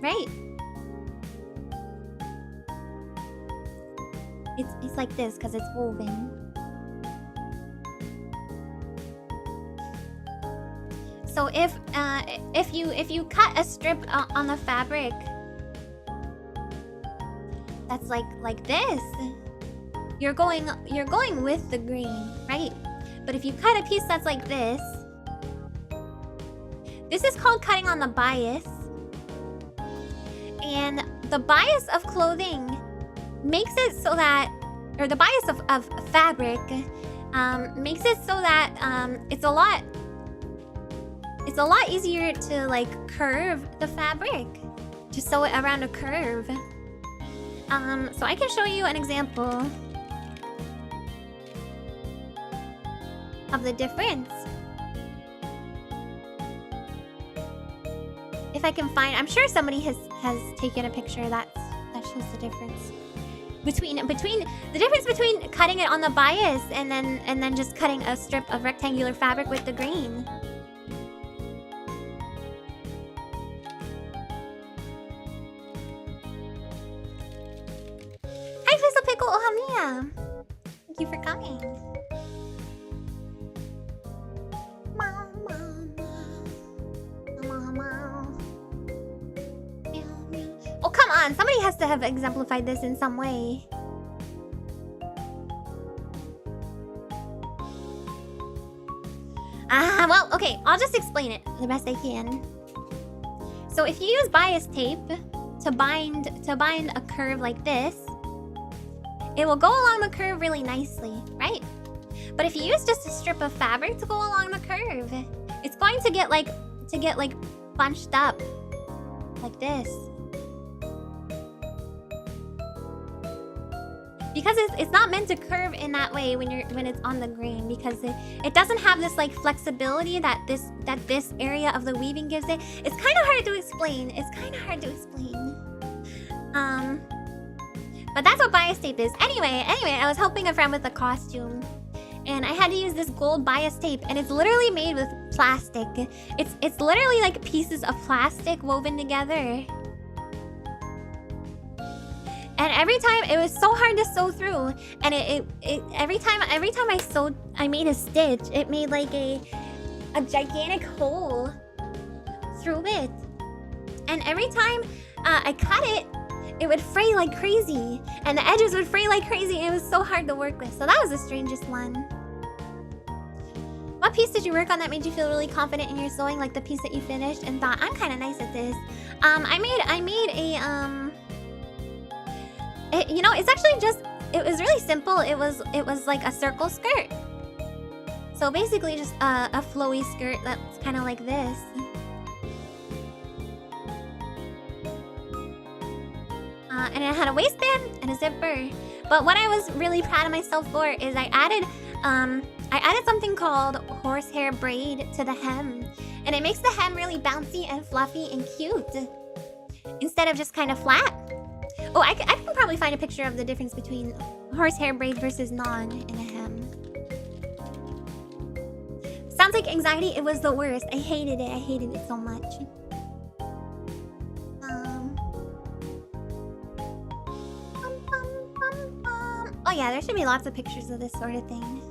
right? It's like this because it's woven. So if you cut a strip on the fabric that's like this, you're going with the grain, right? But if you cut a piece that's like this is called cutting on the bias. And the bias of clothing makes it so that, or the bias of fabric makes it so that it's a lot easier to like curve the fabric, to sew it around a curve. So I can show you an example of the difference. If I can find, I'm sure somebody has taken a picture that shows the difference between the difference between cutting it on the bias and then just cutting a strip of rectangular fabric with the grain. Hi, Fizzle Pickle Amiya. Thank you for coming. Oh, come on. Somebody has to have exemplified this in some way. Well, okay. I'll just explain it the best I can. So if you use bias tape to bind a curve like this, it will go along the curve really nicely, right? But if you use just a strip of fabric to go along the curve, it's going to get like bunched up like this. Because it's not meant to curve in that way when it's on the grain, because it doesn't have this like flexibility that this area of the weaving gives it. It's kind of hard to explain. But that's what bias tape is. Anyway, I was helping a friend with a costume, and I had to use this gold bias tape, and it's literally made with plastic. It's literally like pieces of plastic woven together. And every time it was so hard to sew through, and every time I sewed, I made a stitch. It made like a gigantic hole through it, and every time I cut it, it would fray like crazy, and the edges would fray like crazy. And it was so hard to work with. So that was the strangest one. What piece did you work on that made you feel really confident in your sewing? Like the piece that you finished and thought, I'm kind of nice at this. I made a you know, it's actually just, it was really simple. It was like a circle skirt. So basically just a flowy skirt that's kind of like this. And it had a waistband and a zipper. But what I was really proud of myself for is I added something called horsehair braid to the hem. And it makes the hem really bouncy and fluffy and cute. instead of just kind of flat. Oh, I can probably find a picture of the difference between horsehair braid versus non in a hem. Sounds like anxiety. It was the worst. I hated it. I hated it so much. Oh yeah, there should be lots of pictures of this sort of thing.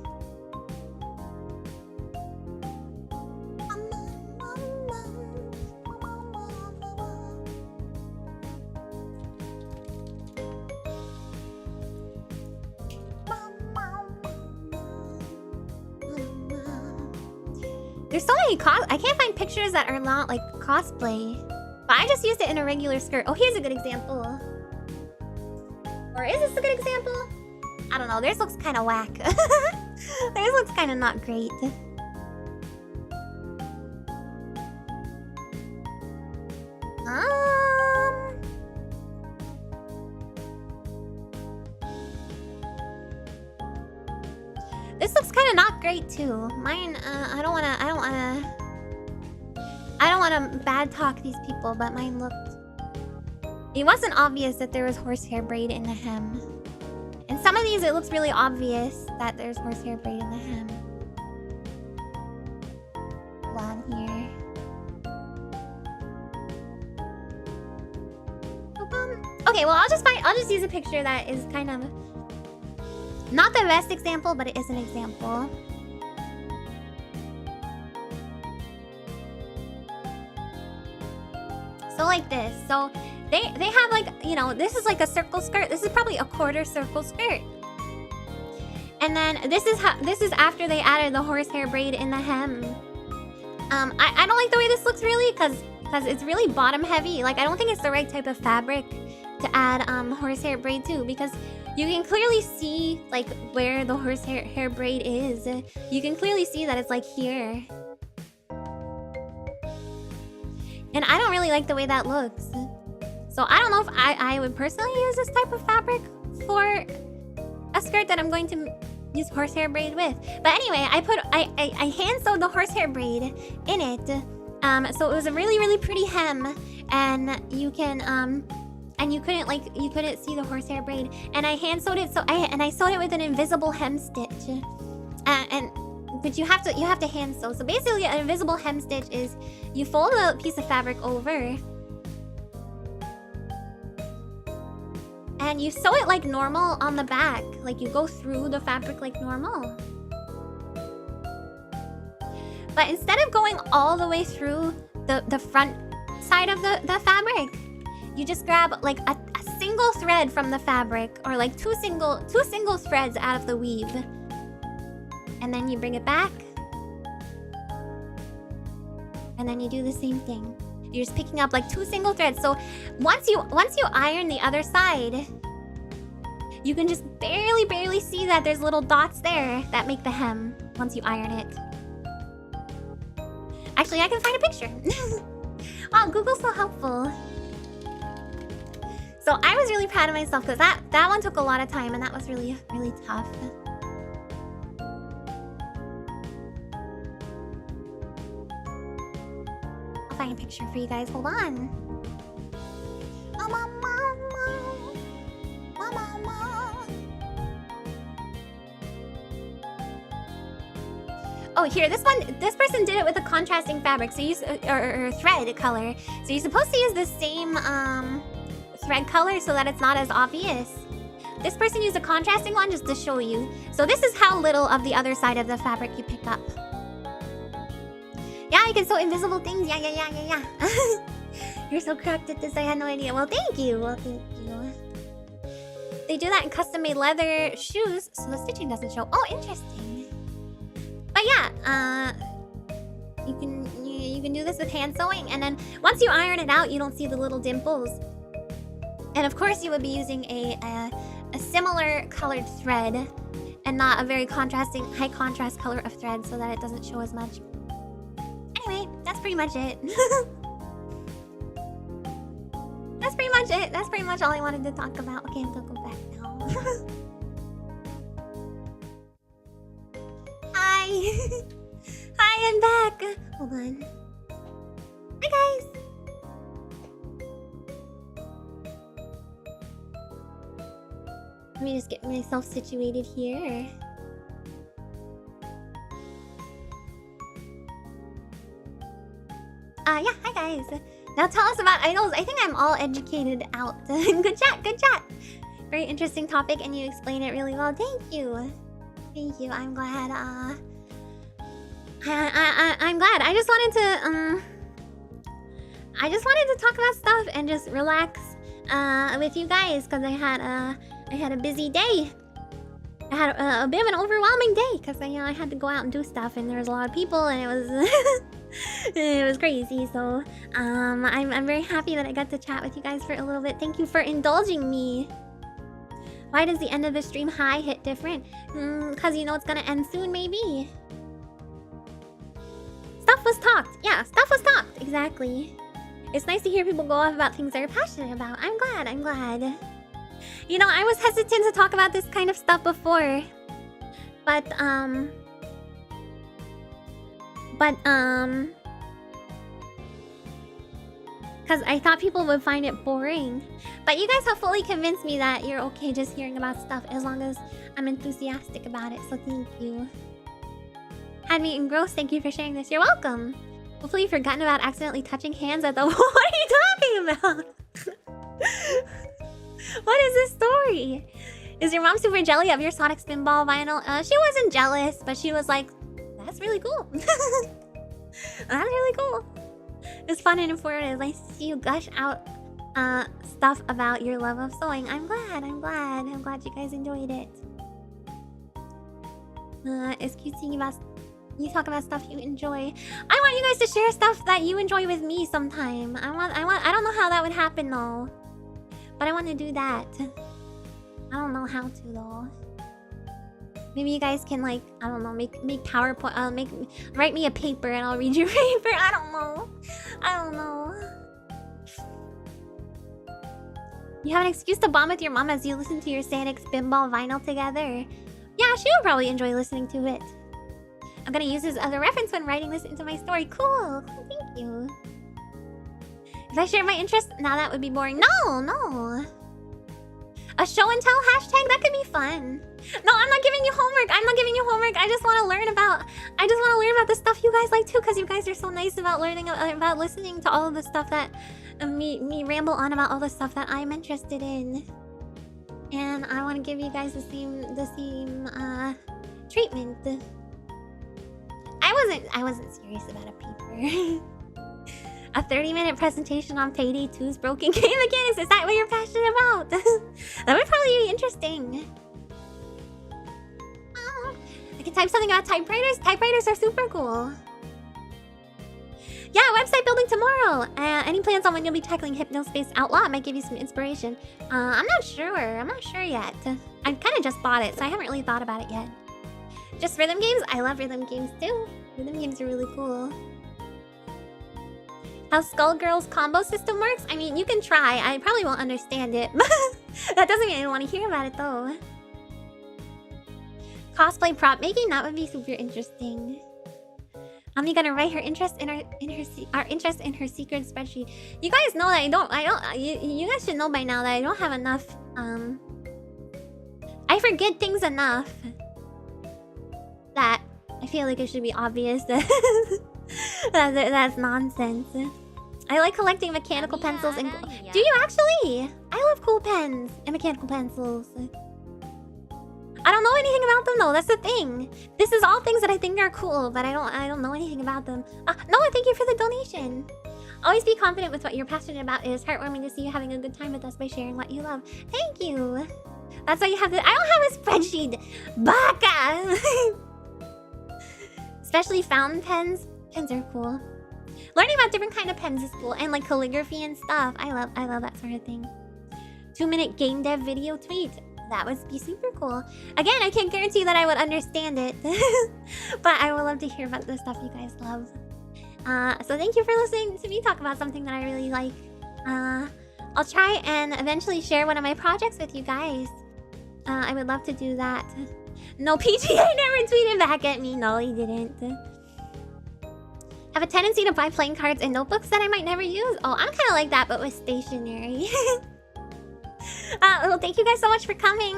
There's so many I can't find pictures that are not like cosplay. But I just used it in a regular skirt. Oh, here's a good example. Or is this a good example? I don't know. Theirs looks kind of whack. Theirs looks kind of not great. This looks kind of not great too. Mine, I don't wanna bad talk these people, but mine looked... It wasn't obvious that there was horsehair braid in the hem. In some of these, it looks really obvious that there's horsehair braid in the hem. Along here. Okay, well, I'll just use a picture that is kind of not the best example, but it is an example. So like this. So they have like, you know, this is like a circle skirt. This is probably a quarter circle skirt. And then this is after they added the horsehair braid in the hem. I don't like the way this looks really because it's really bottom heavy. Like I don't think it's the right type of fabric to add horsehair braid to, because you can clearly see like where the horsehair braid is. You can clearly see that it's like here. And I don't really like the way that looks. So I don't know if I would personally use this type of fabric for a skirt that I'm going to use horsehair braid with. But anyway, I hand sewed the horsehair braid in it. So it was a really, really pretty hem, and you can and you couldn't see the horsehair braid. And I hand sewed it, so I sewed it with an invisible hem stitch. But you have to hand sew. So basically, an invisible hem stitch is you fold a piece of fabric over and you sew it like normal on the back. Like you go through the fabric like normal. But instead of going all the way through the front side of the fabric, you just grab like a single thread from the fabric, or like two single threads out of the weave. And then you bring it back. And then you do the same thing. You're just picking up like two single threads. So once you iron the other side, you can just barely see that there's little dots there that make the hem once you iron it. Actually, I can find a picture. Wow, Google's so helpful. So I was really proud of myself because that one took a lot of time, and that was really, really tough. I'll find a picture for you guys. Hold on. Oh, here, this person did it with a contrasting fabric, so or thread color. So you're supposed to use the same thread color so that it's not as obvious. This person used a contrasting one just to show you. So this is how little of the other side of the fabric you pick up. Yeah, you can sew invisible things. Yeah. You're so correct at this. I had no idea. Well, thank you. They do that in custom-made leather shoes, so the stitching doesn't show. Oh, interesting. But yeah, you can do this with hand sewing, and then once you iron it out, you don't see the little dimples. And of course, you would be using a similar colored thread, and not a very high contrast color of thread, so that it doesn't show as much. Anyway, that's pretty much it. That's pretty much it. That's pretty much all I wanted to talk about. Okay, I'm gonna go back now. Hi! Hi, I'm back! Hold on. Hi, guys! me just get myself situated here. Yeah, hi guys. Now tell us about idols. I think I'm all educated out. Good chat, good chat. Very interesting topic, and you explain it really well. Thank you. Thank you. I'm glad. I'm glad. I just wanted to talk about stuff and just relax with you guys because I had a busy day. I had a bit of an overwhelming day because I had to go out and do stuff, and there was a lot of people, and it was it was crazy. So I'm very happy that I got to chat with you guys for a little bit. Thank you for indulging me. Why does the end of the stream high hit different? Because you know it's gonna end soon, maybe. Stuff was talked. Yeah, stuff was talked. Exactly. It's nice to hear people go off about things they're passionate about. I'm glad. I'm glad. You know, I was hesitant to talk about this kind of stuff before. But because I thought people would find it boring. But you guys have fully convinced me that you're okay just hearing about stuff as long as I'm enthusiastic about it. So thank you. Had me engrossed. Thank you for sharing this. You're welcome. Hopefully you've forgotten about accidentally touching hands at the... What are you talking about? What is this story? Is your mom super jelly of your Sonic Spinball vinyl? She wasn't jealous, but she was like, that's really cool. That's really cool. It's fun and informative. I see you gush out stuff about your love of sewing. I'm glad. I'm glad you guys enjoyed it. It's cute seeing you talk about stuff you enjoy. I want you guys to share stuff that you enjoy with me sometime. I don't know how that would happen though. But I want to do that. I don't know how to though. Maybe you guys can, like, I don't know, make PowerPoint, write me a paper and I'll read your paper. I don't know. You have an excuse to bond with your mom as you listen to your Sonic Spinball vinyl together. Yeah, she would probably enjoy listening to it. I'm gonna use this as a reference when writing this into my story. Cool. Thank you. If I share my interest, now that would be boring. No. A show and tell hashtag, that could be fun. No, I'm not giving you homework. I just want to learn about the stuff you guys like too, because you guys are so nice about learning about listening to all of the stuff that me ramble on about all the stuff that I'm interested in. And I want to give you guys the same treatment. I wasn't serious about a paper. A 30-minute presentation on Payday 2's broken game mechanics. Is that what you're passionate about? That would probably be interesting. I can type something about typewriters. Typewriters are super cool. Yeah, website building tomorrow. Any plans on when you'll be tackling Hypnospace Outlaw? It might give you some inspiration. I'm not sure. I'm not sure yet. I kind of just bought it, so I haven't really thought about it yet. Just rhythm games? I love rhythm games too. Rhythm games are really cool. How Skullgirl's combo system works? I mean, you can try. I probably won't understand it. That doesn't mean I don't want to hear about it though. Cosplay prop making? That would be super interesting. I'm gonna write her interest in our interest in her secret spreadsheet. You guys know that you guys should know by now that I don't have enough. I forget things enough that I feel like it should be obvious that that's nonsense. I like collecting mechanical pencils and... Do you actually? I love cool pens and mechanical pencils. I don't know anything about them though, that's the thing. This is all things that I think are cool, but I don't know anything about them. Noah, thank you for the donation. Always be confident with what you're passionate about. It is heartwarming to see you having a good time with us by sharing what you love. Thank you. That's why you have I don't have a spreadsheet. Baka! Especially fountain pens. Pens are cool. Learning about different kind of pens is cool, and like calligraphy and stuff. I love that sort of thing. 2-minute game dev video tweet. That would be super cool. Again, I can't guarantee that I would understand it, but I would love to hear about the stuff you guys love. So thank you for listening to me talk about something that I really like. I'll try and eventually share one of my projects with you guys. I would love to do that. No, PGA never tweeted back at me. No, he didn't. Have a tendency to buy playing cards and notebooks that I might never use. Oh, I'm kind of like that, but with stationery. Well, thank you guys so much for coming.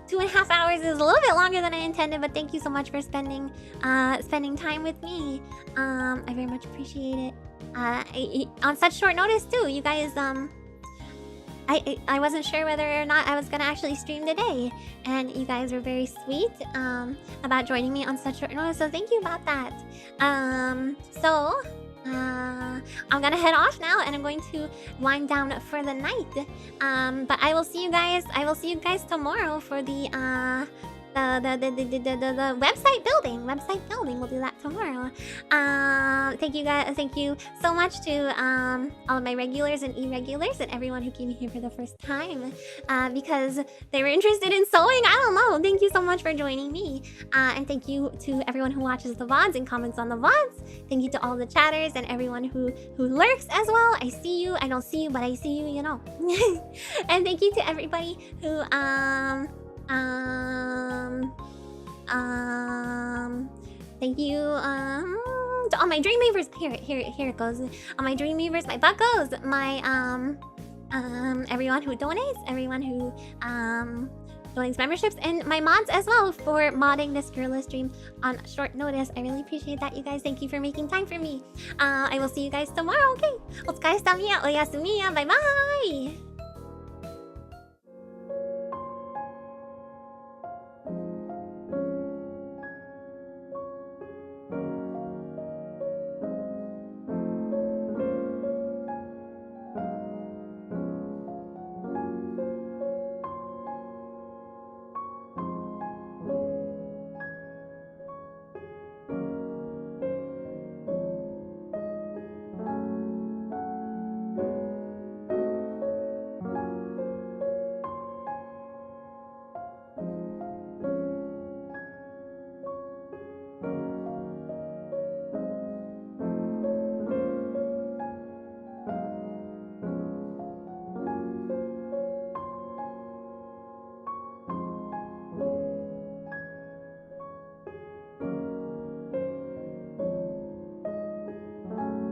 2.5 hours is a little bit longer than I intended, but thank you so much for spending time with me. I very much appreciate it. On such short notice too. You guys, I wasn't sure whether or not I was gonna actually stream today, and you guys were very sweet about joining me on such short notice. So thank you about that. I'm gonna head off now, and I'm going to wind down for the night. But I will see you guys. I will see you guys tomorrow for the website building. We'll do that tomorrow. Thank you guys. Thank you so much to all of my regulars and irregulars and everyone who came here for the first time because they were interested in sewing. I don't know. Thank you so much for joining me. And thank you to everyone who watches the VODs and comments on the VODs. Thank you to all the chatters and everyone who lurks as well. I see you. I don't see you, but I see you, you know. And thank you to everybody who thank you to all my Dreamweavers. Here it goes. All my Dreamweavers, my buckos, my everyone who donates, everyone who donates memberships, and my mods as well for modding this Geurilla stream on short notice. I really appreciate that, you guys. Thank you for making time for me. I will see you guys tomorrow. Okay, otsukaresama, oyasumiya, bye bye.